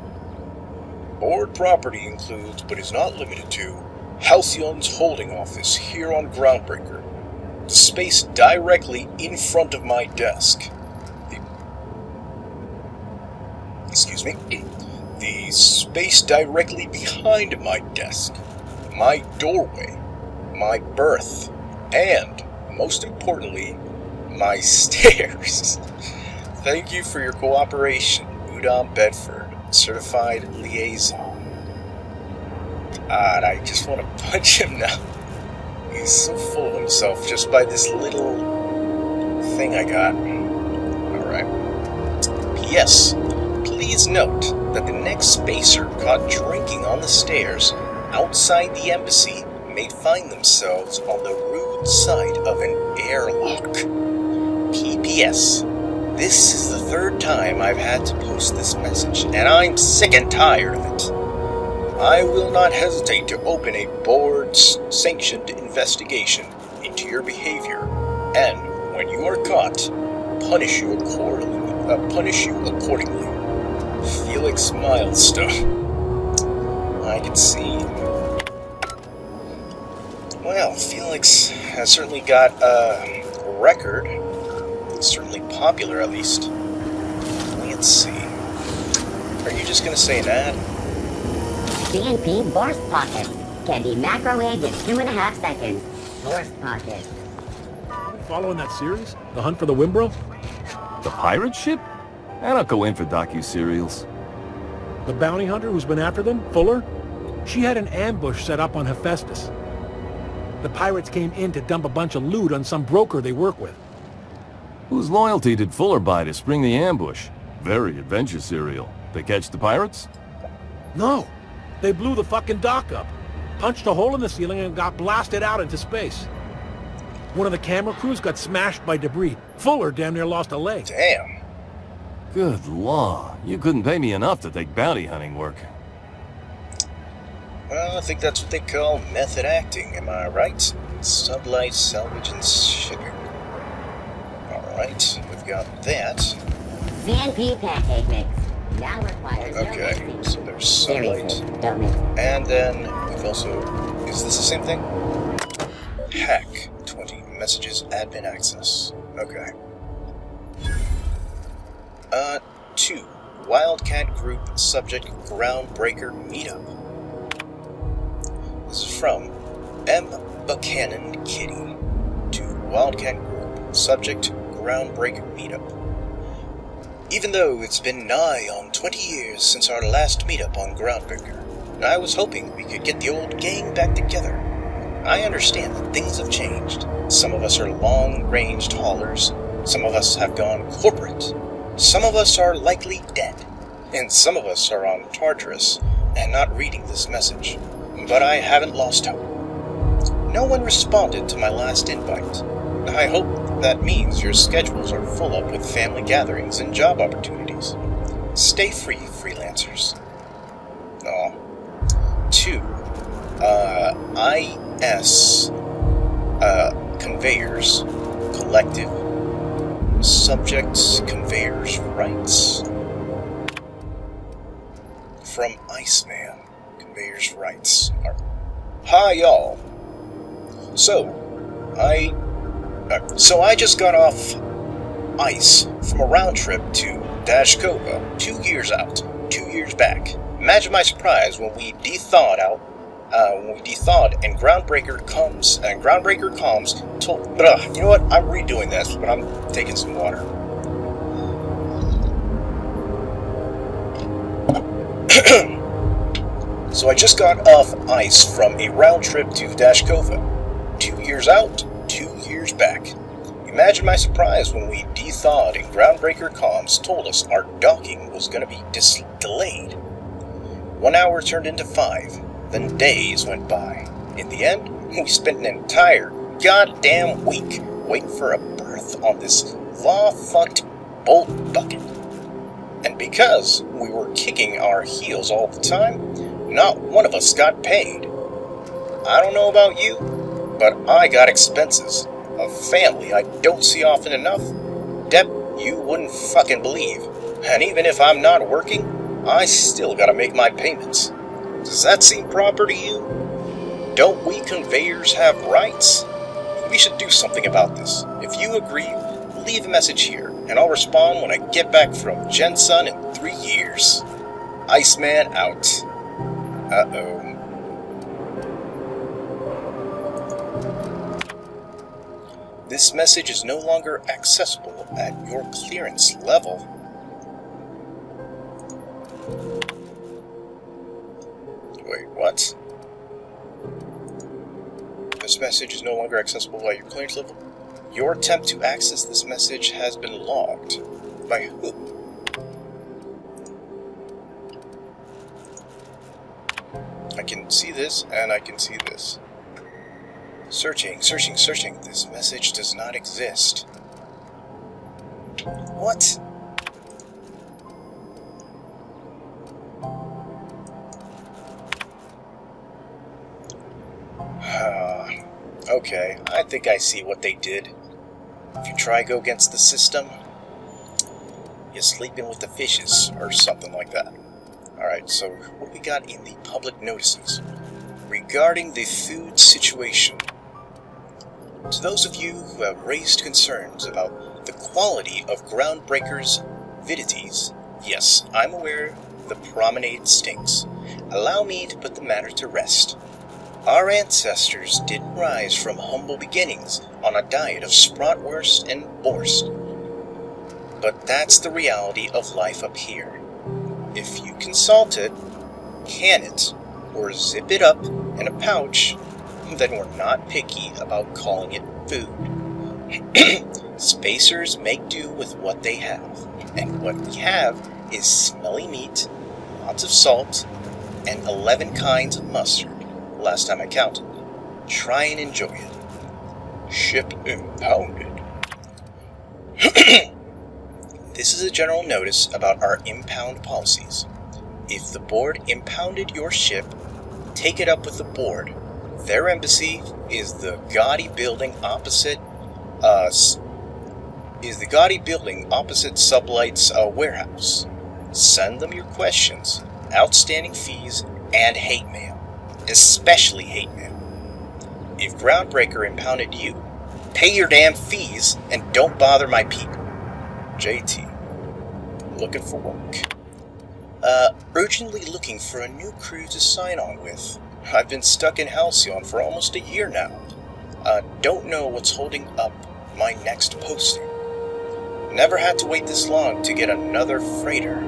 S1: Board property includes, but is not limited to, Halcyon's holding office here on Groundbreaker, the space directly in front of my desk. The space directly behind my desk, my doorway, my berth, and, most importantly, my stairs. Thank you for your cooperation, Udom Bedford, Certified Liaison. God, I just want to punch him now. He's so full of himself just by this little thing I got. Alright. P.S. Please note that the next spacer caught drinking on the stairs outside the embassy may find themselves on the rude side of an airlock. P.P.S. This is the third time I've had to post this message, and I'm sick and tired of it. I will not hesitate to open a board-sanctioned investigation into your behavior, and when you are caught, punish you accordingly. Felix Milestone. I can see. Well, Felix has certainly got a record. It's certainly popular, at least. Let's see. Are you just going to say an ad?
S13: CNP Force Pocket. Can be macrowaved in 2.5 seconds. Force Pocket.
S3: Following that series? The Hunt for the Wimbro?
S15: The pirate ship? I don't go in for docu-serials.
S3: The bounty hunter who's been after them, Fuller? She had an ambush set up on Hephaestus. The pirates came in to dump a bunch of loot on some broker they work with.
S15: Whose loyalty did Fuller buy to spring the ambush? Very adventure serial. They catch the pirates?
S3: No. They blew the fucking dock up, punched a hole in the ceiling and got blasted out into space. One of the camera crews got smashed by debris. Fuller damn near lost a leg.
S1: Damn.
S15: Good law. You couldn't pay me enough to take bounty hunting work.
S1: Well, I think that's what they call method acting, am I right? Sublight salvage and shipping. Alright, we've got that.
S13: CNP pancake mix. Now requires
S1: okay, so there's sunlight. And then we've also... Is this the same thing? Hack. 20 messages admin access. Okay. 2. Wildcat Group subject groundbreaker meetup. This is from M. Buchanan Kitty. 2. Wildcat Group subject groundbreaker meetup. Even though it's been nigh on 20 years since our last meetup on Groundbreaker, I was hoping we could get the old gang back together. I understand that things have changed. Some of us are long-ranged haulers, some of us have gone corporate, some of us are likely dead, and some of us are on Tartarus and not reading this message. But I haven't lost hope. No one responded to my last invite. I hope that means your schedules are full up with family gatherings and job opportunities. Stay free, freelancers. Oh. 2. IS. Conveyors. Collective. Subject conveyors rights. From Iceman. Conveyors rights. Hi, y'all. So I just got off ice from a round trip to Dashkova 2 years out, 2 years back. Imagine my surprise when we de-thawed and Groundbreaker comms told... you know what? I'm redoing this, but I'm taking some water. So I just got off ice from a round trip to Dashkova. 2 years out, 2 years back. Imagine my surprise when we de-thawed and Groundbreaker comms told us our docking was going to be delayed. 1 hour turned into 5, then days went by. In the end, we spent an entire goddamn week waiting for a berth on this law-fucked bolt bucket. And because we were kicking our heels all the time, not one of us got paid. I don't know about you, but I got expenses. A family I don't see often enough. Debt you wouldn't fucking believe. And even if I'm not working, I still gotta make my payments. Does that seem proper to you? Don't we conveyors have rights? We should do something about this. If you agree, leave a message here, and I'll respond when I get back from Jensen in 3 years. Iceman out. Uh-oh. This message is no longer accessible at your clearance level. Wait, what? This message is no longer accessible at your clearance level? Your attempt to access this message has been logged. By who? I can see this, and I can see this. Searching, searching, searching. This message does not exist. What? Okay, I think I see what they did. If you try go against the system, you're sleeping with the fishes, or something like that. Alright, so what we got in the public notices? Regarding the food situation. To those of you who have raised concerns about the quality of Groundbreaker's vidities, yes, I'm aware the promenade stinks. Allow me to put the matter to rest. Our ancestors didn't rise from humble beginnings on a diet of Spratwurst and Borst. But that's the reality of life up here. If you can salt it, can it, or zip it up in a pouch, then we're not picky about calling it food. Spacers make do with what they have, and what we have is smelly meat, lots of salt, and 11 kinds of mustard, last time I counted. Try and enjoy it. Ship impounded. This is a general notice about our impound policies. If the board impounded your ship, take it up with the board. Their embassy is the gaudy building opposite Sublight's warehouse. Send them your questions, outstanding fees, and hate mail. Especially hate mail. If Groundbreaker impounded you, pay your damn fees and don't bother my people. JT. Looking for work. Urgently looking for a new crew to sign on with. I've been stuck in Halcyon for almost a year now. Don't know what's holding up my next posting. Never had to wait this long to get another freighter.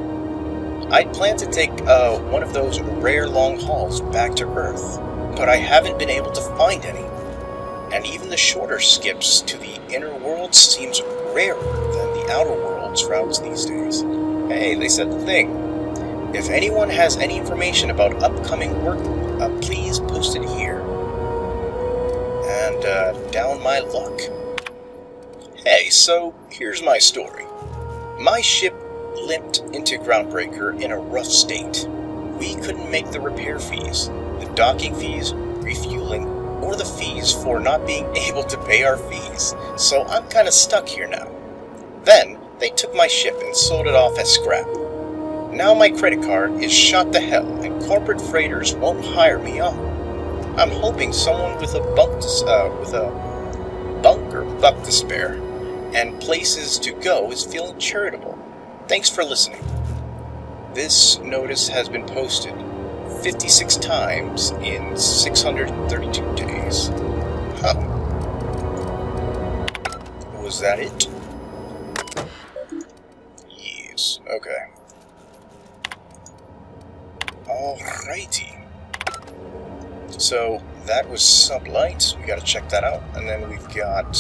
S1: I'd planned to take one of those rare long hauls back to Earth, but I haven't been able to find any. And even the shorter skips to the inner worlds seems rarer than the outer worlds routes these days. Hey, they said the thing. If anyone has any information about upcoming work, please post it here. And down my luck. Hey, so here's my story. My ship limped into Groundbreaker in a rough state. We couldn't make the repair fees, the docking fees, refueling, or the fees for not being able to pay our fees, so I'm kinda stuck here now. Then, they took my ship and sold it off as scrap. Now my credit card is shot to hell and corporate freighters won't hire me on. I'm hoping someone with a bunk or buck to spare and places to go is feeling charitable. Thanks for listening. This notice has been posted 56 times in 632 days. Huh. Was that it? Yes, okay. Alrighty. So, that was Sublight. We gotta check that out. And then we've got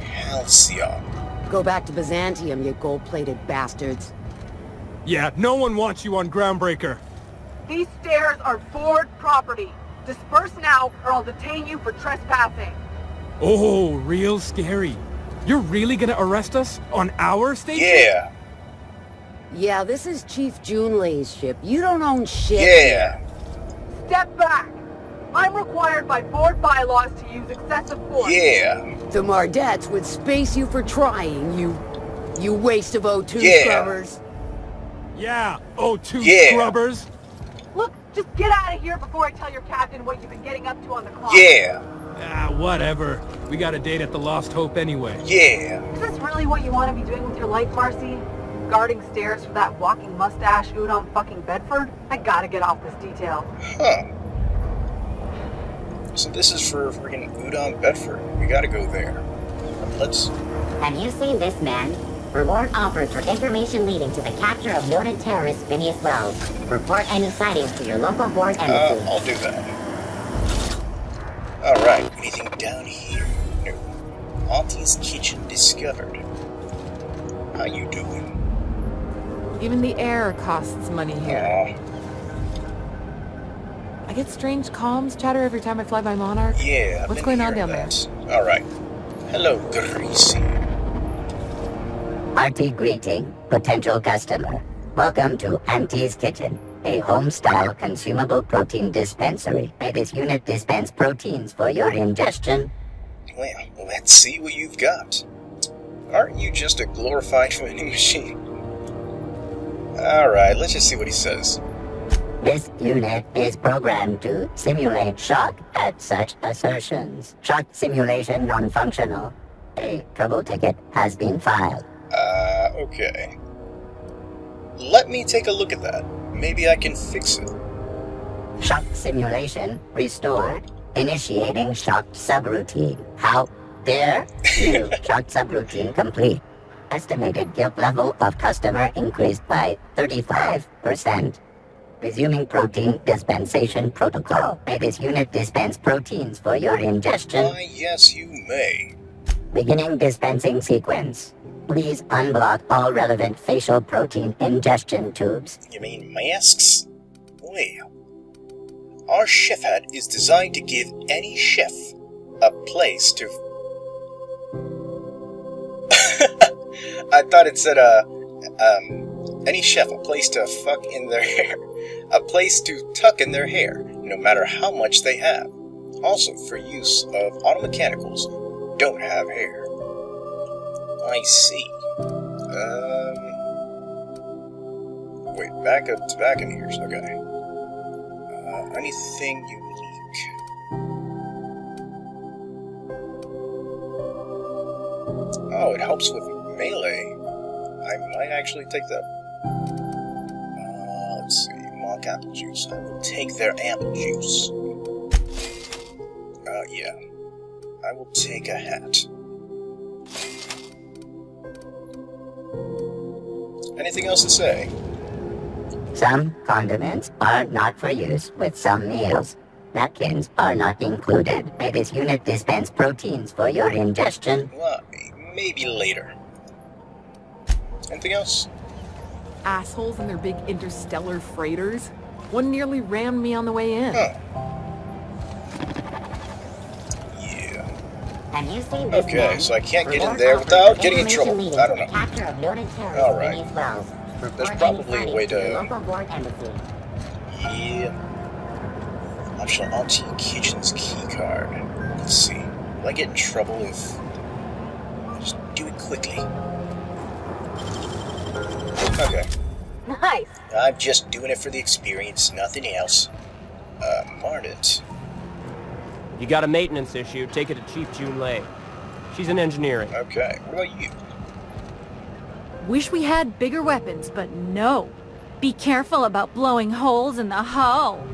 S1: Halcyon.
S16: Go back to Byzantium, you gold-plated bastards.
S3: Yeah, no one wants you on Groundbreaker.
S21: These stairs are board property. Disperse now, or I'll detain you for trespassing.
S3: Oh, real scary. You're really gonna arrest us on our station?
S1: Yeah.
S16: Yeah, this is Chief Junlei's ship. You don't own shit.
S1: Yeah.
S21: Step back. I'm required by board bylaws to use excessive force.
S1: Yeah.
S16: The Mardettes would space you for trying, you waste of O2 scrubbers.
S3: Yeah, O2
S1: Yeah.
S21: scrubbers. Look, just get out of here before I tell your captain what you've been getting up to on the clock.
S1: Yeah.
S3: Ah, whatever. We got a date at the Lost Hope anyway.
S1: Yeah.
S21: Is this really what you want to be doing with your life, Marcy? Guarding stairs for that walking mustache Udon fucking Bedford? I gotta get off this detail.
S1: Huh. So this is for friggin' Udon Bedford. We gotta go there. Let's...
S13: Have you seen this man? Reward offered for information leading to the capture of wanted terrorist Phineas Wells. Report any sightings to your local board embassy.
S1: I'll do that. Alright, anything down here? No. Auntie's kitchen discovered. How you doing?
S6: Even the air costs money here. I get strange comms chatter every time I fly by Monarch.
S1: Yeah,
S6: What's going on down there?
S1: Alright. Hello, Greasy.
S13: Hearty greeting, potential customer. Welcome to Auntie's Kitchen, a home-style consumable protein dispensary. May this unit dispense proteins for your ingestion.
S1: Well, let's see what you've got. Aren't you just a glorified vending machine? Alright, let's just see what he says.
S13: This unit is programmed to simulate shock at such assertions. Shock simulation non-functional. A trouble ticket has been filed.
S1: Okay. Let me take a look at that. Maybe I can fix it.
S13: Shock simulation restored. Initiating shocked subroutine. How dare you? Shocked subroutine complete. Estimated guilt level of customer increased by 35%. Resuming protein dispensation protocol. May this unit dispense proteins for your ingestion.
S1: Why, yes, you may.
S13: Beginning dispensing sequence. Please unblock all relevant facial protein ingestion tubes.
S1: You mean masks? Well, our chef hat is designed to give any chef a place to... I thought it said, any chef a place to fuck in their hair. A place to tuck in their hair, no matter how much they have. Also for use of automechanicals who don't have hair. I see. Wait, back in here. Okay. Anything unique? Oh, it helps with melee. I might actually take that. Let's see. Mock apple juice. I will take their apple juice. Yeah. I will take a hat. Anything else to say?
S13: Some condiments are not for use with some meals. Napkins are not included. May this unit dispense proteins for your ingestion.
S1: Well, maybe later. Anything else?
S6: Assholes in their big interstellar freighters. One nearly rammed me on the way in.
S1: Huh.
S13: Have you seen this
S1: Okay,
S13: man?
S1: so I can't get in
S13: Report
S1: there
S13: offered
S1: without
S13: for
S1: getting in trouble.
S13: information
S1: I don't
S13: leading
S1: know.
S13: to the capture of noted terrorists
S1: Alright.
S13: beneath Wells.
S1: There's
S13: Report
S1: probably
S13: any
S1: a way
S13: sightings to your
S1: to...
S13: local board embassy.
S1: Yeah. Optional Auntie Kitchen's keycard. Let's see. Will I get in trouble if... I'll just do it quickly. Okay.
S2: Nice.
S1: I'm just doing it for the experience, nothing else. Marnet.
S10: You got a maintenance issue, take it to Chief Junlei. She's in engineering.
S1: Okay, what about you?
S12: Wish we had bigger weapons, but no. Be careful about blowing holes in the hull.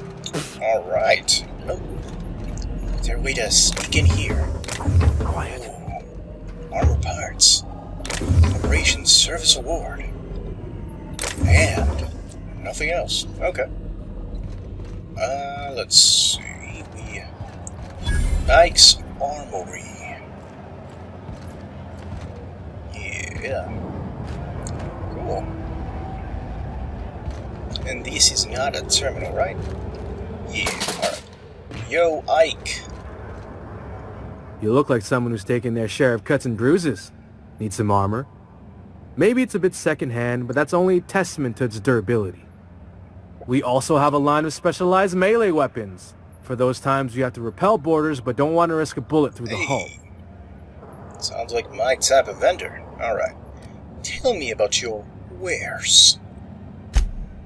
S1: Alright. Oh. Is there a way to sneak in here? Quiet. Oh. Armor parts. Operation Service Award. And nothing else. Okay. Let's see. Ike's Armory. Yeah. Cool. And this is not a terminal, right? Yeah, alright. Yo, Ike.
S9: You look like someone who's taken their share of cuts and bruises. Need some armor? Maybe it's a bit secondhand, but that's only a testament to its durability. We also have a line of specialized melee weapons. For those times you have to repel boarders but don't want to risk a bullet through the hull.
S1: Sounds like my type of vendor. Alright. Tell me about your wares.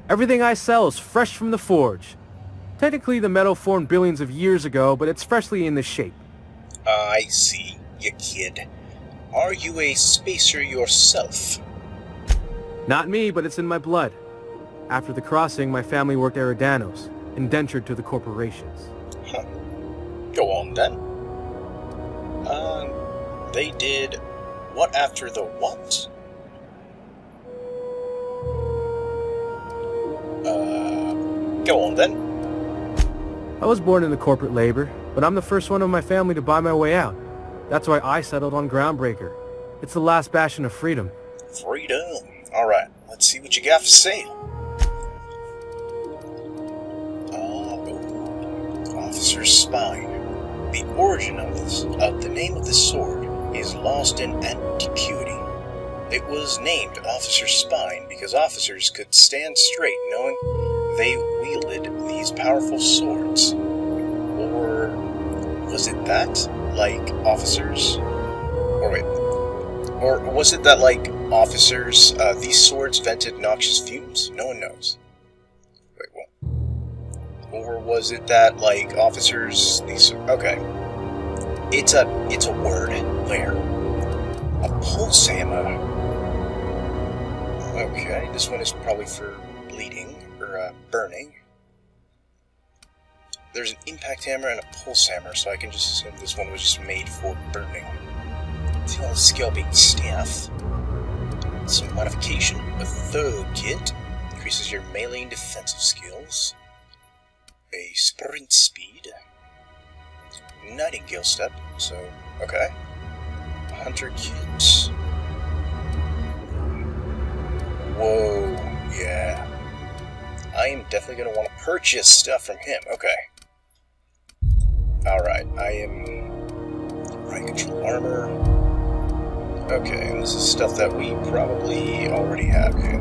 S9: Everything I sell is fresh from the forge. Technically the metal formed billions of years ago, but it's freshly in this shape.
S1: I see, you kid. Are you a spacer yourself?
S9: Not me, but it's in my blood. After the crossing, my family worked Eridanos, indentured to the corporations.
S1: Huh. Go on then. They did what after the what? Go on then.
S9: I was born into corporate labor, but I'm the first one of my family to buy my way out. That's why I settled on Groundbreaker. It's the last bastion of freedom.
S1: Freedom. Alright, let's see what you got for sale. officer's spine. The origin of the name of this sword is lost in antiquity. It was named Officer's Spine because officers could stand straight knowing they wielded these powerful swords. Or was it that, like officers? Or was it that, like officers, these swords vented noxious fumes? No one knows. Wait, what? Or was it that, like officers, these... Okay. It's a word there. A pulse hammer. Okay, this one is probably for bleeding, or burning. There's an impact hammer and a pulse hammer, so I can just assume this one was just made for burning. Tail skill being staff. Some modification. A third kit increases your melee and defensive skills. A sprint speed. Nightingale step, so, okay. Hunter kit. Whoa, yeah. I am definitely going to want to purchase stuff from him. Okay. Alright, I am... Right control armor. Okay, and this is stuff that we probably already have. Okay.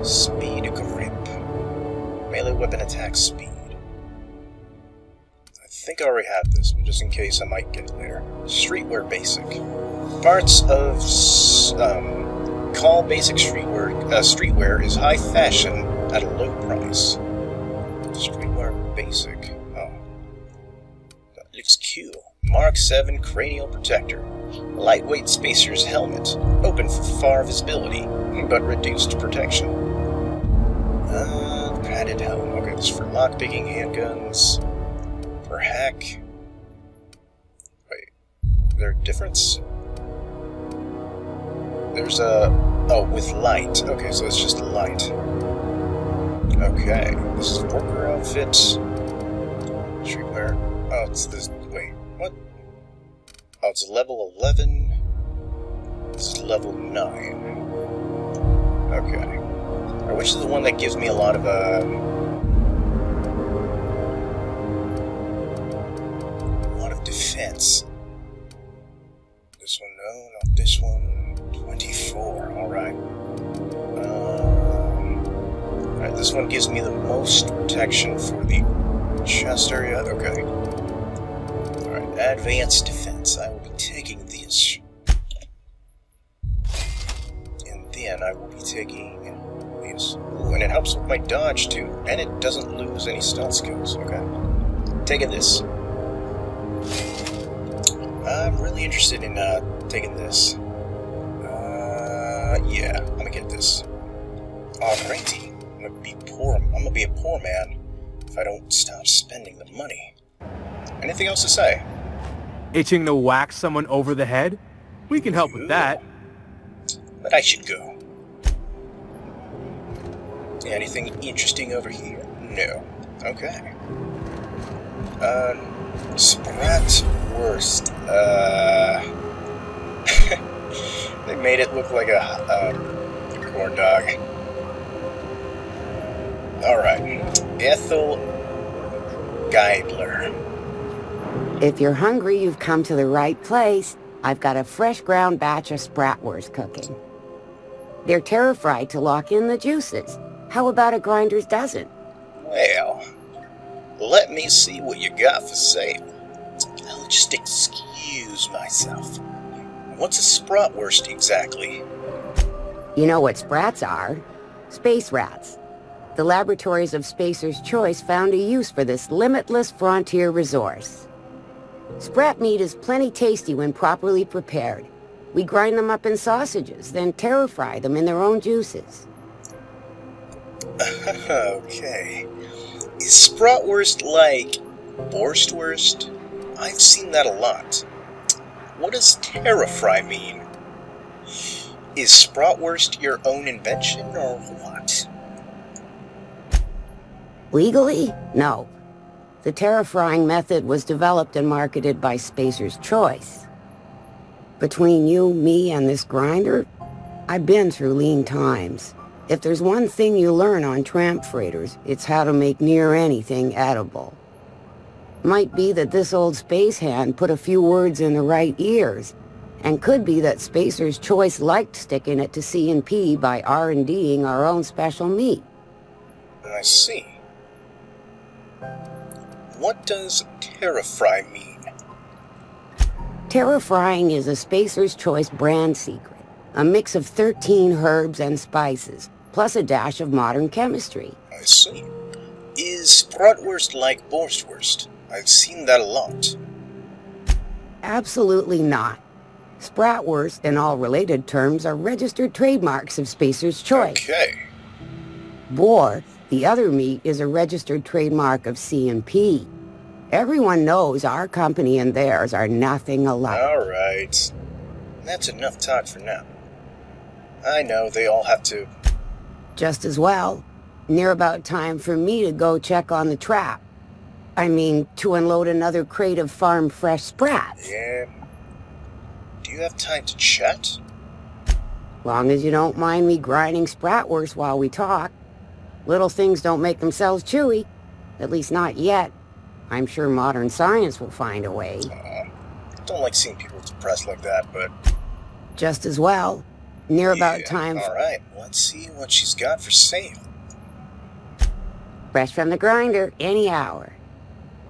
S1: Speed grip. Melee weapon attack speed. I think I already have this, but just in case I might get it later. Streetwear basic. Parts of... Call basic streetwear is high fashion at a low price. Streetwear basic. Oh. That looks cool. Mark 7 cranial protector. Lightweight spacer's helmet. Open for far visibility, but reduced protection. Padded helm. Okay, this is for lockpicking, handguns. For hack. Wait. Is there a difference? There's a... Oh, with light. Okay, so it's just light. Okay. This is worker outfit. Streetwear. Oh, it's this... Wait, what? Oh, it's level 11. This is level 9. Okay. Which is the one that gives me a lot of, defense. This one, no, not this one. 24, alright. Alright, this one gives me the most protection for the chest area. Okay. Alright, advanced defense. I will be taking this. And then I will be taking these. Ooh, and it helps with my dodge too. And it doesn't lose any stealth skills. Okay. Taking this. I'm really interested in taking this. Yeah, I'm gonna get this. Oh, crazy. I'm gonna be a poor man if I don't stop spending the money. Anything else to say?
S22: Itching to whack someone over the head? We can help with that.
S1: But I should go. Anything interesting over here? No. Okay. Spratwurst. They made it look like a corn dog. Alright. Ethel Geidler.
S14: If you're hungry, you've come to the right place. I've got a fresh ground batch of spratwurst cooking. They're terra-fried to lock in the juices. How about a grinder's dozen?
S1: Well, let me see what you got for sale. I'll just excuse myself. What's a spratwurst exactly?
S14: You know what sprats are? Space rats. The laboratories of Spacer's Choice found a use for this limitless frontier resource. Sprat meat is plenty tasty when properly prepared. We grind them up in sausages, then terra-fry them in their own juices.
S1: Okay. Is spratwurst like Borstwurst? I've seen that a lot. What does terra-fry mean? Is spratwurst your own invention, or what?
S14: Legally? No. The terra-frying method was developed and marketed by Spacer's Choice. Between you, me, and this grinder, I've been through lean times. If there's one thing you learn on tramp freighters, it's how to make near anything edible. Might be that this old space hand put a few words in the right ears, and could be that Spacer's Choice liked sticking it to C&P by R&Ding our own special meat.
S1: I see. What does Terrafry mean?
S14: Terrafrying is a Spacer's Choice brand secret. A mix of 13 herbs and spices, plus a dash of modern chemistry.
S1: I see. Is bratwurst like Borstwurst? I've seen that a lot.
S14: Absolutely not. Spratwurst and all related terms are registered trademarks of Spacer's Choice.
S1: Okay.
S14: Boar, the other meat, is a registered trademark of C&P. Everyone knows our company and theirs are nothing alike.
S1: Alright. That's enough talk for now. I know they all have to...
S14: Just as well. Near about time for me to go check on the trap. I mean, to unload another crate of farm-fresh sprats.
S1: Yeah. Do you have time to chat?
S14: Long as you don't mind me grinding spratwurst while we talk. Little things don't make themselves chewy. At least not yet. I'm sure modern science will find a way.
S1: Don't like seeing people depressed like that, but...
S14: Just as well. Near about time for...
S1: Alright, let's see what she's got for sale.
S14: Fresh from the grinder, any hour.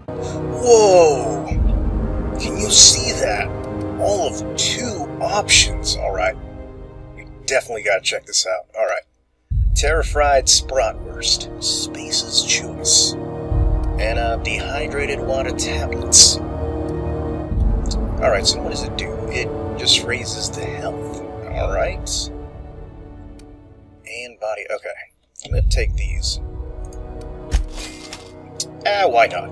S1: Whoa! Can you see that? All of 2 options, alright. We definitely gotta check this out. Alright. Terra-fried Spratwurst, Space's Choice, and dehydrated water tablets. Alright, so what does it do? It just raises the health. Alright. And body, okay. I'm gonna take these. Why not?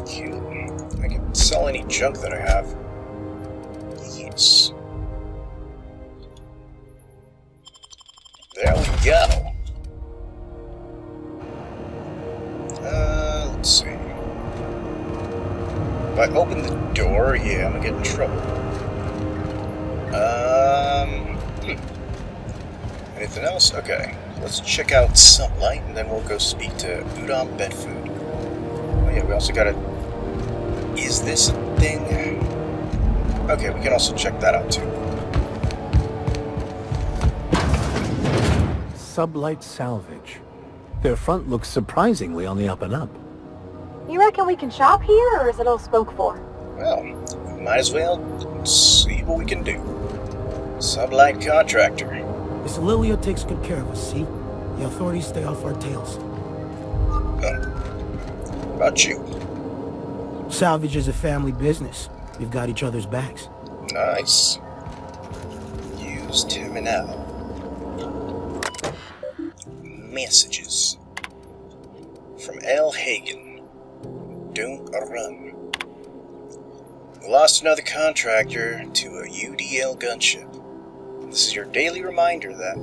S1: Cute. I can sell any junk that I have. Yes. There we go. Let's see. If I open the door, yeah, I'm gonna get in trouble. Anything else? Okay. Let's check out Sunlight, and then we'll go speak to Udon Bedfood. Oh yeah, we also gotta... Is this a thing? Okay, we can also check that out too.
S8: Sublight Salvage. Their front looks surprisingly on the up and up.
S2: You reckon we can shop here, or is it all spoke for?
S1: Well, we might as well see what we can do. Sublight Contractor.
S5: Miss Lilia takes good care of us, see? The authorities stay off our tails.
S1: What about you?
S5: Salvage is a family business. We've got each other's backs.
S1: Nice. Use terminal. Messages. From Amelia Hagan. Don't run. We lost another contractor to a UDL gunship. This is your daily reminder that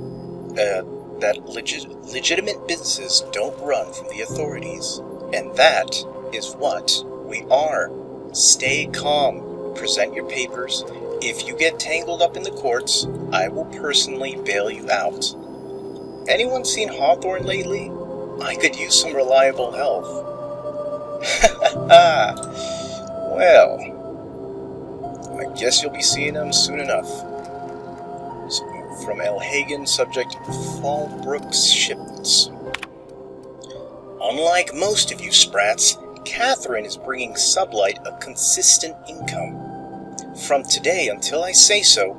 S1: legitimate businesses don't run from the authorities. And that is what we are. Stay calm. Present your papers. If you get tangled up in the courts, I will personally bail you out. Anyone seen Hawthorne lately? I could use some reliable help. Well, I guess you'll be seeing him soon enough. So, from Amelia Hagan, subject Fallbrook's shipments. Unlike most of you sprats, Catherine is bringing Sublight a consistent income. From today until I say so,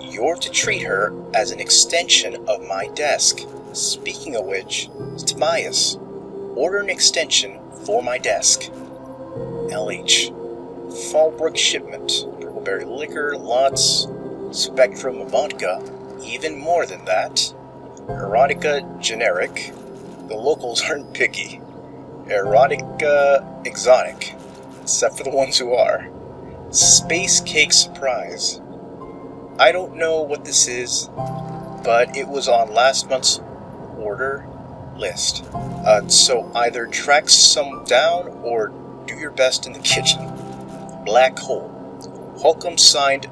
S1: you're to treat her as an extension of my desk. Speaking of which, Tobias, order an extension for my desk. LH. Fallbrook shipment. Brickleberry liquor, lots. Spectrum vodka. Even more than that. Erotica generic. The locals aren't picky. Erotica exotic. Except for the ones who are. Space cake surprise. I don't know what this is, but it was on last month's order list. So either track some down or do your best in the kitchen. Black Hole. Holcomb signed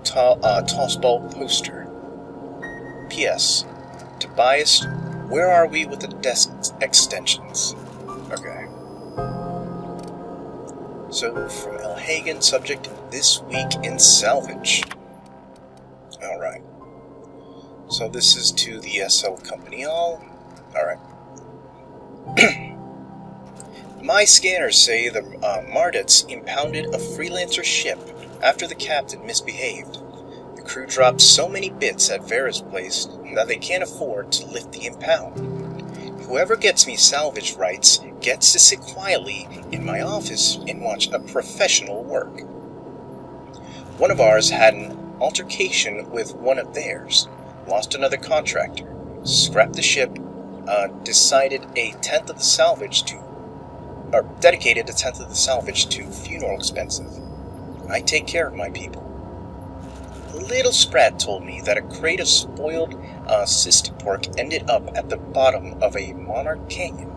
S1: tossball poster. P.S. Tobias, where are we with the desk extensions? Okay. So, from Amelia Hagan, subject This Week in Salvage. Alright. So this is to the SL Company Hall. Alright. My scanners say the Mardets impounded a freelancer ship after the captain misbehaved. The crew dropped so many bits at Vera's place that they can't afford to lift the impound. Whoever gets me salvage rights gets to sit quietly in my office and watch a professional work. One of ours had an altercation with one of theirs, lost another contractor, scrapped the ship, dedicated a tenth of the salvage to funeral expenses. I take care of my people. Little Sprat told me that a crate of spoiled cyst pork ended up at the bottom of a Monarch Canyon.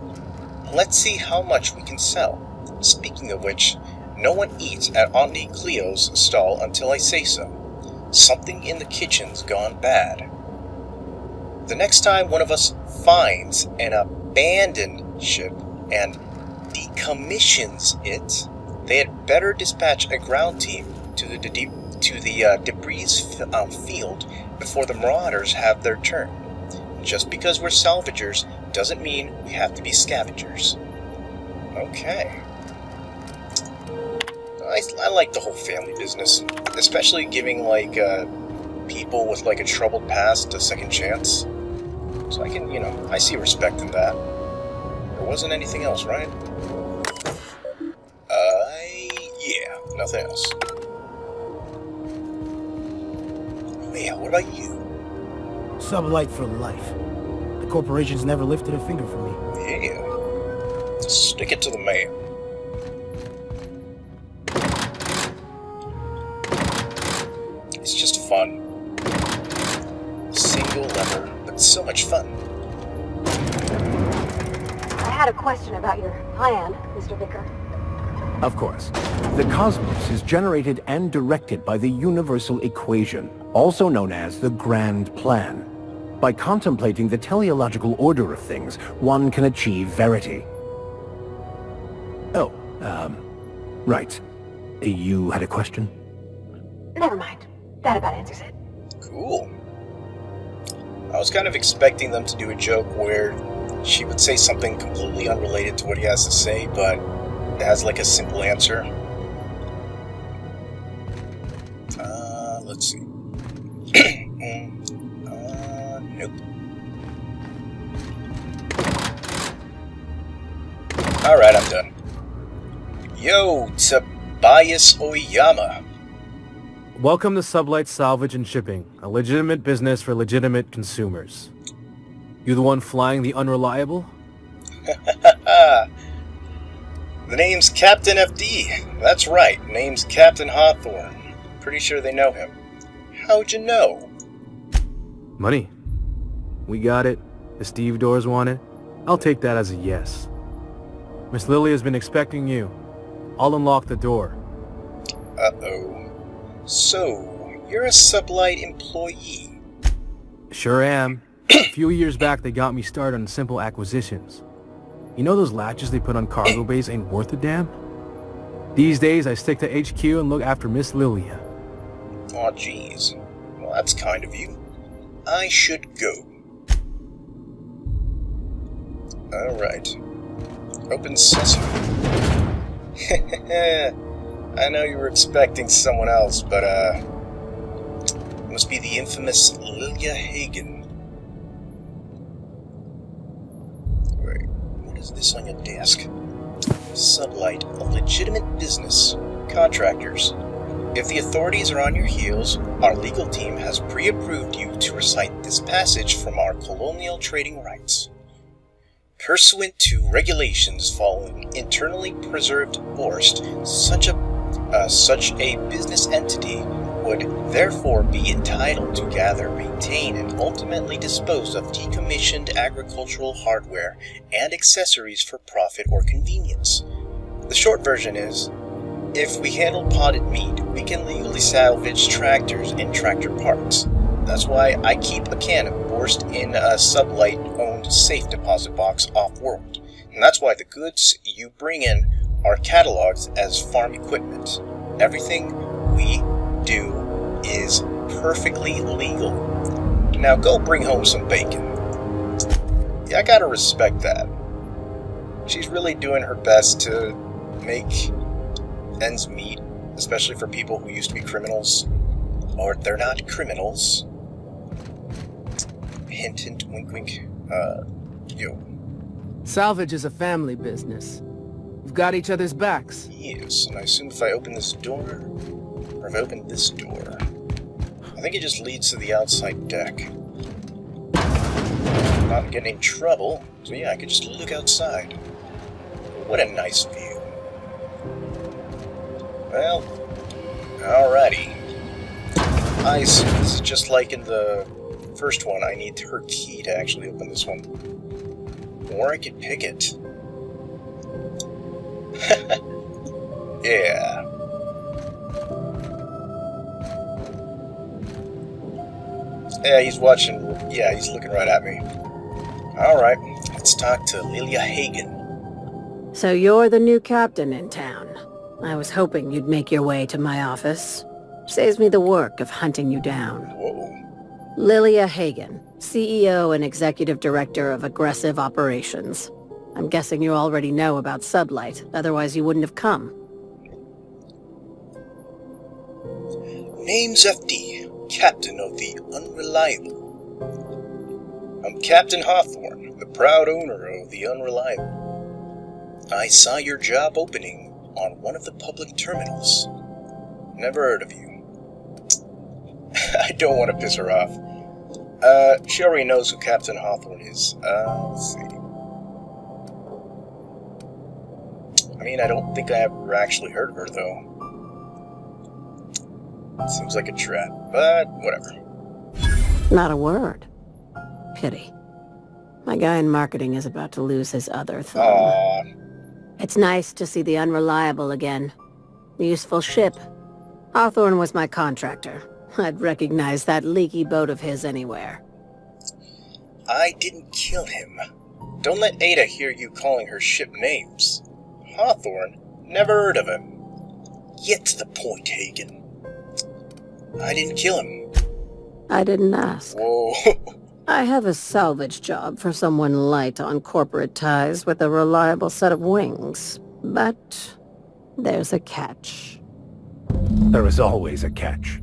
S1: Let's see how much we can sell. Speaking of which, no one eats at Auntie Cleo's stall until I say so. Something in the kitchen's gone bad. The next time one of us finds an abandoned ship and decommissions it, they had better dispatch a ground team to the debris field before the marauders have their turn. Just because we're salvagers doesn't mean we have to be scavengers. Okay. I like the whole family business, especially giving people with a troubled past a second chance. So I can, I see respect in that. There wasn't anything else, right? Yeah, nothing else. Oh yeah, what about you?
S5: Sublight for life. The corporation's never lifted a finger for me.
S1: Yeah. Stick it to the man. It's just fun. Single lever, but so much fun.
S2: I had a question about your plan, Mr. Vicker.
S8: Of course. The cosmos is generated and directed by the universal equation, also known as the Grand Plan. By contemplating the teleological order of things, one can achieve verity. Oh, right. You had a question?
S2: Never mind. That about answers it.
S1: Cool. I was kind of expecting them to do a joke where she would say something completely unrelated to what he has to say, but it has a simple answer. Let's see. Nope. Alright, I'm done. Yo, Tobias Oyama.
S22: Welcome to Sublight Salvage and Shipping, a legitimate business for legitimate consumers. You the one flying the Unreliable?
S1: The name's Captain FD. That's right, name's Captain Hawthorne. Pretty sure they know him. How'd you know?
S22: Money. We got it. The Steve Doors want it. I'll take that as a yes. Miss Lily has been expecting you. I'll unlock the door.
S1: Uh-oh. So, you're a Sublight employee?
S22: Sure am. A few years back, they got me started on simple acquisitions. You know those latches they put on cargo bays ain't worth a damn? These days, I stick to HQ and look after Miss Lilia.
S1: Aw, jeez. Well, that's kind of you. I should go. Alright. Open sesame. I know you were expecting someone else, but, it must be the infamous Amelia Hagan. Wait, what is this on your desk? Sublight, a legitimate business. Contractors. If the authorities are on your heels, our legal team has pre-approved you to recite this passage from our colonial trading rights. Pursuant to regulations following internally preserved borscht, such a business entity would therefore be entitled to gather, maintain, and ultimately dispose of decommissioned agricultural hardware and accessories for profit or convenience. The short version is, if we handle potted meat, we can legally salvage tractors and tractor parts. That's why I keep a can of borscht in a Sublight-owned safe deposit box off-world. And that's why the goods you bring in are cataloged as farm equipment. Everything we do is perfectly legal. Now go bring home some bacon. Yeah, I gotta respect that. She's really doing her best to make ends meet, especially for people who used to be criminals. Or they're not criminals. Hint, hint, wink, wink. Yo.
S18: Salvage is a family business. We've got each other's backs.
S1: Yes, and I assume if I open this door, or if I open this door, I think it just leads to the outside deck. Not getting in trouble, so yeah, I could just look outside. What a nice view. Well, alrighty. I assume this is just like in the first one. I need her key to actually open this one. Or I could pick it. Yeah. Yeah, he's watching. Yeah, he's looking right at me. Alright, let's talk to Amelia Hagan.
S16: So you're the new captain in town. I was hoping you'd make your way to my office. Saves me the work of hunting you down.
S1: Whoa.
S16: Amelia Hagan, CEO and Executive Director of Aggressive Operations. I'm guessing you already know about Sublight, otherwise you wouldn't have come.
S1: Name's FD, Captain of the Unreliable. I'm Captain Hawthorne, the proud owner of the Unreliable. I saw your job opening on one of the public terminals. Never heard of you. I don't want to piss her off. She already knows who Captain Hawthorne is. Let's see. I mean, I don't think I ever actually heard of her, though. Seems like a trap, but whatever.
S16: Not a word. Pity. My guy in marketing is about to lose his other thumb.
S1: Aww.
S16: It's nice to see the Unreliable again. Useful ship. Hawthorne was my contractor. I'd recognize that leaky boat of his anywhere.
S1: I didn't kill him. Don't let Ada hear you calling her ship names. Hawthorne? Never heard of him. Get to the point, Hagan. I didn't kill him.
S16: I didn't ask.
S1: Whoa.
S16: I have a salvage job for someone light on corporate ties with a reliable set of wings. But there's a catch.
S8: There is always a catch.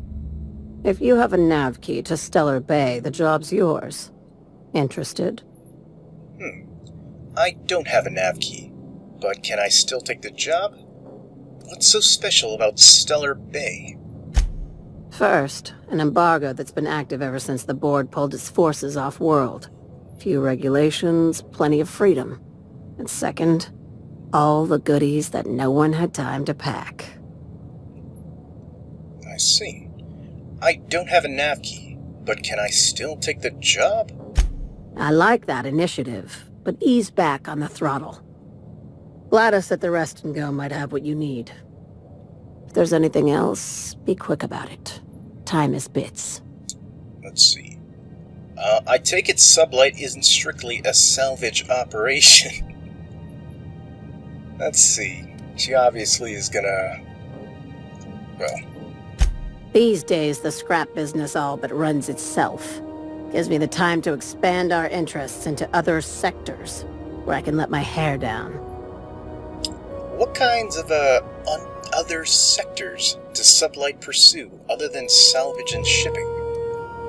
S16: If you have a nav key to Stellar Bay, the job's yours. Interested?
S1: I don't have a nav key, but can I still take the job? What's so special about Stellar Bay?
S16: First, an embargo that's been active ever since the board pulled its forces off-world. Few regulations, plenty of freedom. And second, all the goodies that no one had time to pack.
S1: I see. I don't have a nav key, but can I still take the job?
S16: I like that initiative, but ease back on the throttle. Gladys at the Rest and Go might have what you need. If there's anything else, be quick about it. Time is bits.
S1: Let's see. I take it Sublight isn't strictly a salvage operation. Let's see. She obviously is gonna... well...
S16: These days, the scrap business all but runs itself. Gives me the time to expand our interests into other sectors, where I can let my hair down.
S1: What kinds of, other sectors does Sublight pursue, other than salvage and shipping?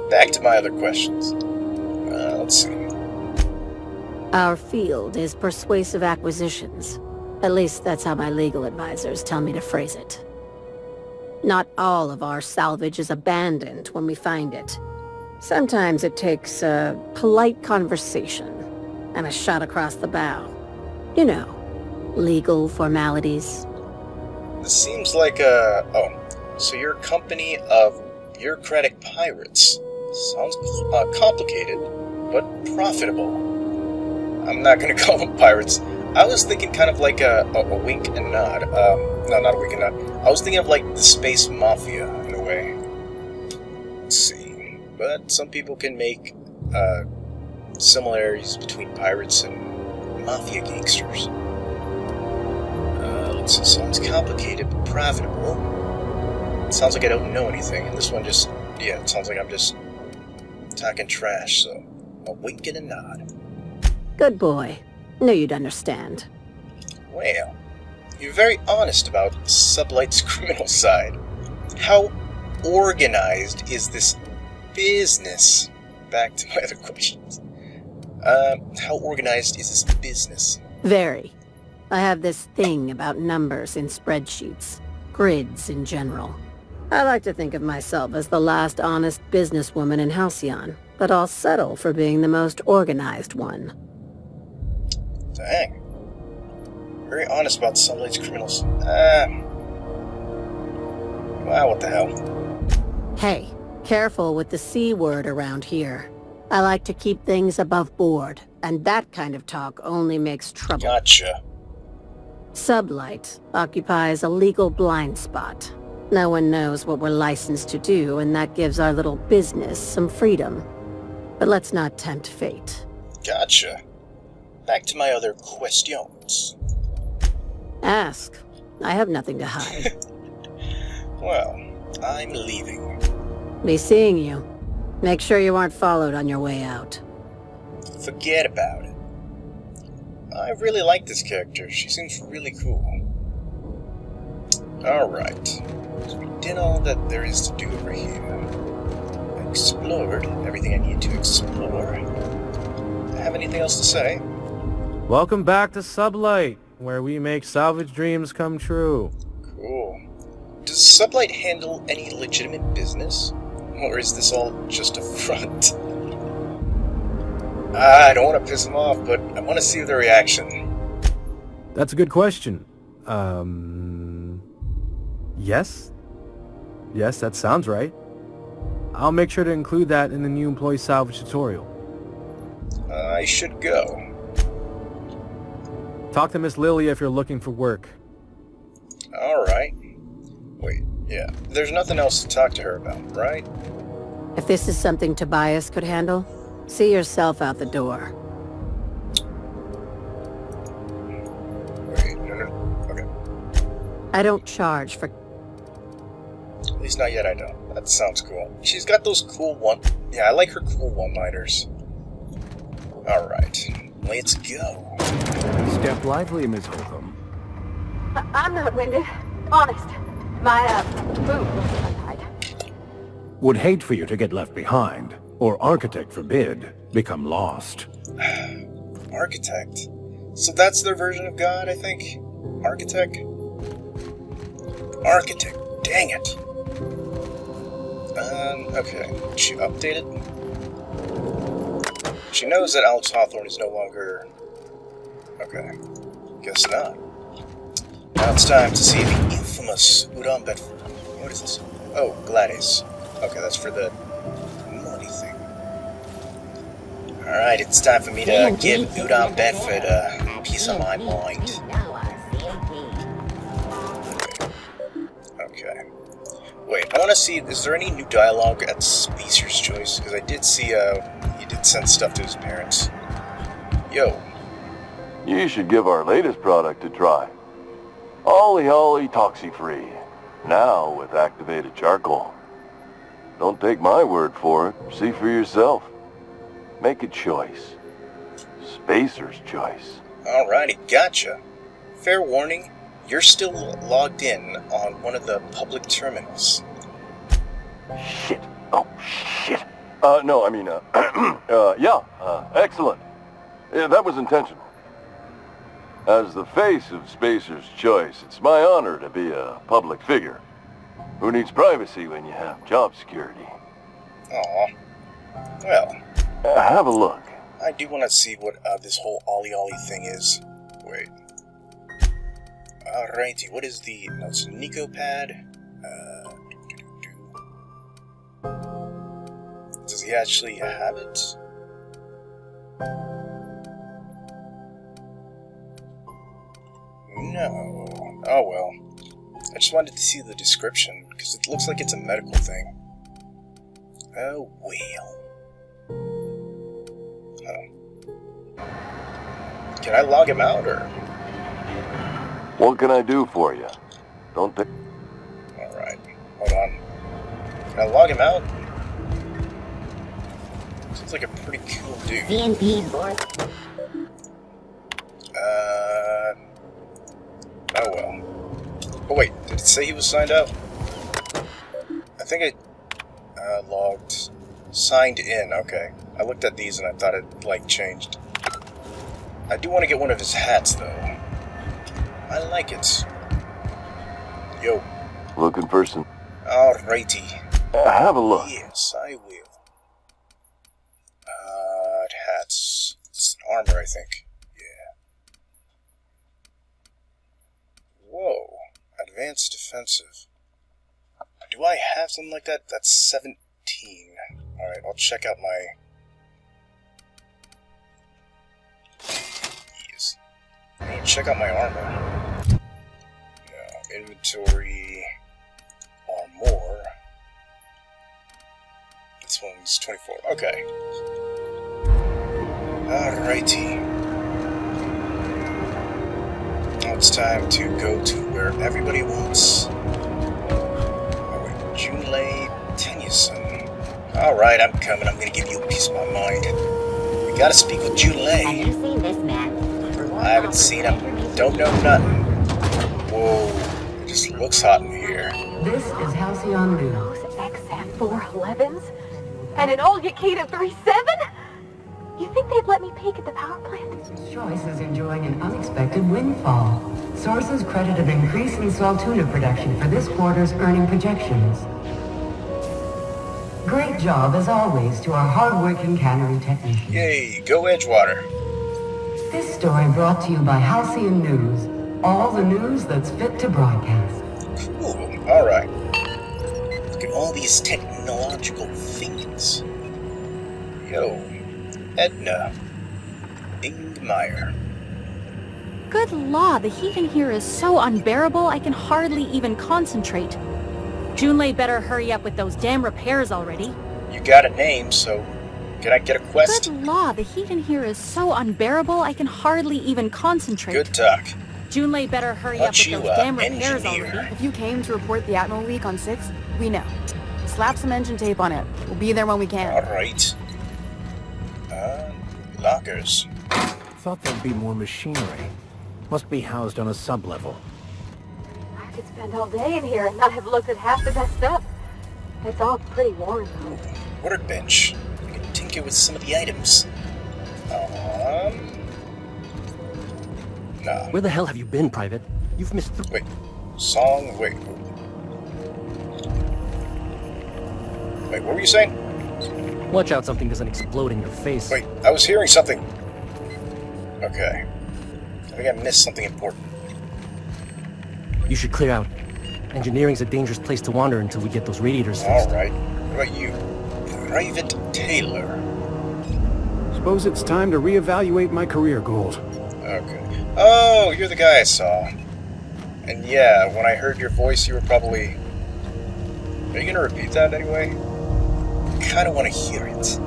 S1: Back to my other questions. Let's see.
S16: Our field is persuasive acquisitions. At least that's how my legal advisors tell me to phrase it. Not all of our salvage is abandoned when we find it. Sometimes it takes a polite conversation and a shot across the bow. You know, legal formalities.
S1: This seems like a... oh, so you're a company of bureaucratic pirates. Sounds complicated, but profitable. I'm not gonna call them pirates. I was thinking kind of like a wink and nod. No, not a wink and nod. I was thinking of like the space mafia, in a way. Let's see. But some people can make similarities between pirates and mafia gangsters. Let's see, sounds complicated but profitable. It sounds like I don't know anything, and this one just, yeah, it sounds like I'm just talking trash, so a wink and a nod.
S2: Good boy. Knew you'd understand.
S1: Well, you're very honest about Sublight's criminal side. How organized is this business? Back to my other questions. How organized is this business?
S2: Very. I have this thing about numbers in spreadsheets. Grids in general. I like to think of myself as the last honest businesswoman in Halcyon, but I'll settle for being the most organized one.
S1: Dang. Very honest about Sublight's criminals. Wow, what the hell?
S2: Hey, careful with the C word around here. I like to keep things above board, and that kind of talk only makes trouble.
S1: Gotcha.
S2: Sublight occupies a legal blind spot. No one knows what we're licensed to do, and that gives our little business some freedom. But let's not tempt fate.
S1: Gotcha. Back to my other questions.
S2: Ask. I have nothing to hide.
S1: Well, I'm leaving.
S2: Be seeing you. Make sure you aren't followed on your way out.
S1: Forget about it. I really like this character. She seems really cool. Alright. So we did all that there is to do over here. I explored everything I need to explore. Have anything else to say?
S22: Welcome back to Sublight, where we make salvage dreams come true.
S1: Cool. Does Sublight handle any legitimate business? Or is this all just a front? I don't want to piss him off, but I want to see their reaction.
S22: That's a good question. Yes? Yes, that sounds right. I'll make sure to include that in the new employee salvage tutorial.
S1: I should go.
S22: Talk to Miss Lilia if you're looking for work.
S1: Alright. Wait, yeah. There's nothing else to talk to her about, right?
S2: If this is something Tobias could handle, see yourself out the door.
S1: Wait, no. Okay.
S2: I don't charge for...
S1: At least not yet, I don't. That sounds cool. She's got those cool Yeah, I like her cool one-liners. Alright. Let's go.
S8: Step lively, Miss Holcomb.
S2: I'm not winded. Honest. My, boot was untied.
S8: Would hate for you to get left behind, or architect forbid, become lost.
S1: Architect? So that's their version of God, I think? Architect? Architect, dang it! Okay. She updated? She knows that Alex Hawthorne is no longer... Okay. Guess not. Now it's time to see the infamous Udon Bedford. What is this? Oh, Gladys. Okay, that's for the money thing. Alright, it's time for me to give Udon Bedford a piece of my mind. Okay. Wait, I want to see, is there any new dialogue at Spacer's Choice? Because I did see, he did send stuff to his parents. Yo.
S15: You should give our latest product a try. Ollie Ollie Toxi-Free. Now with activated charcoal. Don't take my word for it. See for yourself. Make a choice. Spacer's Choice.
S1: Alrighty, gotcha. Fair warning, you're still logged in on one of the public terminals.
S15: Shit. Oh, shit. No, I mean, excellent. Yeah, that was intentional. As the face of Spacer's Choice, it's my honor to be a public figure. Who needs privacy when you have job security?
S1: Aw. Well.
S15: Have a look.
S1: I do want to see what this whole Ollie Ollie thing is. Wait. Alrighty, what is the... No, it's Nico Pad. Does he actually have it? No. Oh well. I just wanted to see the description, because it looks like it's a medical thing. Oh well. Oh. Can I log him out, or?
S15: What can I do for you? Don't think...
S1: Alright, hold on. Can I log him out? Seems like a pretty cool dude.
S13: CNP board.
S1: Oh well. Oh wait, did it say he was signed up? I think it logged. Signed in, okay. I looked at these and I thought it, like, changed. I do want to get one of his hats, though. I like it. Yo.
S15: Looking for some...
S1: Alrighty.
S15: Have a look.
S1: Yes, I will. Hats. It's an armor, I think. Yeah. Whoa. Advanced defensive. Do I have something like that? That's 17. Alright, I'll check out my... Yes. I'm gonna check out my armor. No, inventory... Armor... This one's 24. Okay. Alrighty. Now it's time to go to where everybody wants. Oh wait, Junlei Tennyson. Alright, I'm coming. I'm gonna give you a piece of my mind. We gotta speak with Junlei.
S13: Have you seen this man?
S1: I haven't seen him. Don't know nothing. Whoa, it just looks hot in here.
S19: This is Halcyon News.
S21: XF 411s? And an old Yakita 37? You think they'd let me peek at the power plant?
S19: Choice is enjoying an unexpected windfall. Sources credit an increase in salt tuna production for this quarter's earning projections. Great job, as always, to our hard-working cannery technicians.
S1: Yay, go Edgewater.
S19: This story brought to you by Halcyon News. All the news that's fit to broadcast.
S1: Cool, alright. Look at all these technological things. Yo, Edna. Ingmeyer.
S20: Good law, the heat in here is so unbearable I can hardly even concentrate. Junlei better hurry up with those damn repairs already.
S1: You got a name, so can I get a quest?
S20: Good law, the heat in here is so unbearable I can hardly even concentrate.
S1: Good talk.
S20: Junlei better hurry up with those damn repairs
S1: engineer.
S20: already.
S6: If you came to report the Admiral leak on 6, we know. Slap some engine tape on it. We'll be there when we can.
S1: Alright. Lockers.
S8: Thought there'd be more machinery. Must be housed on a sub-level.
S21: I could spend all day in here and not have looked at half the best stuff. It's all pretty warm, though.
S1: Workbench. We can tinker with some of the items. Nah.
S23: Where the hell have you been, Private? You've missed...
S1: Wait. Song... Wait, what were you saying?
S23: Watch out something doesn't explode in your face.
S1: Wait, I was hearing something. Okay. I think I missed something important.
S23: You should clear out. Engineering's a dangerous place to wander until we get those radiators fixed.
S1: Alright. What about you? Private Taylor.
S9: Suppose it's time to reevaluate my career goals.
S1: Okay. Oh, you're the guy I saw. And yeah, when I heard your voice, you were probably... Are you gonna repeat that anyway? I kinda wanna hear it.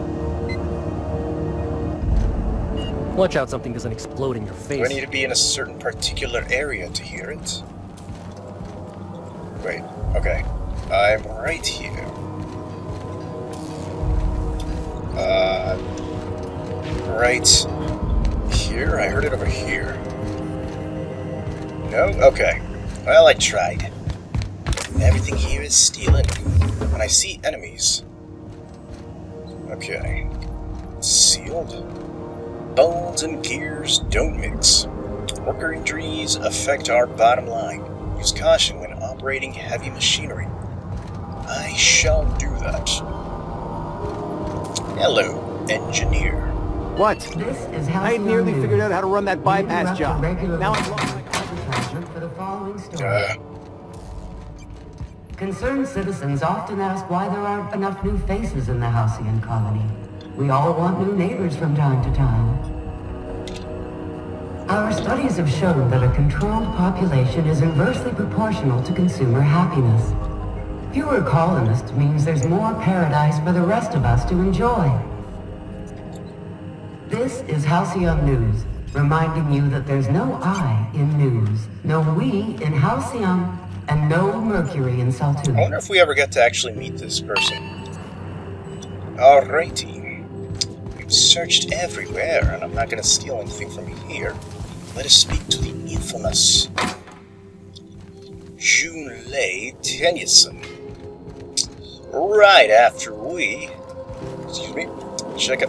S23: Watch out something doesn't explode in your face.
S1: Do I need to be in a certain particular area to hear it? Wait, okay. I'm right here. Right here? I heard it over here. No? Okay. Well, I tried. Everything here is stealing. And I see enemies. Okay. Sealed. Bones and gears don't mix. Worker injuries affect our bottom line. Use caution when operating heavy machinery. I shall do that. Hello, engineer.
S9: What?
S19: This is
S9: I had nearly figured out how to run that bypass job. Now I've lost my...
S19: advertisement for the following story. Concerned citizens often ask why there aren't enough new faces in the Halcyon colony. We all want new neighbors from time to time. Our studies have shown that a controlled population is inversely proportional to consumer happiness. Fewer colonists means there's more paradise for the rest of us to enjoy. This is Halcyon News. reminding you that there's no I in news, no we in Halcyon, and no Mercury in Saltune.
S1: I wonder if we ever get to actually meet this person. Alrighty. We've searched everywhere, and I'm not going to steal anything from here. Let us speak to the infamous Junlei Tennyson. Right after we... Excuse me. Check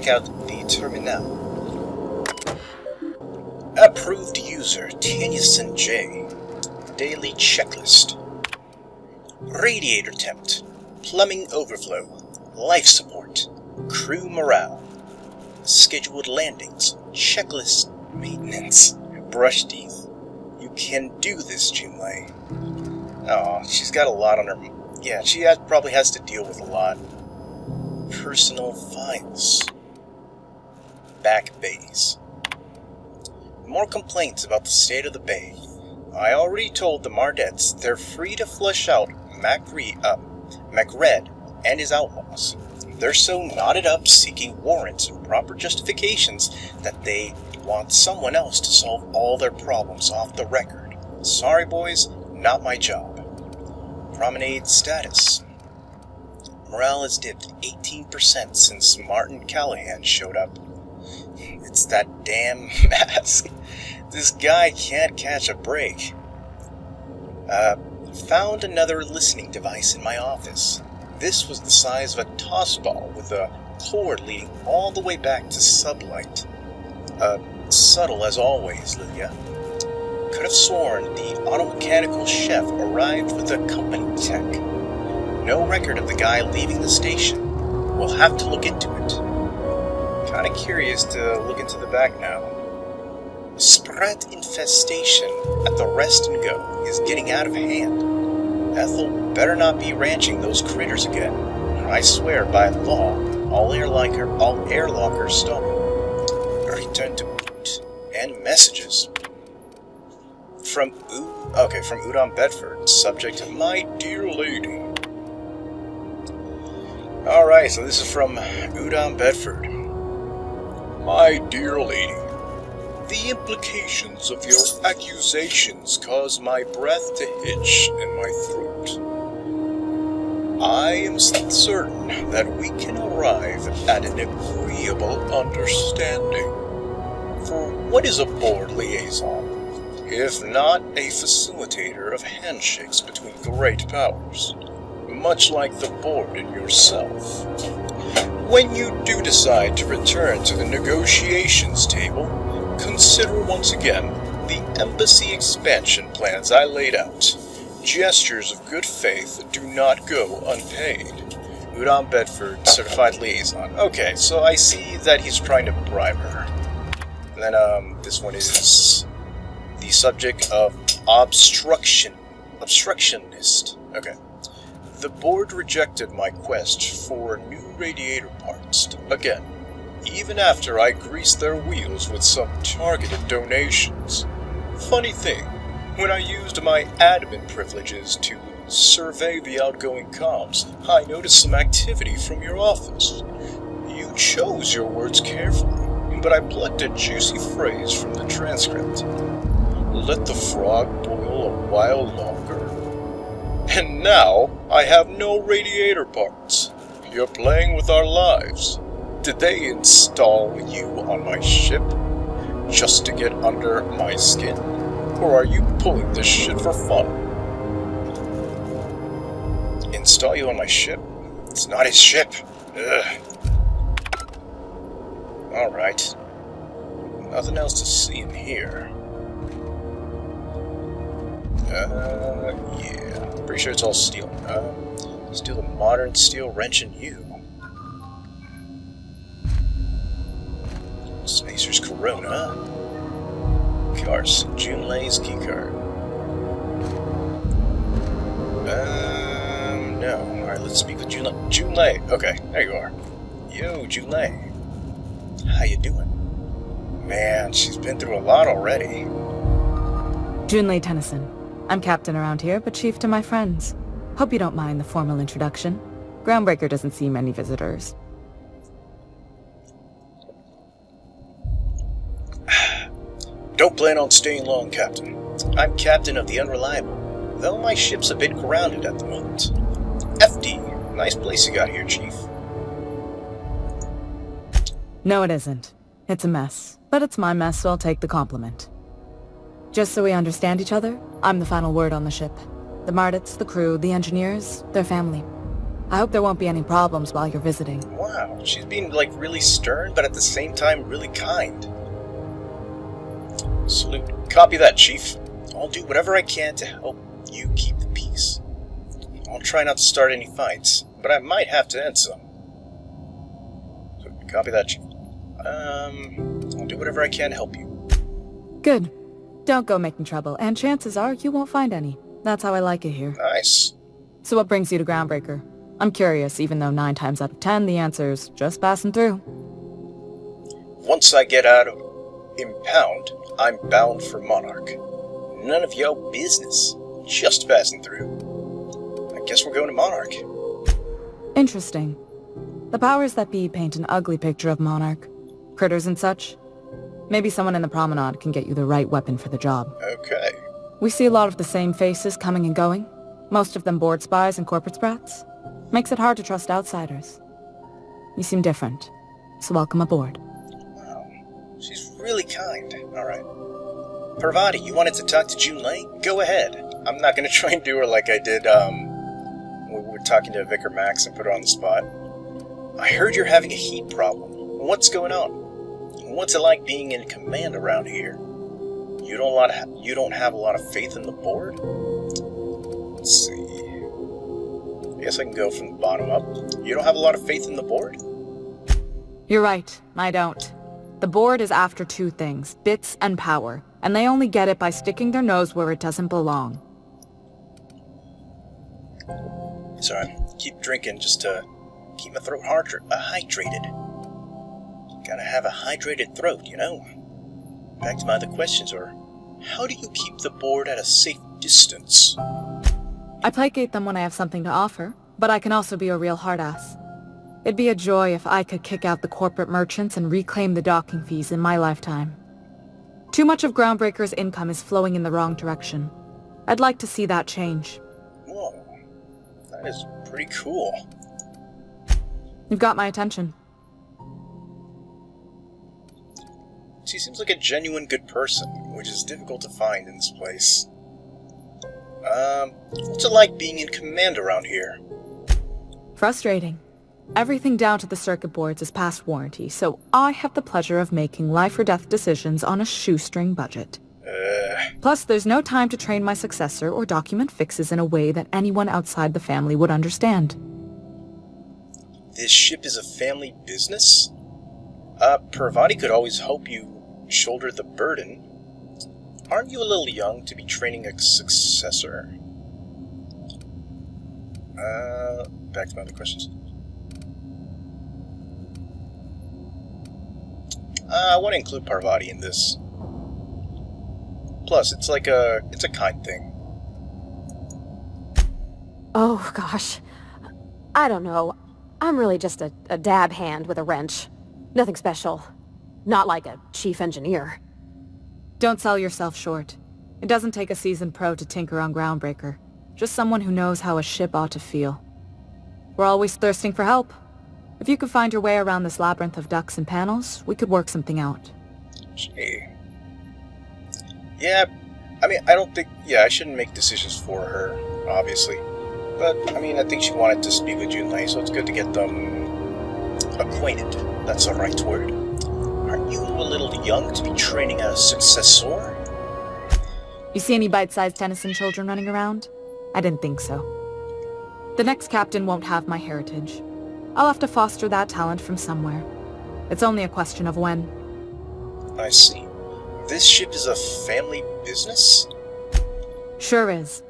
S1: out the terminal. Approved user Tennyson J. Daily checklist. Radiator temp. Plumbing overflow. Life support. Crew morale. Scheduled landings. Checklist maintenance. Brush teeth. You can do this, Junlei. Oh, she's got a lot on her... Yeah, she probably has to deal with a lot. Personal files. Back bays. More complaints about the state of the bay. I already told the Mardettes they're free to flush out Macred and his outlaws. They're so knotted up seeking warrants and proper justifications that they want someone else to solve all their problems off the record. Sorry, boys, not my job. Promenade status. Morale has dipped 18% since Martin Callahan showed up. It's that damn mask. This guy can't catch a break. Found another listening device in my office. This was the size of a toss ball with a cord leading all the way back to sublight. Subtle as always, Lydia. Could have sworn the automechanical chef arrived with a company tech. No record of the guy leaving the station. We'll have to look into it. Kinda curious to look into the back now. Sprat infestation at the Rest and Go is getting out of hand. Ethel better not be ranching those critters again. I swear by law, all air lockers stolen. Return to boot. And messages. From Udon Bedford, subject, my dear lady. Alright, so this is from Udon Bedford. My dear lady, the implications of your accusations cause my breath to hitch in my throat. I am certain that we can arrive at an agreeable understanding. For what is a board liaison, if not a facilitator of handshakes between great powers, much like the board and yourself? When you do decide to return to the negotiations table, consider once again the embassy expansion plans I laid out. Gestures of good faith do not go unpaid. Udon Bedford, certified liaison. Okay, so I see that he's trying to bribe her. And then, this one is the subject of obstructionist. Okay. The board rejected my quest for new radiator parts again, even after I greased their wheels with some targeted donations. Funny thing, when I used my admin privileges to survey the outgoing comms, I noticed some activity from your office. You chose your words carefully, but I plucked a juicy phrase from the transcript. Let the frog boil a while longer. And now, I have no radiator parts. You're playing with our lives. Did they install you on my ship just to get under my skin? Or are you pulling this shit for fun? Install you on my ship? It's not his ship. Ugh. Alright. Nothing else to see in here. Yeah. Pretty sure it's all steel. Still a modern steel wrench in you. Spacer's Corona. Cars. Junlei's keycard. No. Alright, let's speak with Junlei. Okay, there you are. Yo, Junlei. How you doing? Man, she's been through a lot already.
S6: Junlei Tennyson. I'm captain around here, but chief to my friends. Hope you don't mind the formal introduction. Groundbreaker doesn't see many visitors.
S1: Don't plan on staying long, Captain. I'm captain of the Unreliable, though my ship's a bit grounded at the moment. FD, nice place you got here, Chief.
S6: No, it isn't. It's a mess. But it's my mess, so I'll take the compliment. Just so we understand each other, I'm the final word on the ship. The Mardits, the crew, the engineers, their family. I hope there won't be any problems while you're visiting.
S1: Wow, she's being, like, really stern, but at the same time really kind. Salute. Copy that, Chief. I'll do whatever I can to help you keep the peace. I'll try not to start any fights, but I might have to end some. So, copy that, Chief. I'll do whatever I can to help you.
S6: Good. Don't go making trouble, and chances are you won't find any. That's how I like it here.
S1: Nice.
S6: So what brings you to Groundbreaker? I'm curious, even though 9 times out of 10 the answer's just passing through.
S1: Once I get out of Impound, I'm bound for Monarch. None of your business. Just passing through. I guess we're going to Monarch.
S6: Interesting. The powers that be paint an ugly picture of Monarch. Critters and such. Maybe someone in the promenade can get you the right weapon for the job.
S1: Okay.
S6: We see a lot of the same faces coming and going. Most of them board spies and corporate sprats. Makes it hard to trust outsiders. You seem different, so welcome aboard.
S1: Wow. She's really kind. Alright. Parvati, you wanted to talk to Junlei? Go ahead. I'm not gonna try and do her like I did, when we were talking to Vicar Max and put her on the spot. I heard you're having a heat problem. What's going on? What's it like being in command around here? You don't have a lot of faith in the board? Let's see. I guess I can go from the bottom up. You don't have a lot of faith in the board?
S6: You're right, I don't. The board is after 2 things, bits and power, and they only get it by sticking their nose where it doesn't belong.
S1: Sorry, keep drinking just to keep my throat hydrated. Gotta have a hydrated throat, you know? Back to my other questions are, how do you keep the board at a safe distance?
S6: I placate them when I have something to offer, but I can also be a real hard-ass. It'd be a joy if I could kick out the corporate merchants and reclaim the docking fees in my lifetime. Too much of Groundbreaker's income is flowing in the wrong direction. I'd like to see that change.
S1: Whoa, that is pretty cool.
S6: You've got my attention.
S1: She seems like a genuine good person, which is difficult to find in this place. What's it like being in command around here?
S6: Frustrating. Everything down to the circuit boards is past warranty, so I have the pleasure of making life-or-death decisions on a shoestring budget. Plus, there's no time to train my successor or document fixes in a way that anyone outside the family would understand.
S1: This ship is a family business? Parvati could always help you shoulder the burden. Aren't you a little young to be training a successor? Back to my other questions. I want to include Parvati in this. Plus, it's a kind thing.
S4: Oh, gosh. I don't know. I'm really just a dab hand with a wrench. Nothing special. Not like a chief engineer.
S6: Don't sell yourself short. It doesn't take a seasoned pro to tinker on Groundbreaker. Just someone who knows how a ship ought to feel. We're always thirsting for help. If you could find your way around this labyrinth of ducts and panels, we could work something out.
S1: Gee. Yeah, I mean, I shouldn't make decisions for her, obviously. But, I mean, I think she wanted to speak with Junlei, so it's good to get them acquainted. That's the right word. Aren't you a little young to be training a successor?
S6: You see any bite-sized Tennyson children running around? I didn't think so. The next captain won't have my heritage. I'll have to foster that talent from somewhere. It's only a question of when.
S1: I see. This ship is a family business?
S6: Sure is.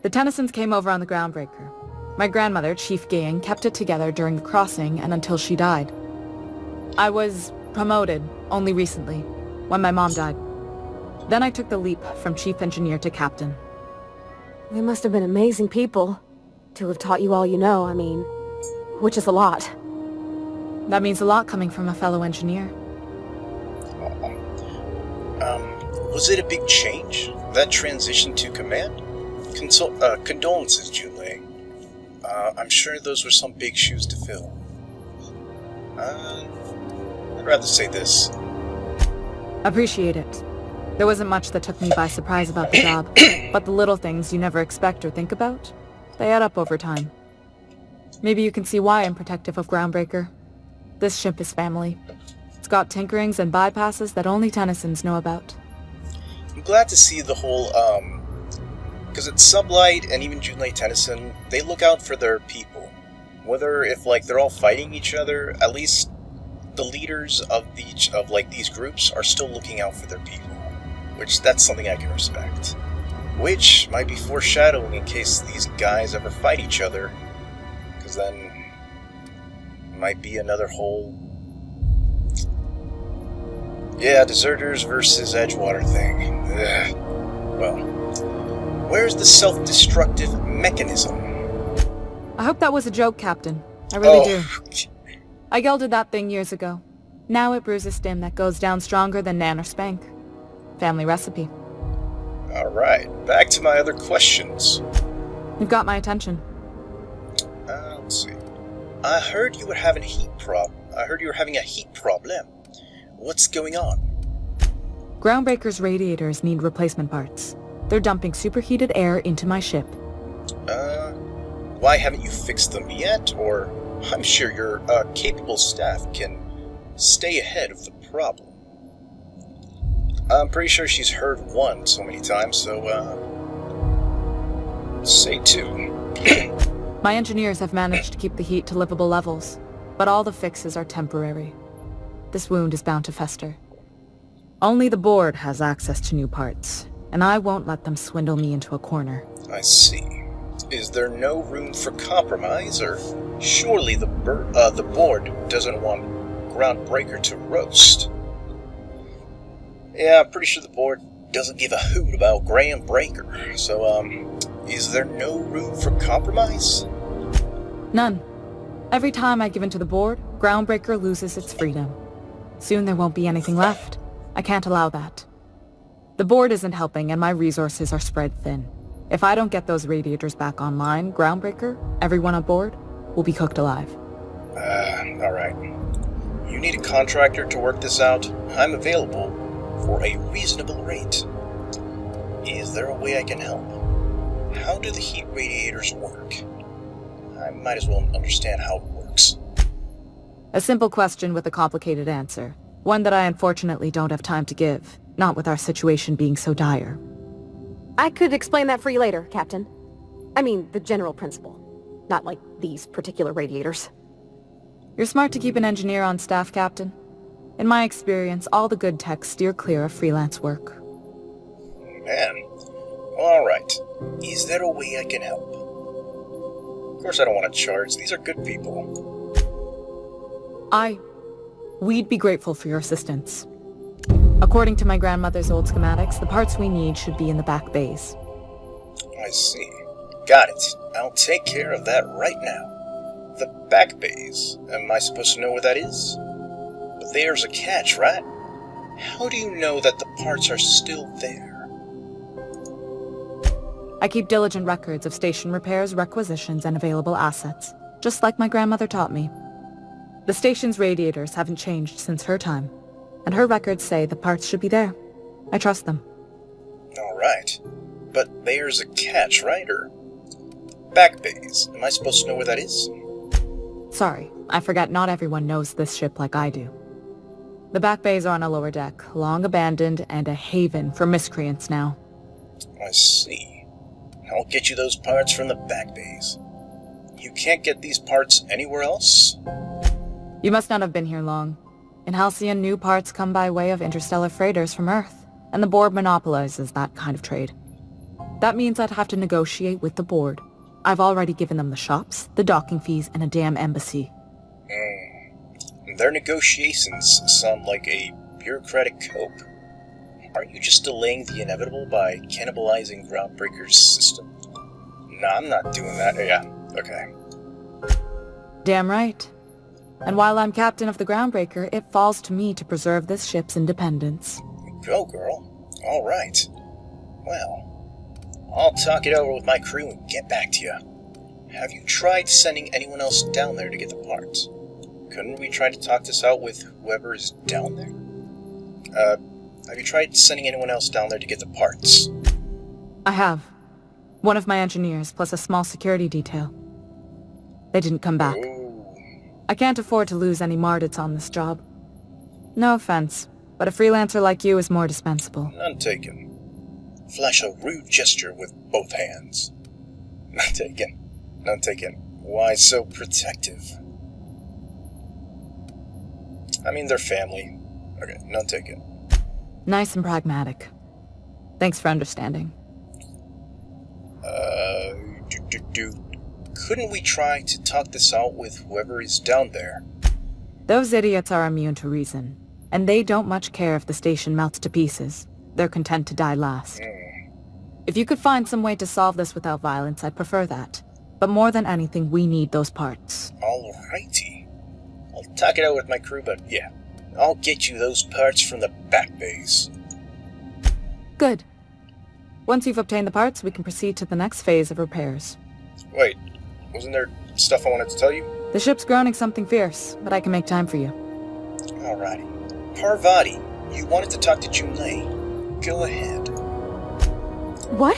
S6: The Tennysons came over on the Groundbreaker. My grandmother, Chief Gayan, kept it together during the crossing and until she died. I was promoted only recently, when my mom died. Then I took the leap from chief engineer to captain.
S4: They must have been amazing people to have taught you all you know, I mean, which is a lot.
S6: That means a lot coming from a fellow engineer.
S1: Was it a big change, that transition to command? Condolences, Junlei. I'm sure those were some big shoes to fill. I'd rather say this.
S6: Appreciate it. There wasn't much that took me by surprise about the job, but the little things you never expect or think about, they add up over time. Maybe you can see why I'm protective of Groundbreaker. This ship is family. It's got tinkerings and bypasses that only Tennysons know about.
S1: I'm glad to see the whole, because it's Sublight and even Junlei Tennyson, they look out for their people. Whether if, like, they're all fighting each other, at least the leaders of these groups are still looking out for their people. Which, that's something I can respect. Which might be foreshadowing in case these guys ever fight each other. Because then it might be another whole... yeah, deserters versus Edgewater thing. Ugh. Well, where's the self-destructive mechanism?
S6: I hope that was a joke, Captain. I really do. I gelded that thing years ago. Now it brews a stim that goes down stronger than Nan or Spank. Family recipe.
S1: Alright, back to my other questions.
S6: You've got my attention.
S1: Let's see. I heard you were having a heat problem. What's going on?
S6: Groundbreaker's radiators need replacement parts. They're dumping superheated air into my ship.
S1: Why haven't you fixed them yet? Or, I'm sure your capable staff can stay ahead of the problem. I'm pretty sure she's heard one so many times, so, say two.
S6: My engineers have managed to keep the heat to livable levels, but all the fixes are temporary. This wound is bound to fester. Only the board has access to new parts, and I won't let them swindle me into a corner.
S1: I see. Is there no room for compromise, or surely the board doesn't want Groundbreaker to roast? Yeah, I'm pretty sure the board doesn't give a hoot about Groundbreaker, so, is there no room for compromise?
S6: None. Every time I give in to the board, Groundbreaker loses its freedom. Soon there won't be anything left. I can't allow that. The board isn't helping and my resources are spread thin. If I don't get those radiators back online, Groundbreaker, everyone aboard, will be cooked alive.
S1: Alright. You need a contractor to work this out. I'm available for a reasonable rate. Is there a way I can help? How do the heat radiators work? I might as well understand how it works.
S6: A simple question with a complicated answer. One that I unfortunately don't have time to give, not with our situation being so dire.
S4: I could explain that for you later, Captain. I mean, the general principle. Not like these particular radiators.
S6: You're smart to keep an engineer on staff, Captain. In my experience, all the good techs steer clear of freelance work.
S1: Man. Alright. Is there a way I can help? Of course I don't want to charge. These are good people.
S6: We'd be grateful for your assistance. According to my grandmother's old schematics, the parts we need should be in the back bays.
S1: I see. Got it. I'll take care of that right now. The back bays. Am I supposed to know where that is? But there's a catch, right? How do you know that the parts are still there?
S6: I keep diligent records of station repairs, requisitions, and available assets, just like my grandmother taught me. The station's radiators haven't changed since her time, and her records say the parts should be there. I trust them.
S1: Alright. But there's a catch, right? Or back bays. Am I supposed to know where that is?
S6: Sorry, I forget not everyone knows this ship like I do. The back bays are on a lower deck, long abandoned, and a haven for miscreants now.
S1: I see. I'll get you those parts from the back bays. You can't get these parts anywhere else?
S6: You must not have been here long. In Halcyon, new parts come by way of interstellar freighters from Earth, and the board monopolizes that kind of trade. That means I'd have to negotiate with the board. I've already given them the shops, the docking fees, and a damn embassy.
S1: Their negotiations sound like a bureaucratic cope. Aren't you just delaying the inevitable by cannibalizing Groundbreaker's system? Nah, I'm not doing that. Yeah, okay.
S6: Damn right. And while I'm captain of the Groundbreaker, it falls to me to preserve this ship's independence.
S1: Go, girl. alright. Well, I'll talk it over with my crew and get back to you. Have you tried sending anyone else down there to get the parts? Couldn't we try to talk this out with whoever is down there? Have you tried sending anyone else down there to get the parts?
S6: I have. One of my engineers, plus a small security detail. They didn't come back.
S1: Ooh.
S6: I can't afford to lose any Mardits on this job. No offense, but a freelancer like you is more dispensable.
S1: None taken. Flash a rude gesture with both hands. None taken. None taken. Why so protective? I mean, they're family. Okay, none taken.
S6: Nice and pragmatic. Thanks for understanding.
S1: Couldn't we try to talk this out with whoever is down there?
S6: Those idiots are immune to reason, and they don't much care if the station melts to pieces. They're content to die last. If you could find some way to solve this without violence, I'd prefer that. But more than anything, we need those parts.
S1: Alrighty. I'll talk it out with my crew, but yeah, I'll get you those parts from the back base.
S6: Good. Once you've obtained the parts, we can proceed to the next phase of repairs.
S1: Wait, wasn't there stuff I wanted to tell you?
S6: The ship's groaning something fierce, but I can make time for you.
S1: Alrighty. Parvati, you wanted to talk to Junlei. Go ahead.
S4: What?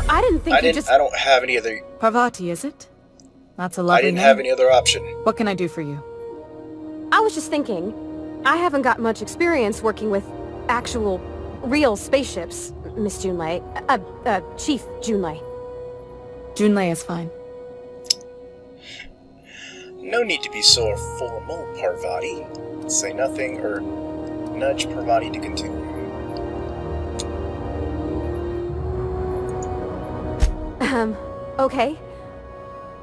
S4: I didn't think you just...
S1: I don't have any other...
S6: Parvati, is it? That's a lovely name.
S1: I didn't have any other option.
S6: What can I do for you?
S4: I was just thinking, I haven't got much experience working with actual, real spaceships, Miss Junlei. Chief Junlei.
S6: Junlei is fine.
S1: No need to be so formal, Parvati. Say nothing or nudge Parvati to continue.
S4: Okay.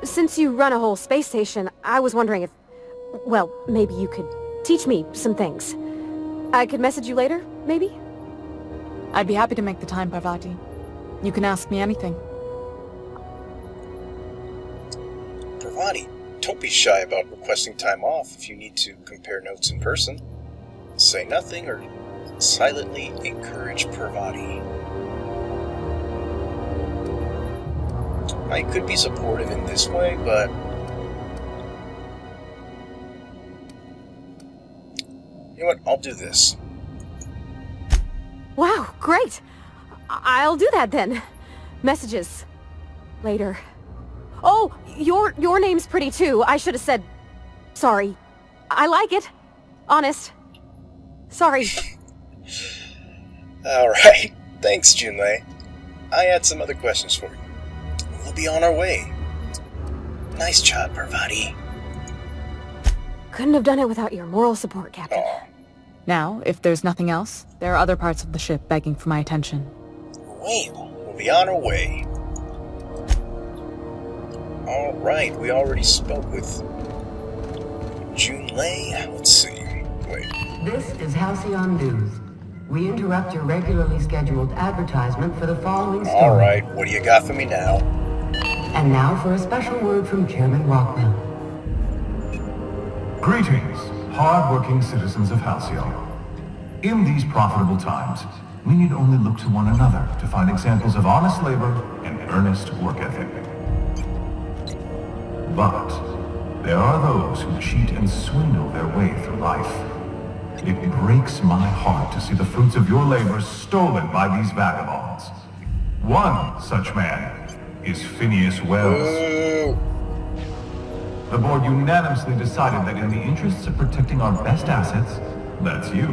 S4: Since you run a whole space station, I was wondering if... Well, maybe you could teach me some things. I could message you later, maybe?
S6: I'd be happy to make the time, Parvati. You can ask me anything.
S1: Parvati, don't be shy about requesting time off if you need to compare notes in person. Say nothing or silently encourage Parvati. I could be supportive in this way, but... You know what? I'll do this.
S4: Wow, great! I'll do that then. Messages. Later. Oh, your name's pretty too. I should have said... Sorry. I like it. Honest. Sorry.
S1: Alright. Thanks, Junlei. I had some other questions for you. We'll be on our way. Nice job, Parvati.
S4: Couldn't have done it without your moral support, Captain.
S6: Now, if there's nothing else, there are other parts of the ship begging for my attention.
S1: Well, we'll be on our way. Alright, we already spoke with Junlei. Let's see. Wait.
S19: This is Halcyon News. We interrupt your regularly scheduled advertisement for the following story.
S1: Alright, what do you got for me now?
S19: And now for a special word from Chairman Rockwell.
S7: Greetings, hard-working citizens of Halcyon. In these profitable times, we need only look to one another to find examples of honest labor and earnest work ethic. But there are those who cheat and swindle their way through life. It breaks my heart to see the fruits of your labors stolen by these vagabonds. One such man is Phineas Wells. The board unanimously decided that in the interests of protecting our best assets, that's you,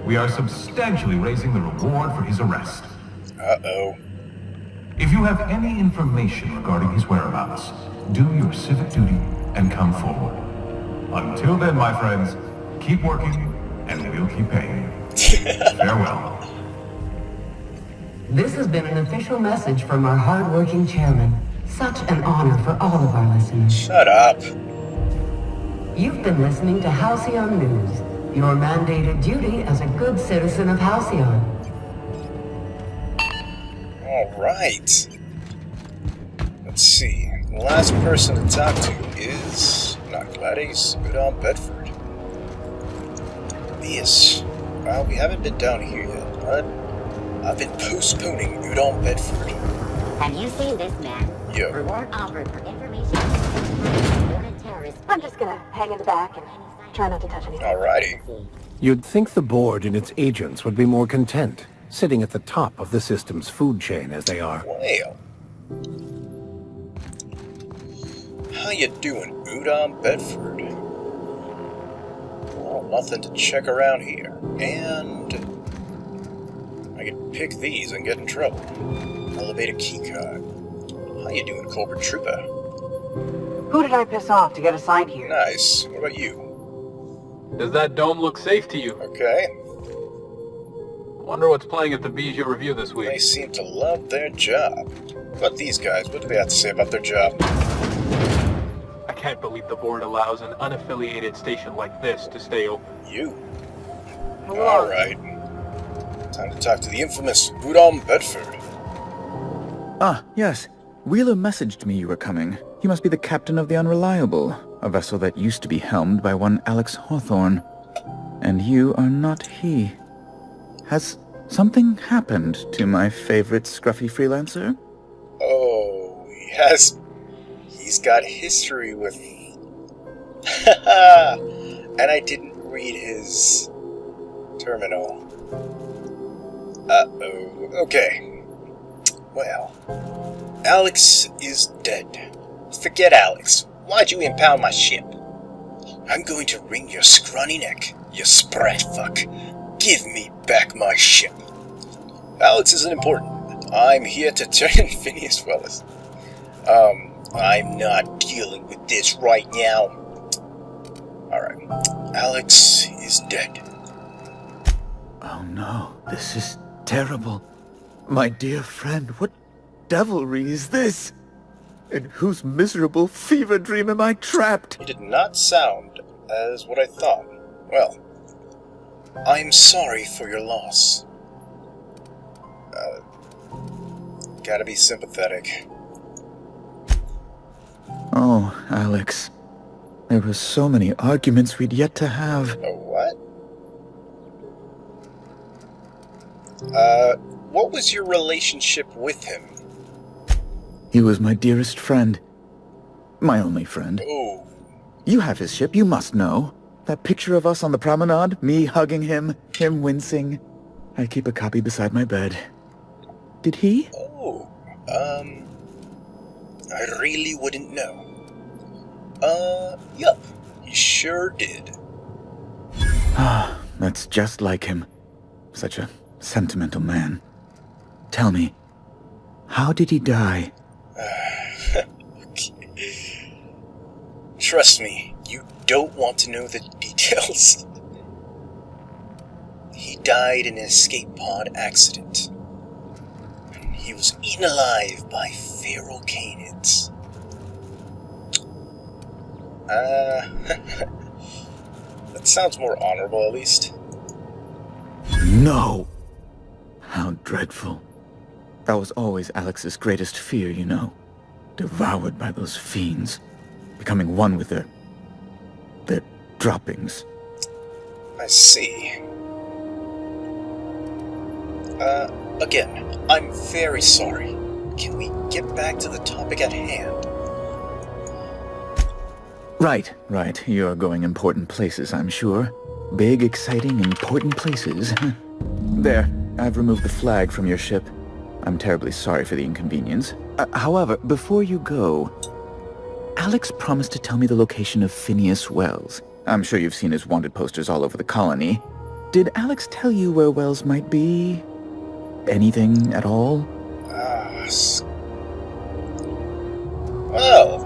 S7: we are substantially raising the reward for his arrest.
S1: Uh-oh.
S7: If you have any information regarding his whereabouts, do your civic duty and come forward. Until then, my friends, keep working and we'll keep paying you. Farewell.
S19: This has been an official message from our hard-working chairman. Such an honor for all of our listeners.
S1: Shut up.
S19: You've been listening to Halcyon News, your mandated duty as a good citizen of Halcyon.
S1: Alright. Let's see. The last person to talk to is not Gladys, but Bedford. Yes. Well, we haven't been down here yet, but I've been postponing Udon Bedford.
S13: Have you seen this man?
S1: Yo.
S13: Reward offered for information. Terrorist.
S4: I'm just gonna hang in the back and try not to touch anything.
S1: Alrighty.
S8: You'd think the board and its agents would be more content, sitting at the top of the system's food chain as they are.
S1: Well. How you doing, Udon Bedford? Well, nothing to check around here. And I could pick these and get in trouble. Elevator keycard. How you doing, Colbert Trooper?
S21: Who did I piss off to get assigned here?
S1: Nice. What about you?
S3: Does that dome look safe to you?
S1: Okay.
S3: Wonder what's playing at the Bijou Review this week.
S1: They seem to love their job. But these guys, what do they have to say about their job?
S3: I can't believe the board allows an unaffiliated station like this to stay open.
S1: You? Alright. Time to talk to the infamous Udon Bedford.
S11: Ah, yes. Wheeler messaged me you were coming. He must be the captain of the Unreliable, a vessel that used to be helmed by one Alex Hawthorne. And you are not he. Has something happened to my favorite scruffy freelancer?
S1: Oh, yes. He's got history with... and I didn't read his terminal. Uh-oh. Okay. Well, Alex is dead. Forget Alex. Why'd you impound my ship? I'm going to wring your scrawny neck, you sprat fuck. Give me back my ship. Alex isn't important. I'm here to turn in Phineas Welles. I'm not dealing with this right now. Alright. Alex is dead.
S11: Oh no, this is terrible. My dear friend, what devilry is this? In whose miserable fever dream am I trapped?
S1: He did not sound as what I thought. Well, I'm sorry for your loss. Gotta be sympathetic.
S11: Oh, Alex. There were so many arguments we'd yet to have.
S1: A what? What was your relationship with him?
S11: He was my dearest friend. My only friend.
S1: Oh.
S11: You have his ship, you must know. That picture of us on the promenade, me hugging him, him wincing. I keep a copy beside my bed. Did he?
S1: Oh, I really wouldn't know. Yup, he sure did.
S11: Ah, that's just like him. Such a sentimental man. Tell me, how did he die?
S1: Okay. Trust me, you don't want to know the details. He died in an escape pod accident. He was eaten alive by feral canids. That sounds more honorable, at least.
S11: No! How dreadful. That was always Alex's greatest fear, you know. Devoured by those fiends. Becoming one with their droppings.
S1: I see. Again, I'm very sorry. Can we get back to the topic at hand?
S11: Right. You're going important places, I'm sure. Big, exciting, important places. There, I've removed the flag from your ship. I'm terribly sorry for the inconvenience. However, before you go, Alex promised to tell me the location of Phineas Welles. I'm sure you've seen his wanted posters all over the colony. Did Alex tell you where Welles might be? Anything at all?
S1: Well,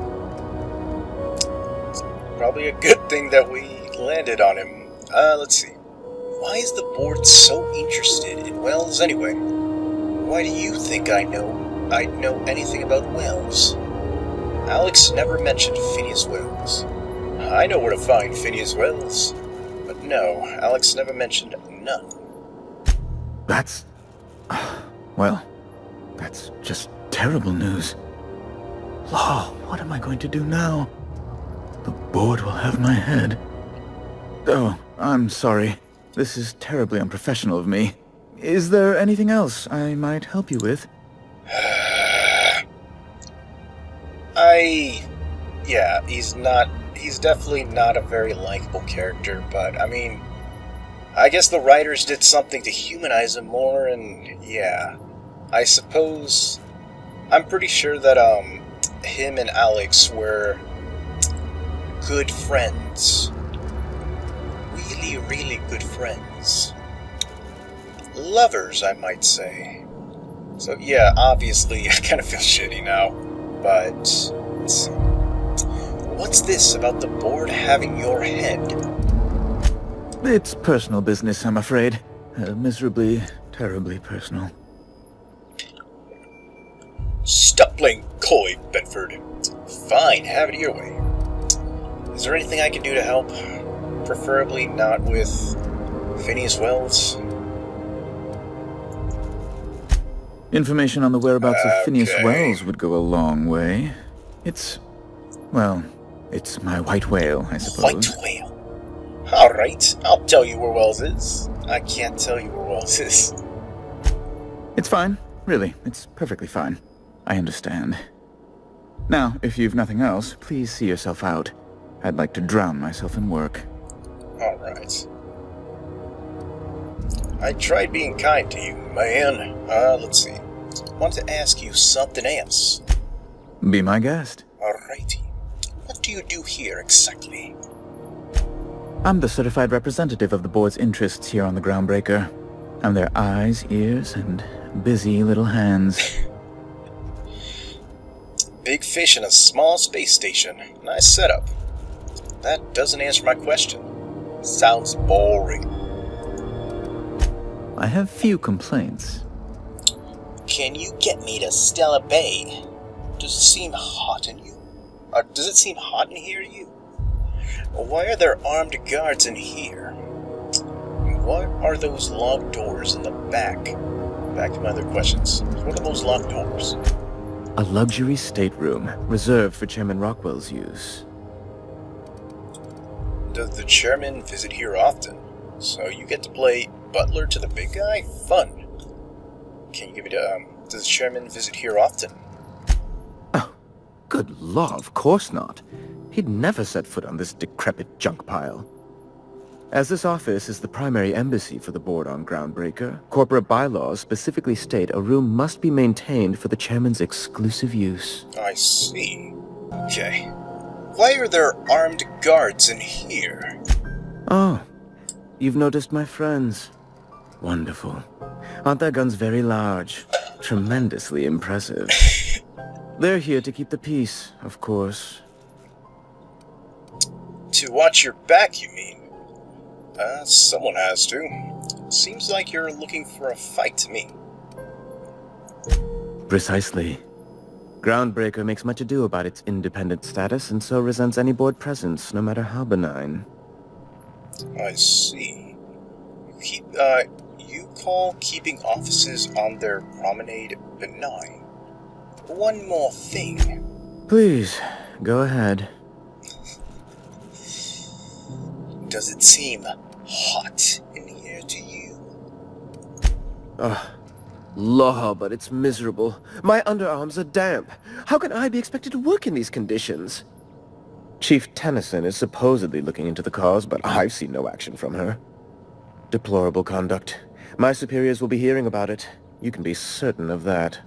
S1: probably a good thing that we landed on him. Let's see. Why is the board so interested in Welles anyway? Why do you think I'd know anything about Welles? Alex never mentioned Phineas Welles. I know where to find Phineas Welles. But no, Alex never mentioned none.
S11: That's... Well, that's just terrible news. Law, what am I going to do now? The board will have my head. Oh, I'm sorry. This is terribly unprofessional of me. Is there anything else I might help you with?
S1: Yeah, he's definitely not a very likable character, but I mean, I guess the writers did something to humanize him more, and yeah, I suppose, I'm pretty sure that, him and Alex were good friends. Really, really good friends. Lovers, I might say. So yeah, obviously, I kind of feel shitty now, but let's see. What's this about the board having your head?
S11: It's personal business, I'm afraid. Miserably, terribly personal.
S1: Stop playing coy, Bedford. Fine, have it your way. Is there anything I can do to help? Preferably not with Phineas Wells.
S11: Information on the whereabouts of Phineas Wells would go a long way. Well, it's my white whale, I suppose.
S1: White whale? Alright, I'll tell you where Wells is. I can't tell you where Wells is.
S11: It's fine. Really, it's perfectly fine. I understand. Now, if you've nothing else, please see yourself out. I'd like to drown myself in work.
S1: Alright. I tried being kind to you, man. Let's see. Wanted to ask you something else.
S11: Be my guest.
S1: Alrighty. What do you do here exactly?
S11: I'm the certified representative of the board's interests here on the Groundbreaker. I'm their eyes, ears, and busy little hands.
S1: Big fish in a small space station. Nice setup. That doesn't answer my question. Sounds boring.
S11: I have few complaints.
S1: Can you get me to Stella Bay? Does it seem hot in you? Does it seem hot in here to you? Why are there armed guards in here? What are those locked doors in the back? Back to my other questions. What are those locked doors?
S11: A luxury stateroom reserved for Chairman Rockwell's use.
S1: Does the chairman visit here often? So you get to play butler to the big guy? Fun. Can you give it does the chairman visit here often?
S11: Oh, good law, of course not. He'd never set foot on this decrepit junk pile. As this office is the primary embassy for the board on Groundbreaker, corporate bylaws specifically state a room must be maintained for the chairman's exclusive use.
S1: I see. Okay. Why are there armed guards in here?
S11: Oh, you've noticed my friends. Wonderful. Aren't their guns very large? Tremendously impressive. They're here to keep the peace, of course.
S1: To watch your back, you mean? Someone has to. Seems like you're looking for a fight to me.
S11: Precisely. Groundbreaker makes much ado about its independent status and so resents any board presence, no matter how benign.
S1: I see. You call keeping offices on their promenade benign. One more thing.
S11: Please, go ahead.
S1: Does it seem hot in here to you?
S23: Law, but it's miserable. My underarms are damp. How can I be expected to work in these conditions?
S11: Chief Tennyson is supposedly looking into the cause, but I've seen no action from her. Deplorable conduct. My superiors will be hearing about it. You can be certain of that.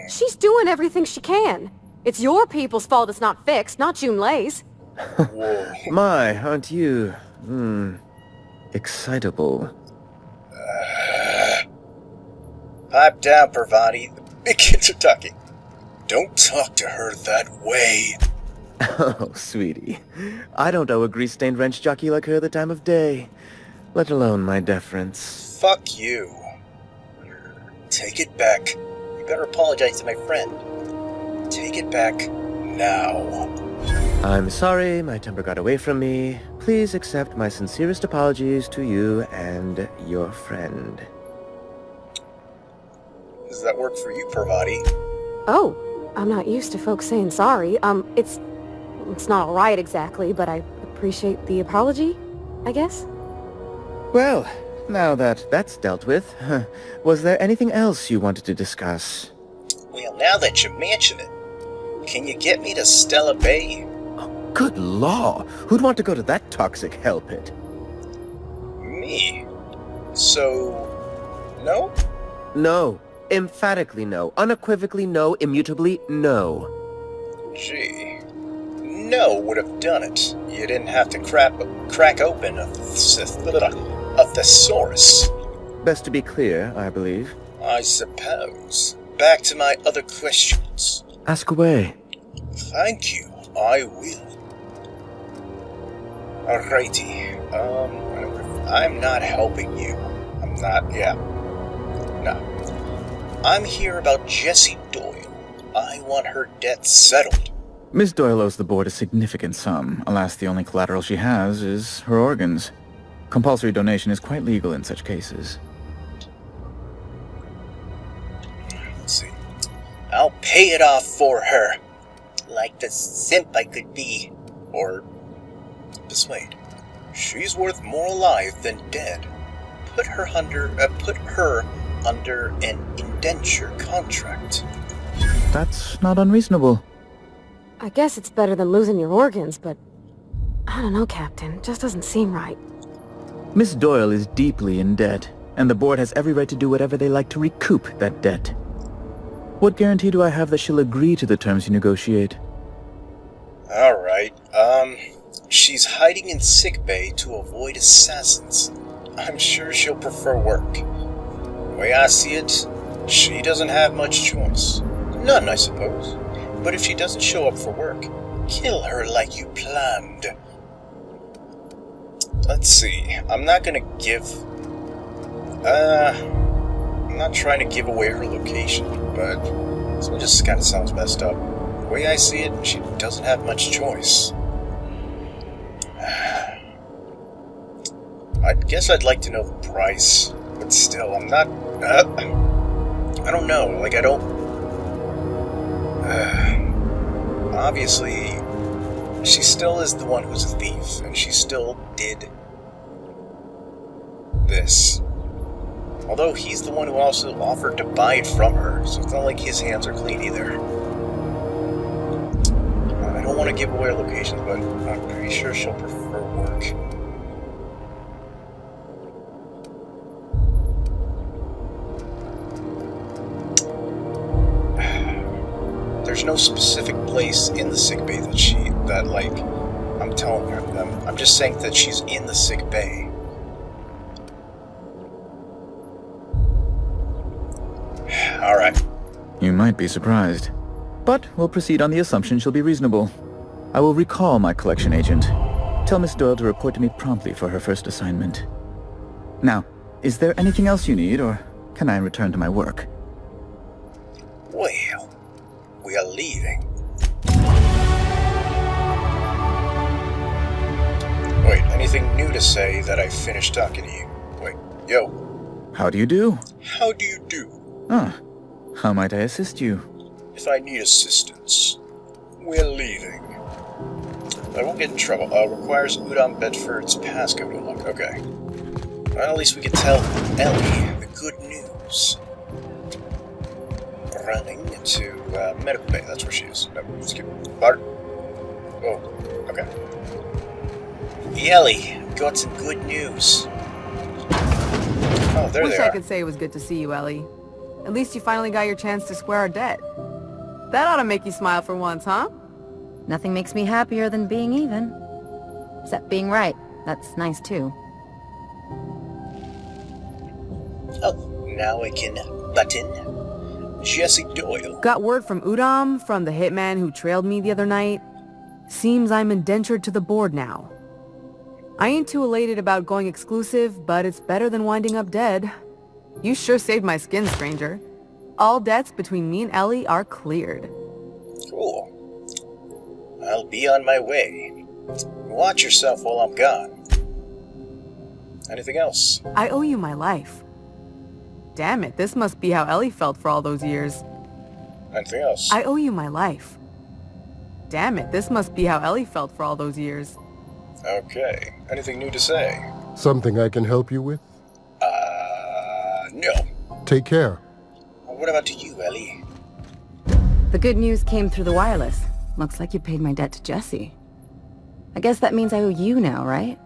S4: She's doing everything she can. It's your people's fault it's not fixed, not Junlei's.
S11: My, aren't you, excitable.
S1: Pipe down, Parvati. The big kids are talking. Don't talk to her that way.
S11: Oh, sweetie. I don't owe a grease-stained wrench jockey like her the time of day, let alone my deference.
S1: Fuck you. Take it back. You better apologize to my friend. Take it back now.
S11: I'm sorry, my temper got away from me. Please accept my sincerest apologies to you and your friend.
S1: Does that work for you, Parvati?
S4: Oh, I'm not used to folks saying sorry. It's not alright exactly, but I appreciate the apology, I guess.
S11: Well, Now that that's dealt with, was there anything else you wanted to discuss?
S1: Well, now that you mention it, can you get me to Stella Bay?
S11: Good law! Who'd want to go to that toxic hell pit?
S1: Me? So... no?
S23: No. Emphatically no. Unequivocally no. Immutably no.
S1: Gee. No would have done it. You didn't have to crack open a thesaurus.
S11: Best to be clear, I believe.
S1: I suppose. Back to my other questions.
S23: Ask away.
S1: Thank you. I will. Alrighty. I'm not helping you. No. I'm here about Jessie Doyle. I want her debt settled.
S11: Miss Doyle owes the board a significant sum. Alas, the only collateral she has is her organs. Compulsory donation is quite legal in such cases.
S1: Let's see. I'll pay it off for her. Like the simp I could be. Or persuade. She's worth more alive than dead. Put her under an indenture contract.
S11: That's not unreasonable.
S4: I guess it's better than losing your organs, but... I don't know, Captain. It just doesn't seem right.
S11: Miss Doyle is deeply in debt, and the board has every right to do whatever they like to recoup that debt. What guarantee do I have that she'll agree to the terms you negotiate?
S1: Alright, she's hiding in sickbay to avoid assassins. I'm sure she'll prefer work. The way I see it, she doesn't have much choice. None, I suppose. But if she doesn't show up for work, kill her like you planned. Let's see, I'm not trying to give away her location, but this one just kind of sounds messed up. The way I see it, she doesn't have much choice. I guess I'd like to know the price, but still, I'm not... I don't know, like, I don't... obviously, she still is the one who's a thief, and she still did this. Although he's the one who also offered to buy it from her, so it's not like his hands are clean either. I don't want to give away her locations, but I'm pretty sure she'll prefer work. There's no specific place in the sickbay that I'm telling her. I'm just saying that she's in the sickbay. Alright.
S11: You might be surprised. But we'll proceed on the assumption she'll be reasonable. I will recall my collection agent. Tell Miss Doyle to report to me promptly for her first assignment. Now, is there anything else you need, or can I return to my work?
S1: Well, we are leaving. Wait, anything new to say that I finished talking to you? Wait, yo.
S11: How do you do?
S1: How do you do?
S11: Ah, how might I assist you?
S1: If I need assistance, we're leaving. I won't get in trouble. Requires Udon Bedford's passcode to unlock. Okay. Well, at least we can tell Ellie the good news. Running to medical bay. That's where she is. No, skip. Bart. Oh, okay. Ellie, got some good news. Oh, there
S10: Wish
S1: they
S10: I
S1: are.
S10: could say it was good to see you, Ellie. At least you finally got your chance to square our debt. That ought to make you smile for once, huh?
S12: Nothing makes me happier than being even. Except being right. That's nice, too.
S1: Oh, now I can button. Jessie Doyle.
S10: Got word from Udom, from the hitman who trailed me the other night. Seems I'm indentured to the board now. I ain't too elated about going exclusive, but it's better than winding up dead. You sure saved my skin, stranger. All debts between me and Ellie are cleared.
S1: Cool. I'll be on my way. Watch yourself while I'm gone. Anything else?
S10: I owe you my life. Damn it, this must be how Ellie felt for all those years.
S1: Anything else?
S10: I owe you my life. Damn it, this must be how Ellie felt for all those years.
S1: Okay. Anything new to say?
S17: Something I can help you with?
S5: Take care.
S1: What about you, Ellie?
S10: The good news came through the wireless. Looks like you paid my debt to Jesse. I guess that means I owe you now, right?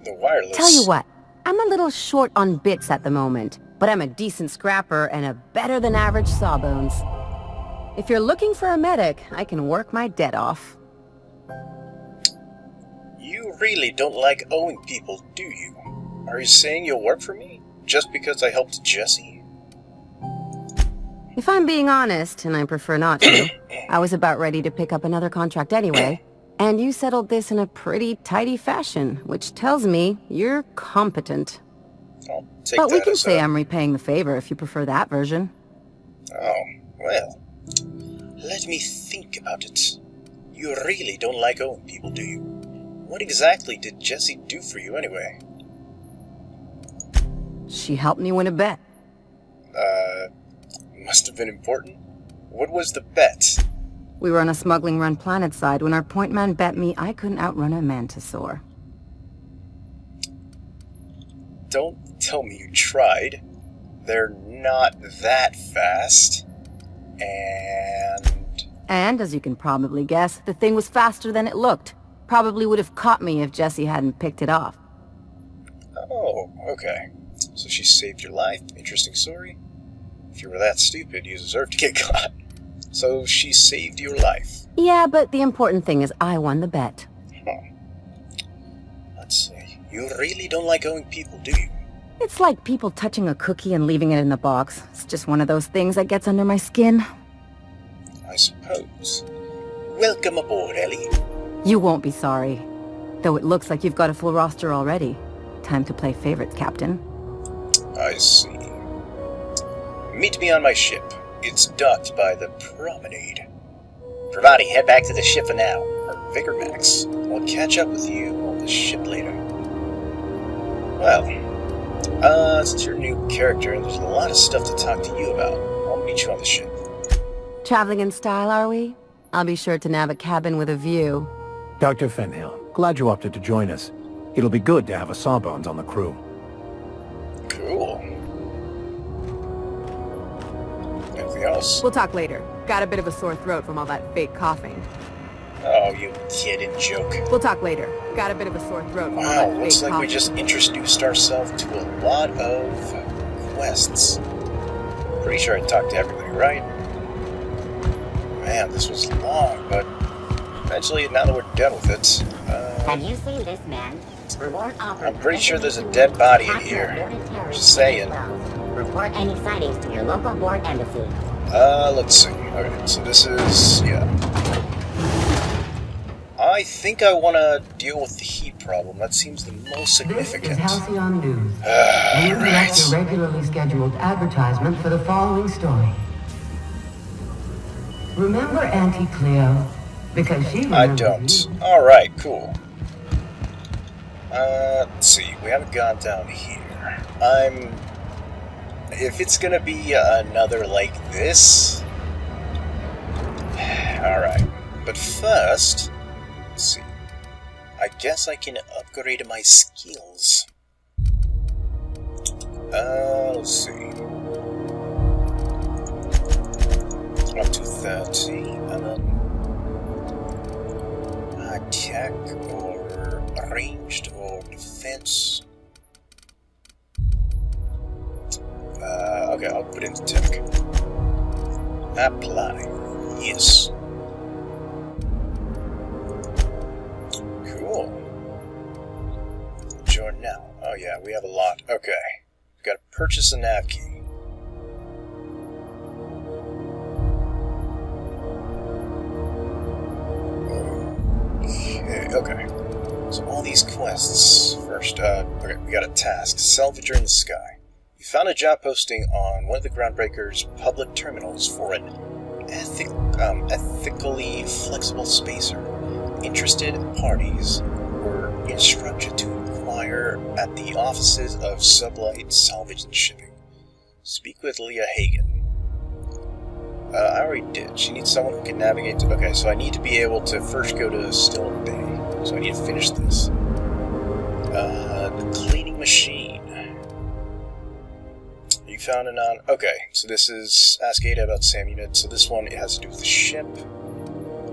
S1: The wireless?
S10: Tell you what, I'm a little short on bits at the moment, but I'm a decent scrapper and a better-than-average sawbones. If you're looking for a medic, I can work my debt off.
S1: You really don't like owing people, do you? Are you saying you'll work for me? Just because I helped Jesse?
S10: If I'm being honest, and I prefer not to, I was about ready to pick up another contract anyway, and you settled this in a pretty tidy fashion, which tells me you're competent.
S1: I'll take
S10: But we
S1: that
S10: can
S1: as
S10: say
S1: a-
S10: I'm repaying the favor if you prefer that version.
S1: Oh, well. Let me think about it. You really don't like owing people, do you? What exactly did Jesse do for you anyway?
S10: She helped me win a bet.
S1: Must have been important. What was the bet?
S10: We were on a smuggling run planetside when our point man bet me I couldn't outrun a mantisaur.
S1: Don't tell me you tried. They're not that fast.
S10: And, as you can probably guess, the thing was faster than it looked. Probably would have caught me if Jesse hadn't picked it off.
S1: Oh, okay. So she saved your life. Interesting story. If you were that stupid, you deserve to get caught. So she saved your life.
S10: Yeah, but the important thing is I won the bet.
S1: Let's see. You really don't like owing people, do you?
S10: It's like people touching a cookie and leaving it in the box. It's just one of those things that gets under my skin.
S1: I suppose. Welcome aboard, Ellie.
S10: You won't be sorry. Though it looks like you've got a full roster already. Time to play favorites, Captain.
S1: I see. Meet me on my ship. It's docked by the promenade. Pravati, head back to the ship for now. Or Vigor Max. I'll catch up with you on the ship later. Well, since you're a new character, there's a lot of stuff to talk to you about. I'll meet you on the ship.
S10: Traveling in style, are we? I'll be sure to nab a cabin with a view.
S8: Dr. Fenhill, glad you opted to join us. It'll be good to have a Sawbones on the crew.
S1: Cool. Anything else?
S10: We'll talk later. Got a bit of a sore throat from all that fake coughing.
S1: Oh, you kid and joke.
S10: We'll talk later. Got a bit of a sore throat from all
S1: Wow,
S10: that
S1: looks
S10: fake
S1: like
S10: coughing.
S1: we just introduced ourselves to a lot of quests. Pretty sure I talked to everybody, right? Man, this was long, but eventually, now that we're done with it,
S13: Have you seen this man? Reward offer.
S1: I'm pretty sure there's a dead body in here. Just saying.
S13: Report any sightings to your local board embassy.
S1: Let's see. Okay, so this is, yeah. I think I want to deal with the heat problem. That seems the most significant.
S19: This is Halcyon News. We interrupt your regularly scheduled advertisement for the following story. Remember Auntie Cleo? Because she
S1: I
S19: remembers
S1: don't. Alright, cool. Let's see. We haven't gone down here. If it's gonna be another like this... Alright. But first... Let's see. I guess I can upgrade my skills. Let's see. Up to 30, and then... attack, or ranged, or defense. Okay, I'll put in tech. Apply. Yes. Cool. Join now. Oh yeah, we have a lot. Okay. We've got to purchase a nav key. Okay. So all these quests. First, okay, we got a task. Salvager in the sky. You found a job posting on one of the Groundbreaker's public terminals for an ethically flexible spacer. Interested parties were instructed to inquire at the offices of Sublight Salvage and Shipping. Speak with Amelia Hagan. I already did. She needs someone who can navigate to... Okay, so I need to be able to first go to Stone Bay. So I need to finish this. The cleaning machine. You found an on... Okay, so this is Ask Ada about SAM unit. So this one, it has to do with the ship.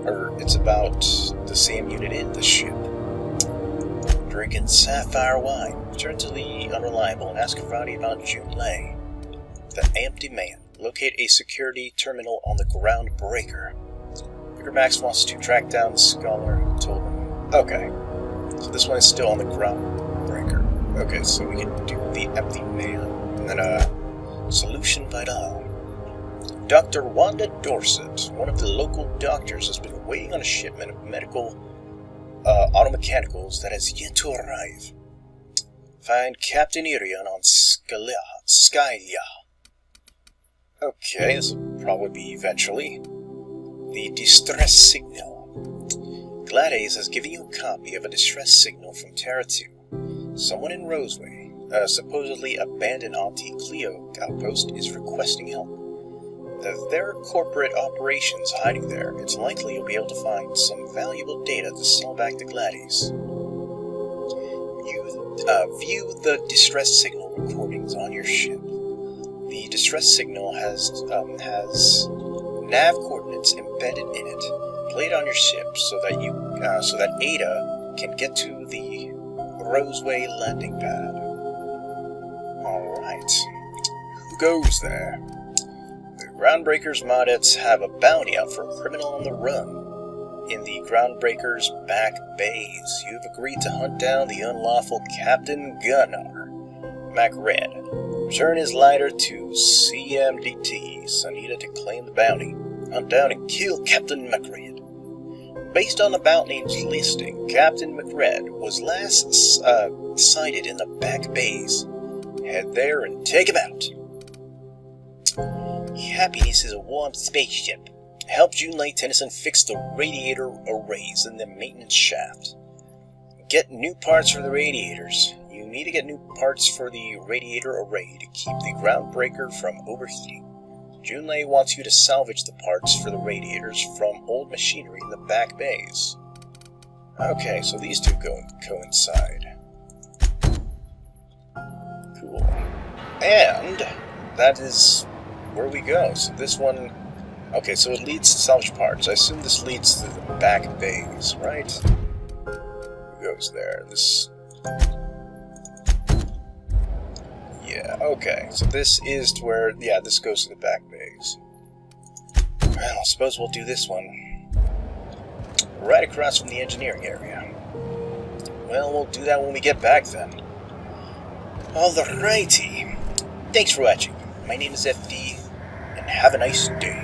S1: Or it's about the SAM unit in the ship. Drinking sapphire wine. Return to the unreliable and ask Friday about Junlei. The empty man. Locate a security terminal on the groundbreaker. Peter Max wants to track down the scholar who told him. Okay. So this one is still on the groundbreaker. Okay, so we can do the empty man. And then solution vital. Dr. Wanda Dorset, one of the local doctors, has been waiting on a shipment of medical automechanicals that has yet to arrive. Find Captain Irion on Skylia. Okay, this will probably be eventually. The distress signal. Gladys has given you a copy of a distress signal from Terra 2. Someone in Roseway, supposedly abandoned Auntie Cleo outpost, is requesting help. If there are corporate operations hiding there, it's likely you'll be able to find some valuable data to sell back to Gladys. View the distress signal recordings on your ship. The distress signal has nav coordinates embedded in it. Play it on your ship so that Ada can get to the Roseway landing pad. Alright. Who goes there? The Groundbreaker's Modettes have a bounty out for a criminal on the run. In the Groundbreaker's back bays, you've agreed to hunt down the unlawful Captain Gunnar MacRed. Return his lighter to CMDT, Sunita, to claim the bounty. Hunt down and kill Captain MacRed. Based on the bounty's listing, Captain MacRed was last sighted in the back bays. Head there and take him out. Happiness is a warm spaceship. Help Junlei Tennyson fix the radiator arrays in the maintenance shaft. Get new parts for the radiators. You need to get new parts for the radiator array to keep the Groundbreaker from overheating. Junlei wants you to salvage the parts for the radiators from old machinery in the back bays. Okay, so these two coincide. Cool. And that is where we go. So this one... Okay, so it leads to salvage parts. I assume this leads to the back bays, right? Who goes there? This... Yeah, okay. So this is to where... Yeah, this goes to the back bays. Well, I suppose we'll do this one. Right across from the engineering area. Well, we'll do that when we get back then. Alrighty. Thanks for watching. My name is FD, and have a nice day.